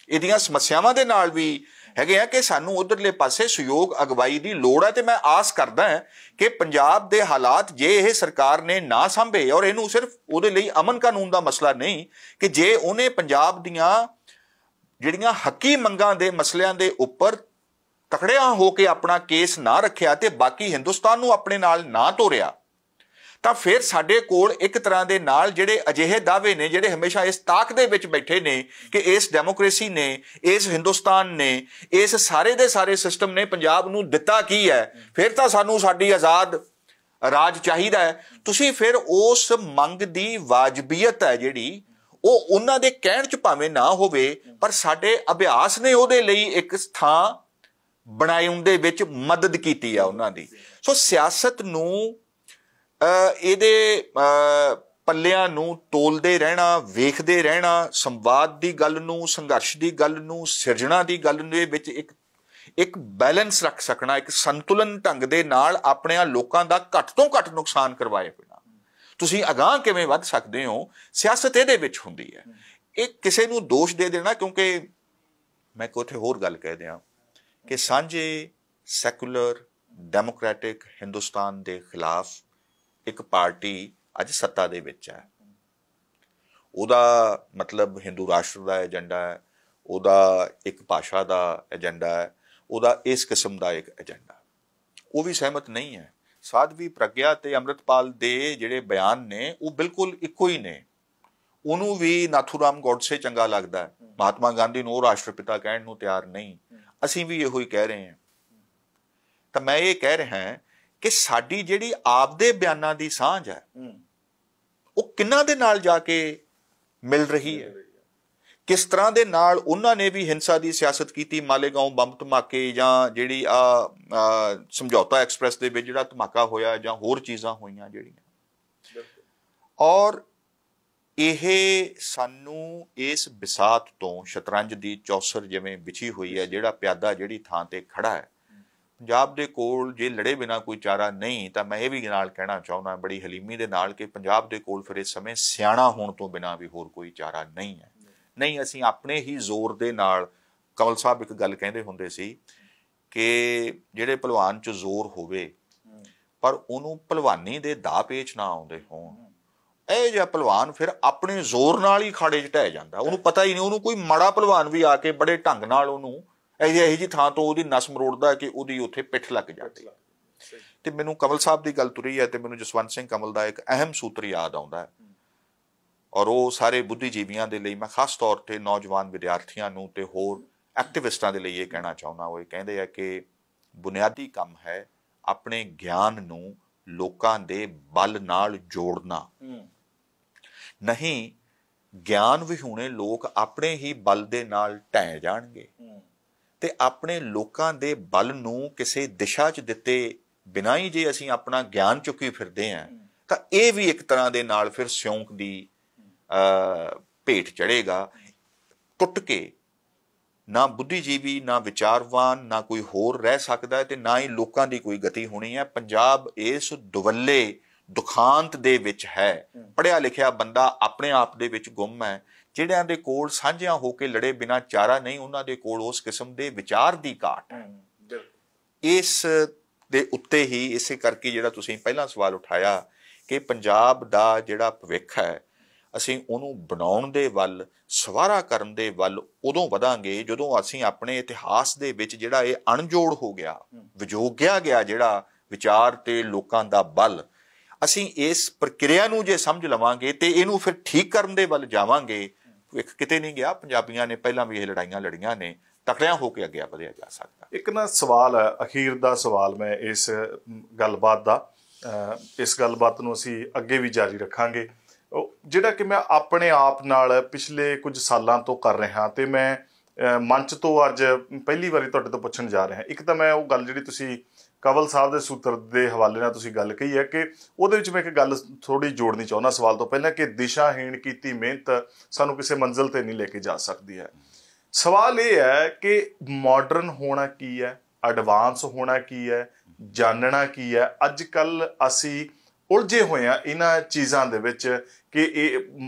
ਇਹਦੀਆਂ ਸਮੱਸਿਆਵਾਂ ਦੇ ਨਾਲ ਵੀ ਹੈਗੇ ਆ ਕਿ ਸਾਨੂੰ ਉਧਰਲੇ ਪਾਸੇ ਸਹਿਯੋਗ, ਅਗਵਾਈ ਦੀ ਲੋੜ ਹੈ। ਤੇ ਮੈਂ ਆਸ ਕਰਦਾ ਹਾਂ ਕਿ ਪੰਜਾਬ ਦੇ ਹਾਲਾਤ ਜੇ ਇਹ ਸਰਕਾਰ ਨੇ ਨਾ ਸਾਂਭੇ, ਔਰ ਇਹਨੂੰ ਸਿਰਫ ਉਹਦੇ ਲਈ ਅਮਨ ਕਾਨੂੰਨ ਦਾ ਮਸਲਾ ਨਹੀਂ ਕਿ ਜੇ ਉਹਨੇ ਪੰਜਾਬ ਦੀਆਂ ਜਿਹੜੀਆਂ ਹੱਕੀ ਮੰਗਾਂ ਦੇ ਮਸਲਿਆਂ ਦੇ ਉੱਪਰ ਤਕੜਿਆਂ ਹੋ ਕੇ ਆਪਣਾ ਕੇਸ ਨਾ ਰੱਖਿਆ ਤੇ ਬਾਕੀ ਹਿੰਦੁਸਤਾਨ ਨੂੰ ਆਪਣੇ ਨਾਲ ਨਾ ਤੋਰਿਆ, ਤਾਂ ਫਿਰ ਸਾਡੇ ਕੋਲ ਇੱਕ ਤਰ੍ਹਾਂ ਦੇ ਨਾਲ ਜਿਹੜੇ ਅਜਿਹੇ ਦਾਅਵੇ ਨੇ ਜਿਹੜੇ ਹਮੇਸ਼ਾ ਇਸ ਤਾਕ ਦੇ ਵਿੱਚ ਬੈਠੇ ਨੇ ਕਿ ਇਸ ਡੈਮੋਕ੍ਰੇਸੀ ਨੇ, ਇਸ ਹਿੰਦੁਸਤਾਨ ਨੇ, ਇਸ ਸਾਰੇ ਦੇ ਸਾਰੇ ਸਿਸਟਮ ਨੇ ਪੰਜਾਬ ਨੂੰ ਦਿੱਤਾ ਕੀ ਹੈ, ਫਿਰ ਤਾਂ ਸਾਨੂੰ ਸਾਡੀ ਆਜ਼ਾਦ ਰਾਜ ਚਾਹੀਦਾ ਹੈ। ਤੁਸੀਂ ਫਿਰ ਉਸ ਮੰਗ ਦੀ ਵਾਜਬੀਅਤ ਹੈ ਜਿਹੜੀ ਉਹ ਉਹਨਾਂ ਦੇ ਕਹਿਣ 'ਚ ਭਾਵੇਂ ਨਾ ਹੋਵੇ, ਪਰ ਸਾਡੇ ਅਭਿਆਸ ਨੇ ਉਹਦੇ ਲਈ ਇੱਕ ਥਾਂ ਬਣਾਉਣ ਦੇ ਵਿੱਚ ਮਦਦ ਕੀਤੀ ਆ ਉਹਨਾਂ ਦੀ। ਸੋ ਸਿਆਸਤ ਨੂੰ ਇਹਦੇ ਪੱਲਿਆਂ ਨੂੰ ਤੋਲਦੇ ਰਹਿਣਾ, ਵੇਖਦੇ ਰਹਿਣਾ, ਸੰਵਾਦ ਦੀ ਗੱਲ ਨੂੰ, ਸੰਘਰਸ਼ ਦੀ ਗੱਲ ਨੂੰ, ਸਿਰਜਣਾ ਦੀ ਗੱਲ ਦੇ ਵਿੱਚ ਇੱਕ ਬੈਲੈਂਸ ਰੱਖ ਸਕਣਾ, ਇੱਕ ਸੰਤੁਲਨ ਢੰਗ ਦੇ ਨਾਲ ਆਪਣਿਆਂ ਲੋਕਾਂ ਦਾ ਘੱਟ ਤੋਂ ਘੱਟ ਨੁਕਸਾਨ ਕਰਵਾਏ ਬਿਨਾਂ ਤੁਸੀਂ ਅਗਾਂਹ ਕਿਵੇਂ ਵੱਧ ਸਕਦੇ ਹੋ, ਸਿਆਸਤ ਇਹਦੇ ਵਿੱਚ ਹੁੰਦੀ ਹੈ। ਇਹ ਕਿਸੇ ਨੂੰ ਦੋਸ਼ ਦੇ ਦੇਣਾ, ਕਿਉਂਕਿ ਮੈਂ ਉੱਥੇ ਹੋਰ ਗੱਲ ਕਹਿ ਦਿਆਂ ਕਿ ਸਾਂਝੇ ਸੈਕੂਲਰ ਡੈਮੋਕ੍ਰੈਟਿਕ ਹਿੰਦੁਸਤਾਨ ਦੇ ਖਿਲਾਫ ਇੱਕ ਪਾਰਟੀ ਅੱਜ ਸੱਤਾ ਦੇ ਵਿੱਚ ਹੈ। ਉਹਦਾ ਮਤਲਬ ਹਿੰਦੂ ਰਾਸ਼ਟਰ ਦਾ ਏਜੰਡਾ ਹੈ, ਉਹਦਾ ਇੱਕ ਭਾਸ਼ਾ ਦਾ ਏਜੰਡਾ ਹੈ, ਉਹਦਾ ਇਸ ਕਿਸਮ ਦਾ ਇੱਕ ਏਜੰਡਾ। ਉਹ ਵੀ ਸਹਿਮਤ ਨਹੀਂ ਹੈ ਸਾਧਵੀ ਪ੍ਰਗਿਆ ਤੇ ਅੰਮ੍ਰਿਤਪਾਲ ਦੇ ਜਿਹੜੇ ਬਿਆਨ ਨੇ ਉਹ ਬਿਲਕੁਲ ਇੱਕੋ ਹੀ ਨੇ। ਉਹਨੂੰ ਵੀ ਨਾਥੂਰਾਮ ਗੋਡਸੇ ਚੰਗਾ ਲੱਗਦਾ, ਮਹਾਤਮਾ ਗਾਂਧੀ ਨੂੰ ਉਹ ਰਾਸ਼ਟਰਪਿਤਾ ਕਹਿਣ ਨੂੰ ਤਿਆਰ ਨਹੀਂ। ਅਸੀਂ ਵੀ ਇਹੋ ਹੀ ਕਹਿ ਰਹੇ ਹਾਂ। ਤਾਂ ਮੈਂ ਇਹ ਕਹਿ ਰਿਹਾ ਕਿ ਸਾਡੀ ਜਿਹੜੀ ਆਪਦੇ ਬਿਆਨਾਂ ਦੀ ਸਾਂਝ ਹੈ ਉਹ ਕਿਹਨਾਂ ਦੇ ਨਾਲ ਜਾ ਕੇ ਮਿਲ ਰਹੀ ਹੈ, ਕਿਸ ਤਰ੍ਹਾਂ ਦੇ ਨਾਲ ਉਹਨਾਂ ਨੇ ਵੀ ਹਿੰਸਾ ਦੀ ਸਿਆਸਤ ਕੀਤੀ, ਮਾਲੇਗਾਓਂ ਬੰਬ ਧਮਾਕੇ ਜਾਂ ਜਿਹੜੀ ਸਮਝੌਤਾ ਐਕਸਪ੍ਰੈਸ ਦੇ ਵਿੱਚ ਜਿਹੜਾ ਧਮਾਕਾ ਹੋਇਆ ਜਾਂ ਹੋਰ ਚੀਜ਼ਾਂ ਹੋਈਆਂ ਜਿਹੜੀਆਂ। ਔਰ ਇਹ ਸਾਨੂੰ ਇਸ ਬਿਸਾਤ ਤੋਂ ਸ਼ਤਰੰਜ ਦੀ ਚੌਸਰ ਜਿਵੇਂ ਵਿਛੀ ਹੋਈ ਹੈ, ਜਿਹੜਾ ਪਿਆਦਾ ਜਿਹੜੀ ਥਾਂ ਤੇ ਖੜਾ ਹੈ, ਪੰਜਾਬ ਦੇ ਕੋਲ ਜੇ ਲੜੇ ਬਿਨਾਂ ਕੋਈ ਚਾਰਾ ਨਹੀਂ, ਤਾਂ ਮੈਂ ਇਹ ਵੀ ਨਾਲ ਕਹਿਣਾ ਚਾਹੁੰਦਾ ਬੜੀ ਹਲੀਮੀ ਦੇ ਨਾਲ ਕਿ ਪੰਜਾਬ ਦੇ ਕੋਲ ਫਿਰ ਇਸ ਸਮੇਂ ਸਿਆਣਾ ਹੋਣ ਤੋਂ ਬਿਨਾਂ ਵੀ ਹੋਰ ਕੋਈ ਚਾਰਾ ਨਹੀਂ ਹੈ। ਨਹੀਂ, ਅਸੀਂ ਆਪਣੇ ਹੀ ਜ਼ੋਰ ਦੇ ਨਾਲ, ਕਮਲ ਸਾਹਿਬ ਇੱਕ ਗੱਲ ਕਹਿੰਦੇ ਹੁੰਦੇ ਸੀ ਕਿ ਜਿਹੜੇ ਭਲਵਾਨ 'ਚ ਜ਼ੋਰ ਹੋਵੇ ਪਰ ਉਹਨੂੰ ਭਲਵਾਨੀ ਦੇ ਦਾਅ ਪੇਚ ਨਾ ਆਉਂਦੇ ਹੋਣ, ਇਹ ਜਿਹਾ ਭਲਵਾਨ ਫਿਰ ਆਪਣੇ ਜ਼ੋਰ ਨਾਲ ਹੀ ਖਾੜੇ 'ਚ ਢਹਿ ਜਾਂਦਾ। ਉਹਨੂੰ ਪਤਾ ਹੀ ਨਹੀਂ, ਉਹਨੂੰ ਕੋਈ ਮਾੜਾ ਭਲਵਾਨ ਵੀ ਆ ਕੇ ਬੜੇ ਢੰਗ ਨਾਲ ਉਹਨੂੰ ਇਹੋ ਜਿਹੀ ਥਾਂ ਤੋਂ ਉਹਦੀ ਨਸ ਮਰੋੜਦਾ ਕਿ ਉਹਦੀ ਉੱਥੇ ਪਿੱਠ ਲੱਗ ਜਾਂਦੀ। ਤੇ ਮੈਨੂੰ ਕਮਲ ਸਾਹਿਬ ਦੀ ਗੱਲ ਤੁਰੀ ਹੈ ਤੇ ਮੈਨੂੰ ਜਸਵੰਤ ਸਿੰਘ ਕਮਲ ਦਾ ਇੱਕ ਅਹਿਮ ਸੂਤਰ ਯਾਦ ਆਉਂਦਾ ਹੈ, ਔਰ ਉਹ ਸਾਰੇ ਬੁੱਧੀਜੀਵੀਆਂ ਦੇ ਲਈ, ਮੈਂ ਖਾਸ ਤੌਰ ਤੇ ਨੌਜਵਾਨ ਵਿਦਿਆਰਥੀਆਂ ਨੂੰ ਤੇ ਹੋਰ ਐਕਟਿਵਿਸਟਾਂ ਦੇ ਲਈ ਇਹ ਕਹਿਣਾ ਚਾਹੁੰਦਾ। ਉਹ ਇਹ ਕਹਿੰਦੇ ਆ ਕਿ ਬੁਨਿਆਦੀ ਕੰਮ ਹੈ ਆਪਣੇ ਗਿਆਨ ਨੂੰ ਲੋਕਾਂ ਦੇ ਬਲ ਨਾਲ ਜੋੜਨਾ। ਨਹੀਂ, ਗਿਆਨ ਵਿਹੂਣੇ ਲੋਕ ਆਪਣੇ ਹੀ ਬਲ ਦੇ ਨਾਲ ਢਹਿ ਜਾਣਗੇ ਤੇ ਆਪਣੇ ਲੋਕਾਂ ਦੇ ਬਲ ਨੂੰ ਕਿਸੇ ਦਿਸ਼ਾ 'ਚ ਦਿੱਤੇ ਬਿਨਾਂ ਹੀ ਜੇ ਅਸੀਂ ਆਪਣਾ ਗਿਆਨ ਚੁੱਕੀ ਫਿਰਦੇ ਹਾਂ ਤਾਂ ਇਹ ਵੀ ਇੱਕ ਤਰ੍ਹਾਂ ਦੇ ਨਾਲ ਫਿਰ ਸਿਉਂਕ ਦੀ ਭੇਟ ਚੜ੍ਹੇਗਾ। ਟੁੱਟ ਕੇ ਨਾ ਬੁੱਧੀਜੀਵੀ, ਨਾ ਵਿਚਾਰਵਾਨ, ਨਾ ਕੋਈ ਹੋਰ ਰਹਿ ਸਕਦਾ ਤੇ ਨਾ ਹੀ ਲੋਕਾਂ ਦੀ ਕੋਈ ਗਤੀ ਹੋਣੀ ਹੈ। ਪੰਜਾਬ ਇਸ ਦੁਵੱਲੇ ਦੁਖਾਂਤ ਦੇ ਵਿੱਚ ਹੈ। ਪੜ੍ਹਿਆ ਲਿਖਿਆ ਬੰਦਾ ਆਪਣੇ ਆਪ ਦੇ ਵਿੱਚ ਗੁੰਮ ਹੈ। ਜਿਹੜਿਆਂ ਦੇ ਕੋਲ ਸਾਂਝਿਆਂ ਹੋ ਕੇ ਲੜੇ ਬਿਨਾਂ ਚਾਰਾ ਨਹੀਂ, ਉਹਨਾਂ ਦੇ ਕੋਲ ਉਸ ਕਿਸਮ ਦੇ ਵਿਚਾਰ ਦੀ ਘਾਟ ਹੈ। ਇਸ ਦੇ ਉੱਤੇ ਹੀ ਇਸੇ ਕਰਕੇ ਜਿਹੜਾ ਤੁਸੀਂ ਪਹਿਲਾਂ ਸਵਾਲ ਉਠਾਇਆ ਕਿ ਪੰਜਾਬ ਦਾ ਜਿਹੜਾ ਭਵਿੱਖ ਹੈ ਅਸੀਂ ਉਹਨੂੰ ਬਣਾਉਣ ਦੇ ਵੱਲ, ਸਵਾਰਾ ਕਰਨ ਦੇ ਵੱਲ ਉਦੋਂ ਵਧਾਂਗੇ ਜਦੋਂ ਅਸੀਂ ਆਪਣੇ ਇਤਿਹਾਸ ਦੇ ਵਿੱਚ ਜਿਹੜਾ ਇਹ ਅਣਜੋੜ ਹੋ ਗਿਆ, ਵਿਜੋਗਿਆ ਗਿਆ ਜਿਹੜਾ ਵਿਚਾਰ ਤੇ ਲੋਕਾਂ ਦਾ ਬਲ, ਅਸੀਂ ਇਸ ਪ੍ਰਕਿਰਿਆ ਨੂੰ ਜੇ ਸਮਝ ਲਵਾਂਗੇ ਤੇ ਇਹਨੂੰ ਫਿਰ ਠੀਕ ਕਰਨ ਦੇ ਵੱਲ ਜਾਵਾਂਗੇ। ਕਿਤੇ ਨਹੀਂ ਗਿਆ। ਪੰਜਾਬੀਆਂ ਨੇ ਪਹਿਲਾਂ ਵੀ ਇਹ ਲੜਾਈਆਂ ਲੜੀਆਂ ਨੇ, ਤਕੜਿਆਂ ਹੋ ਕੇ ਅੱਗੇ ਵਧਿਆ ਜਾ ਸਕਦਾ। ਇੱਕ ਨਾ ਸਵਾਲ ਹੈ, ਅਖੀਰ ਦਾ ਸਵਾਲ ਮੈਂ ਇਸ ਗੱਲਬਾਤ ਦਾ, ਇਸ ਗੱਲਬਾਤ ਨੂੰ ਅਸੀਂ ਅੱਗੇ ਵੀ ਜਾਰੀ ਰੱਖਾਂਗੇ, ਜਿਹੜਾ ਕਿ ਮੈਂ ਆਪਣੇ ਆਪ ਨਾਲ ਪਿਛਲੇ ਕੁਝ ਸਾਲਾਂ ਤੋਂ ਕਰ ਰਿਹਾ ਤੇ ਮੈਂ ਮੰਚ ਤੋਂ ਅੱਜ ਪਹਿਲੀ ਵਾਰੀ ਤੁਹਾਡੇ ਤੋਂ ਪੁੱਛਣ ਜਾ ਰਿਹਾ। ਇੱਕ ਤਾਂ ਮੈਂ ਉਹ ਗੱਲ ਜਿਹੜੀ ਤੁਸੀਂ ਕਵਲ ਸਾਹਿਬ ਦੇ ਸੂਤਰ ਦੇ ਹਵਾਲੇ ਨਾਲ ਤੁਸੀਂ ਗੱਲ ਕਹੀ ਹੈ ਕਿ ਉਹਦੇ ਵਿੱਚ ਮੈਂ ਇੱਕ ਗੱਲ ਥੋੜੀ ਜੋੜਨੀ ਚਾਹੁੰਦਾ ਸਵਾਲ ਤੋਂ ਪਹਿਲਾਂ ਕਿ ਦਿਸ਼ਾਹੀਣ ਕੀਤੀ ਮਿਹਨਤ ਸਾਨੂੰ ਕਿਸੇ ਮੰਜ਼ਿਲ ਤੇ ਨਹੀਂ ਲੈ ਕੇ ਜਾ ਸਕਦੀ ਹੈ। ਸਵਾਲ ਇਹ ਹੈ ਕਿ ਮਾਡਰਨ ਹੋਣਾ ਕੀ ਹੈ, ਐਡਵਾਂਸ ਹੋਣਾ ਕੀ ਹੈ, ਜਾਣਨਾ ਕੀ ਹੈ। ਅੱਜ ਕੱਲ੍ਹ ਅਸੀਂ ਉਲਝੇ ਹੋਏ ਹਾਂ ਇਹਨਾਂ ਚੀਜ਼ਾਂ ਦੇ ਵਿੱਚ ਕਿ ਇਹ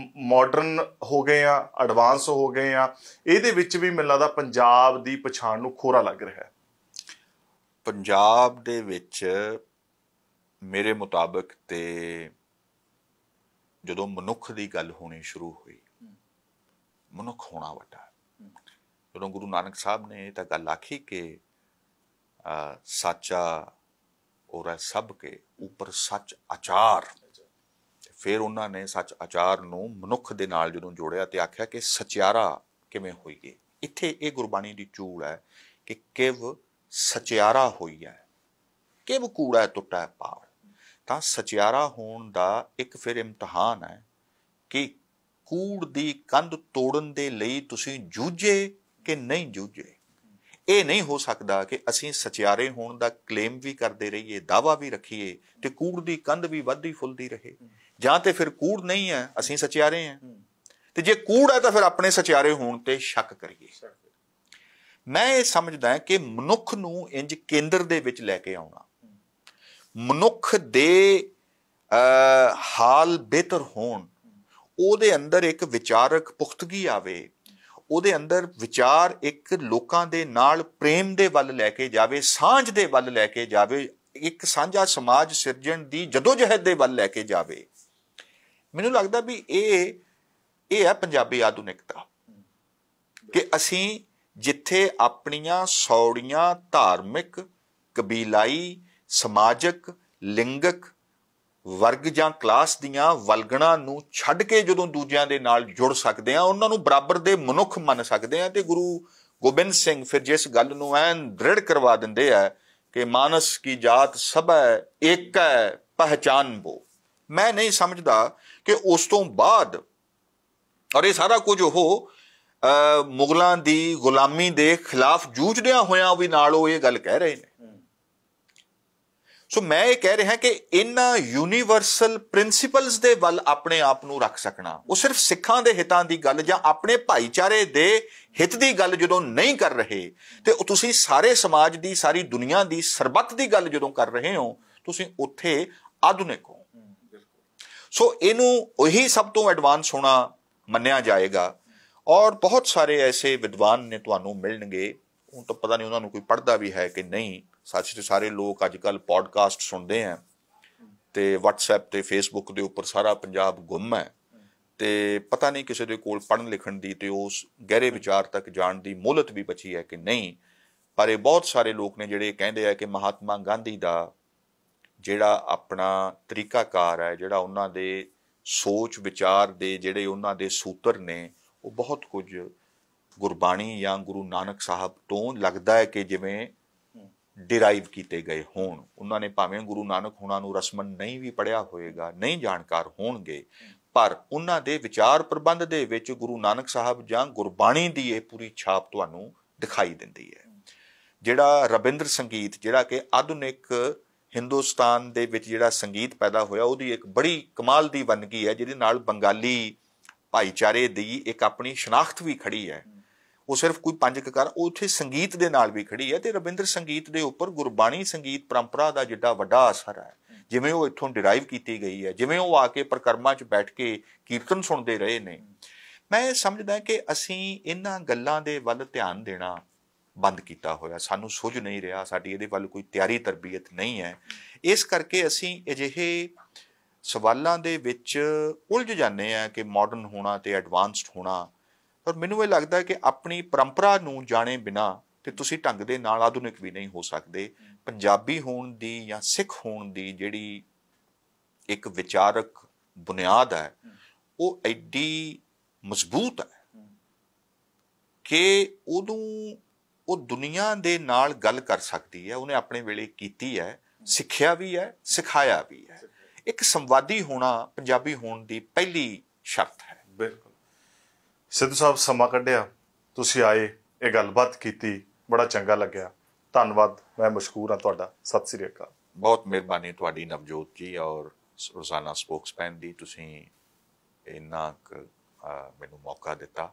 ਮਾਡਰਨ ਹੋ ਗਏ ਆ, ਐਡਵਾਂਸ ਹੋ ਗਏ ਆ। ਇਹਦੇ ਵਿੱਚ ਵੀ ਮੈਨੂੰ ਲੱਗਦਾ ਪੰਜਾਬ ਦੀ ਪਛਾਣ ਨੂੰ ਖੋਰਾ ਲੱਗ ਰਿਹਾ ਹੈ। ਪੰਜਾਬ ਦੇ ਵਿੱਚ ਮੇਰੇ ਮੁਤਾਬਕ ਤੇ ਜਦੋਂ ਮਨੁੱਖ ਦੀ ਗੱਲ ਹੋਣੀ ਸ਼ੁਰੂ ਹੋਈ, ਮਨੁੱਖ ਹੋਣਾ ਵੱਡਾ, ਜਦੋਂ ਗੁਰੂ ਨਾਨਕ ਸਾਹਿਬ ਨੇ ਇਹ ਤਾਂ ਗੱਲ ਆਖੀ ਕਿ ਸਾਚਾ ਔਰ ਸਭ ਕੇ ਉੱਪਰ ਸੱਚ ਆਚਾਰ, ਫਿਰ ਉਹਨਾਂ ਨੇ ਸੱਚ ਆਚਾਰ ਨੂੰ ਮਨੁੱਖ ਦੇ ਨਾਲ ਜਦੋਂ ਜੋੜਿਆ ਤੇ ਆਖਿਆ ਕਿ ਸਚਿਆਰਾ ਕਿਵੇਂ ਹੋਈਏ। ਇੱਥੇ ਇਹ ਗੁਰਬਾਣੀ ਦੀ ਚੂਲ ਹੈ ਕਿ ਕਿਵ ਸਚਿਆਰਾ ਹੋਈ ਹੈ, ਕਿਵ ਕੂੜਾ ਟੁੱਟਾ ਪਾਵ। ਤਾਂ ਸਚਿਆਰਾ ਹੋਣ ਦਾ ਇੱਕ ਫਿਰ ਇਮਤਿਹਾਨ ਹੈ ਕਿ ਕੂੜ ਦੀ ਕੰਧ ਤੋੜਨ ਦੇ ਲਈ ਤੁਸੀਂ ਜੂਝੇ ਕਿ ਨਹੀਂ ਜੂਝੇ। ਇਹ ਨਹੀਂ ਹੋ ਸਕਦਾ ਕਿ ਅਸੀਂ ਸਚਿਆਰੇ ਹੋਣ ਦਾ ਕਲੇਮ ਵੀ ਕਰਦੇ ਰਹੀਏ, ਦਾਅਵਾ ਵੀ ਰੱਖੀਏ ਤੇ ਕੂੜ ਦੀ ਕੰਧ ਵੀ ਵੱਧਦੀ ਫੁੱਲਦੀ ਰਹੇ। ਜਾਂ ਤੇ ਫਿਰ ਕੂੜ ਨਹੀਂ ਹੈ, ਅਸੀਂ ਸਚਿਆਰੇ ਹਾਂ, ਤੇ ਜੇ ਕੂੜ ਹੈ ਤਾਂ ਫਿਰ ਆਪਣੇ ਸਚਿਆਰੇ ਹੋਣ ਤੇ ਸ਼ੱਕ ਕਰੀਏ। ਮੈਂ ਇਹ ਸਮਝਦਾ ਕਿ ਮਨੁੱਖ ਨੂੰ ਇੰਜ ਕੇਂਦਰ ਦੇ ਵਿੱਚ ਲੈ ਕੇ ਆਉਣਾ, ਮਨੁੱਖ ਦੇ ਹਾਲ ਬਿਹਤਰ ਹੋਣ, ਉਹਦੇ ਅੰਦਰ ਇੱਕ ਵਿਚਾਰਕ ਪੁਖਤਗੀ ਆਵੇ, ਉਹਦੇ ਅੰਦਰ ਵਿਚਾਰ ਇੱਕ ਲੋਕਾਂ ਦੇ ਨਾਲ ਪ੍ਰੇਮ ਦੇ ਵੱਲ ਲੈ ਕੇ ਜਾਵੇ, ਸਾਂਝ ਦੇ ਵੱਲ ਲੈ ਕੇ ਜਾਵੇ, ਇੱਕ ਸਾਂਝਾ ਸਮਾਜ ਸਿਰਜਣ ਦੀ ਜਦੋਜਹਿਦ ਦੇ ਵੱਲ ਲੈ ਕੇ ਜਾਵੇ। ਮੈਨੂੰ ਲੱਗਦਾ ਵੀ ਇਹ ਹੈ ਪੰਜਾਬੀ ਆਧੁਨਿਕਤਾ ਕਿ ਅਸੀਂ ਜਿੱਥੇ ਆਪਣੀਆਂ ਸੌੜੀਆਂ ਧਾਰਮਿਕ, ਕਬੀਲਾਈ, ਸਮਾਜਿਕ ਲਿੰਗਕ ਵਰਗ ਜਾਂ ਕਲਾਸ ਦੀਆਂ ਵਲਗਣਾਂ ਨੂੰ ਛੱਡ ਕੇ ਜਦੋਂ ਦੂਜਿਆਂ ਦੇ ਨਾਲ ਜੁੜ ਸਕਦੇ ਆ, ਉਹਨਾਂ ਨੂੰ ਬਰਾਬਰ ਦੇ ਮਨੁੱਖ ਮੰਨ ਸਕਦੇ ਆ। ਤੇ ਗੁਰੂ ਗੋਬਿੰਦ ਸਿੰਘ ਫਿਰ ਜਿਸ ਗੱਲ ਨੂੰ ਐਨ ਦ੍ਰਿੜ ਕਰਵਾ ਦਿੰਦੇ ਆ ਕਿ ਮਾਨਸ ਕੀ ਜਾਤ ਸਭ ਹੈ ਏਕ ਹੈ ਪਹਿਚਾਨ ਬੋ। ਮੈਂ ਨਹੀਂ ਸਮਝਦਾ ਕਿ ਉਸ ਤੋਂ ਬਾਅਦ, ਔਰ ਇਹ ਸਾਰਾ ਕੁਝ ਉਹ ਮੁਗਲਾਂ ਦੀ ਗੁਲਾਮੀ ਦੇ ਖਿਲਾਫ ਜੂਝਦਿਆਂ ਹੋਇਆਂ ਵੀ ਨਾਲ ਉਹ ਇਹ ਗੱਲ ਕਹਿ ਰਹੇ ਨੇ। ਸੋ ਮੈਂ ਇਹ ਕਹਿ ਰਿਹਾ ਕਿ ਇਹਨਾਂ ਯੂਨੀਵਰਸਲ ਪ੍ਰਿੰਸੀਪਲਸ ਦੇ ਵੱਲ ਆਪਣੇ ਆਪ ਨੂੰ ਰੱਖ ਸਕਣਾ, ਉਹ ਸਿਰਫ ਸਿੱਖਾਂ ਦੇ ਹਿੱਤਾਂ ਦੀ ਗੱਲ ਜਾਂ ਆਪਣੇ ਭਾਈਚਾਰੇ ਦੇ ਹਿੱਤ ਦੀ ਗੱਲ ਜਦੋਂ ਨਹੀਂ ਕਰ ਰਹੇ ਤੇ ਉਹ ਤੁਸੀਂ ਸਾਰੇ ਸਮਾਜ ਦੀ, ਸਾਰੀ ਦੁਨੀਆ ਦੀ ਸਰਬੱਤ ਦੀ ਗੱਲ ਜਦੋਂ ਕਰ ਰਹੇ ਹੋ, ਤੁਸੀਂ ਉੱਥੇ ਆਧੁਨਿਕ ਹੋ। ਸੋ ਇਹਨੂੰ ਉਹੀ ਸਭ ਤੋਂ ਐਡਵਾਂਸ ਹੋਣਾ ਮੰਨਿਆ ਜਾਏਗਾ। ਔਰ ਬਹੁਤ ਸਾਰੇ ਐਸੇ ਵਿਦਵਾਨ ਨੇ ਤੁਹਾਨੂੰ ਮਿਲਣਗੇ, ਹੁਣ ਤਾਂ ਪਤਾ ਨਹੀਂ ਉਹਨਾਂ ਨੂੰ ਕੋਈ ਪੜ੍ਹਦਾ ਵੀ ਹੈ ਕਿ ਨਹੀਂ। ਸੱਚ ਤੇ ਸਾਰੇ ਲੋਕ ਅੱਜ ਕੱਲ੍ਹ ਪੋਡਕਾਸਟ ਸੁਣਦੇ ਆ ਤੇ ਵਟਸਐਪ ਤੇ ਫੇਸਬੁੱਕ ਦੇ ਉੱਪਰ ਸਾਰਾ ਪੰਜਾਬ ਗੁੰਮ ਹੈ ਤੇ ਪਤਾ ਨਹੀਂ ਕਿਸੇ ਦੇ ਕੋਲ ਪੜ੍ਹਨ ਲਿਖਣ ਦੀ ਤੇ ਉਸ ਗਹਿਰੇ ਵਿਚਾਰ ਤੱਕ ਜਾਣ ਦੀ ਮੋਹਲਤ ਵੀ ਬਚੀ ਹੈ ਕਿ ਨਹੀਂ। ਪਰ ਇਹ ਬਹੁਤ ਸਾਰੇ ਲੋਕ ਨੇ ਜਿਹੜੇ ਕਹਿੰਦੇ ਆ ਕਿ ਮਹਾਤਮਾ ਗਾਂਧੀ ਦਾ ਜਿਹੜਾ ਆਪਣਾ ਤਰੀਕਾਕਾਰ ਹੈ, ਜਿਹੜਾ ਉਹਨਾਂ ਦੇ ਸੋਚ ਵਿਚਾਰ ਦੇ ਜਿਹੜੇ ਉਹਨਾਂ ਦੇ ਸੂਤਰ ਨੇ, ਉਹ ਬਹੁਤ ਕੁਝ ਗੁਰਬਾਣੀ ਜਾਂ ਗੁਰੂ ਨਾਨਕ ਸਾਹਿਬ ਤੋਂ ਲੱਗਦਾ ਹੈ ਕਿ ਜਿਵੇਂ ਡਿਰਾਈਵ ਕੀਤੇ ਗਏ ਹੋਣ। ਉਹਨਾਂ ਨੇ ਭਾਵੇਂ ਗੁਰੂ ਨਾਨਕ ਹੋਣਾ ਨੂੰ ਰਸਮਨ ਨਹੀਂ ਵੀ ਪੜ੍ਹਿਆ ਹੋਏਗਾ, ਨਹੀਂ ਜਾਣਕਾਰ ਹੋਣਗੇ, ਪਰ ਉਹਨਾਂ ਦੇ ਵਿਚਾਰ ਪ੍ਰਬੰਧ ਦੇ ਵਿੱਚ ਗੁਰੂ ਨਾਨਕ ਸਾਹਿਬ ਜਾਂ ਗੁਰਬਾਣੀ ਦੀ ਇਹ ਪੂਰੀ ਛਾਪ ਤੁਹਾਨੂੰ ਦਿਖਾਈ ਦਿੰਦੀ ਹੈ। ਜਿਹੜਾ ਰਵਿੰਦਰ ਸੰਗੀਤ, ਜਿਹੜਾ ਕਿ ਆਧੁਨਿਕ ਹਿੰਦੁਸਤਾਨ ਦੇ ਵਿੱਚ ਜਿਹੜਾ ਸੰਗੀਤ ਪੈਦਾ ਹੋਇਆ, ਉਹਦੀ ਇੱਕ ਬੜੀ ਕਮਾਲ ਦੀ ਵੰਨਗੀ ਹੈ ਜਿਹਦੇ ਨਾਲ ਬੰਗਾਲੀ ਭਾਈਚਾਰੇ ਦੀ ਇੱਕ ਆਪਣੀ ਸ਼ਨਾਖਤ ਵੀ ਖੜੀ ਹੈ। ਉਹ ਸਿਰਫ ਕੋਈ ਪੰਜ ਕਕਾਰ, ਉਹ ਉੱਥੇ ਸੰਗੀਤ ਦੇ ਨਾਲ ਵੀ ਖੜੀ ਹੈ। ਤੇ ਰਵਿੰਦਰ ਸੰਗੀਤ ਦੇ ਉੱਪਰ ਗੁਰਬਾਣੀ ਸੰਗੀਤ ਪਰੰਪਰਾ ਦਾ ਜਿੱਡਾ ਵੱਡਾ ਅਸਰ ਹੈ, ਜਿਵੇਂ ਉਹ ਇੱਥੋਂ ਡਿਰਾਈਵ ਕੀਤੀ ਗਈ ਹੈ, ਜਿਵੇਂ ਉਹ ਆ ਕੇ ਪਰਿਕਰਮਾ 'ਚ ਬੈਠ ਕੇ ਕੀਰਤਨ ਸੁਣਦੇ ਰਹੇ ਨੇ। ਮੈਂ ਸਮਝਦਾ ਕਿ ਅਸੀਂ ਇਹਨਾਂ ਗੱਲਾਂ ਦੇ ਵੱਲ ਧਿਆਨ ਦੇਣਾ ਬੰਦ ਕੀਤਾ ਹੋਇਆ, ਸਾਨੂੰ ਸੁੱਝ ਨਹੀਂ ਰਿਹਾ, ਸਾਡੀ ਇਹਦੇ ਵੱਲ ਕੋਈ ਤਿਆਰੀ ਤਰਬੀਅਤ ਨਹੀਂ ਹੈ। ਇਸ ਕਰਕੇ ਅਸੀਂ ਅਜਿਹੇ ਸਵਾਲਾਂ ਦੇ ਵਿੱਚ ਉਲਝ ਜਾਂਦੇ ਹਾਂ ਕਿ ਮਾਡਰਨ ਹੋਣਾ ਤੇ ਐਡਵਾਂਸਡ ਹੋਣਾ। ਪਰ ਮੈਨੂੰ ਇਹ ਲੱਗਦਾ ਕਿ ਆਪਣੀ ਪਰੰਪਰਾ ਨੂੰ ਜਾਣੇ ਬਿਨਾ ਤੇ ਤੁਸੀਂ ਢੰਗ ਦੇ ਨਾਲ ਆਧੁਨਿਕ ਵੀ ਨਹੀਂ ਹੋ ਸਕਦੇ। ਪੰਜਾਬੀ ਹੋਣ ਦੀ ਜਾਂ ਸਿੱਖ ਹੋਣ ਦੀ ਜਿਹੜੀ ਇੱਕ ਵਿਚਾਰਕ ਬੁਨਿਆਦ ਹੈ, ਉਹ ਐਡੀ ਮਜ਼ਬੂਤ ਹੈ ਕਿ ਉਹ ਦੁਨੀਆ ਦੇ ਨਾਲ ਗੱਲ ਕਰ ਸਕਦੀ ਹੈ। ਉਹਨੇ ਆਪਣੇ ਵੇਲੇ ਕੀਤੀ ਹੈ, ਸਿੱਖਿਆ ਵੀ ਹੈ, ਸਿਖਾਇਆ ਵੀ ਹੈ। ਇੱਕ ਸੰਵਾਦੀ ਹੋਣਾ ਪੰਜਾਬੀ ਹੋਣ ਦੀ ਪਹਿਲੀ ਸ਼ਰਤ ਹੈ। ਬਿਲਕੁਲ। ਸਿੱਧੂ ਸਾਹਿਬ, ਸਮਾਂ ਕੱਢਿਆ, ਤੁਸੀਂ ਆਏ, ਇਹ ਗੱਲਬਾਤ ਕੀਤੀ, ਬੜਾ ਚੰਗਾ ਲੱਗਿਆ। ਧੰਨਵਾਦ, ਮੈਂ ਮਸ਼ਕੂਰ ਹਾਂ ਤੁਹਾਡਾ। ਸਤਿ ਸ੍ਰੀ ਅਕਾਲ। ਬਹੁਤ ਮਿਹਰਬਾਨੀ ਤੁਹਾਡੀ ਨਵਜੋਤ ਜੀ ਔਰ ਰੋਜ਼ਾਨਾ ਸਪੋਕਸਮੈਨ ਦੀ, ਤੁਸੀਂ ਇੰਨਾ ਮੈਨੂੰ ਮੌਕਾ ਦਿੱਤਾ।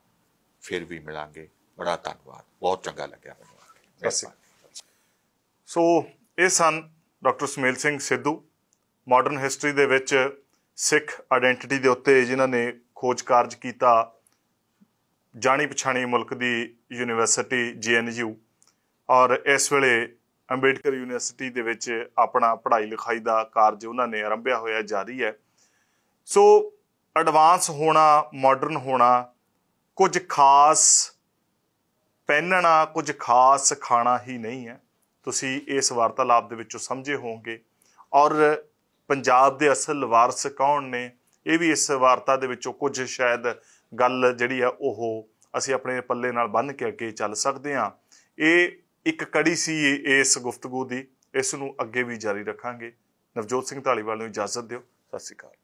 ਫਿਰ ਵੀ ਮਿਲਾਂਗੇ। ਬੜਾ ਧੰਨਵਾਦ, ਬਹੁਤ ਚੰਗਾ ਲੱਗਿਆ ਮੈਨੂੰ। ਸੋ ਇਹ ਸਨ ਡਾਕਟਰ ਸੁਮੇਲ ਸਿੰਘ ਸਿੱਧੂ, ਮਾਡਰਨ ਹਿਸਟਰੀ ਦੇ ਵਿੱਚ ਸਿੱਖ ਆਇਡੈਂਟੀਟੀ ਦੇ ਉੱਤੇ ਜਿਨ੍ਹਾਂ ਨੇ ਖੋਜ ਕਾਰਜ ਕੀਤਾ। ਜਾਣੀ ਪਛਾਣੀ ਮੁਲਕ ਦੀ ਯੂਨੀਵਰਸਿਟੀ JNU ਔਰ ਇਸ ਵੇਲੇ ਅੰਬੇਡਕਰ ਯੂਨੀਵਰਸਿਟੀ ਦੇ ਵਿੱਚ ਆਪਣਾ ਪੜ੍ਹਾਈ ਲਿਖਾਈ ਦਾ ਕਾਰਜ ਉਹਨਾਂ ਨੇ ਆਰੰਭਿਆ ਹੋਇਆ, ਜਾਰੀ ਹੈ। ਸੋ ਐਡਵਾਂਸ ਹੋਣਾ, ਮਾਡਰਨ ਹੋਣਾ, ਕੁਝ ਖਾਸ ਪਹਿਨਣਾ, ਕੁਝ ਖਾਸ ਖਾਣਾ ਹੀ ਨਹੀਂ ਹੈ। ਤੁਸੀਂ ਇਸ ਵਾਰਤਾਲਾਪ ਦੇ ਵਿੱਚੋਂ ਸਮਝੇ ਹੋਵੋਗੇ। ਔਰ ਪੰਜਾਬ ਦੇ ਅਸਲ ਵਾਰਸ ਕੌਣ ਨੇ, ਇਹ ਵੀ ਇਸ ਵਾਰਤਾ ਦੇ ਵਿੱਚੋਂ ਕੁਝ ਸ਼ਾਇਦ ਗੱਲ ਜਿਹੜੀ ਆ ਉਹ ਅਸੀਂ ਆਪਣੇ ਪੱਲੇ ਨਾਲ ਬੰਨ੍ਹ ਕੇ ਅੱਗੇ ਚੱਲ ਸਕਦੇ ਹਾਂ। ਇਹ ਇੱਕ ਕੜੀ ਸੀ ਇਸ ਗੁਫ਼ਤਗੂ ਦੀ, ਇਸ ਨੂੰ ਅੱਗੇ ਵੀ ਜਾਰੀ ਰੱਖਾਂਗੇ। ਨਵਜੋਤ ਸਿੰਘ ਧਾਲੀਵਾਲ ਨੂੰ ਇਜਾਜ਼ਤ ਦਿਓ। ਸਤਿ ਸ਼੍ਰੀ ਅਕਾਲ।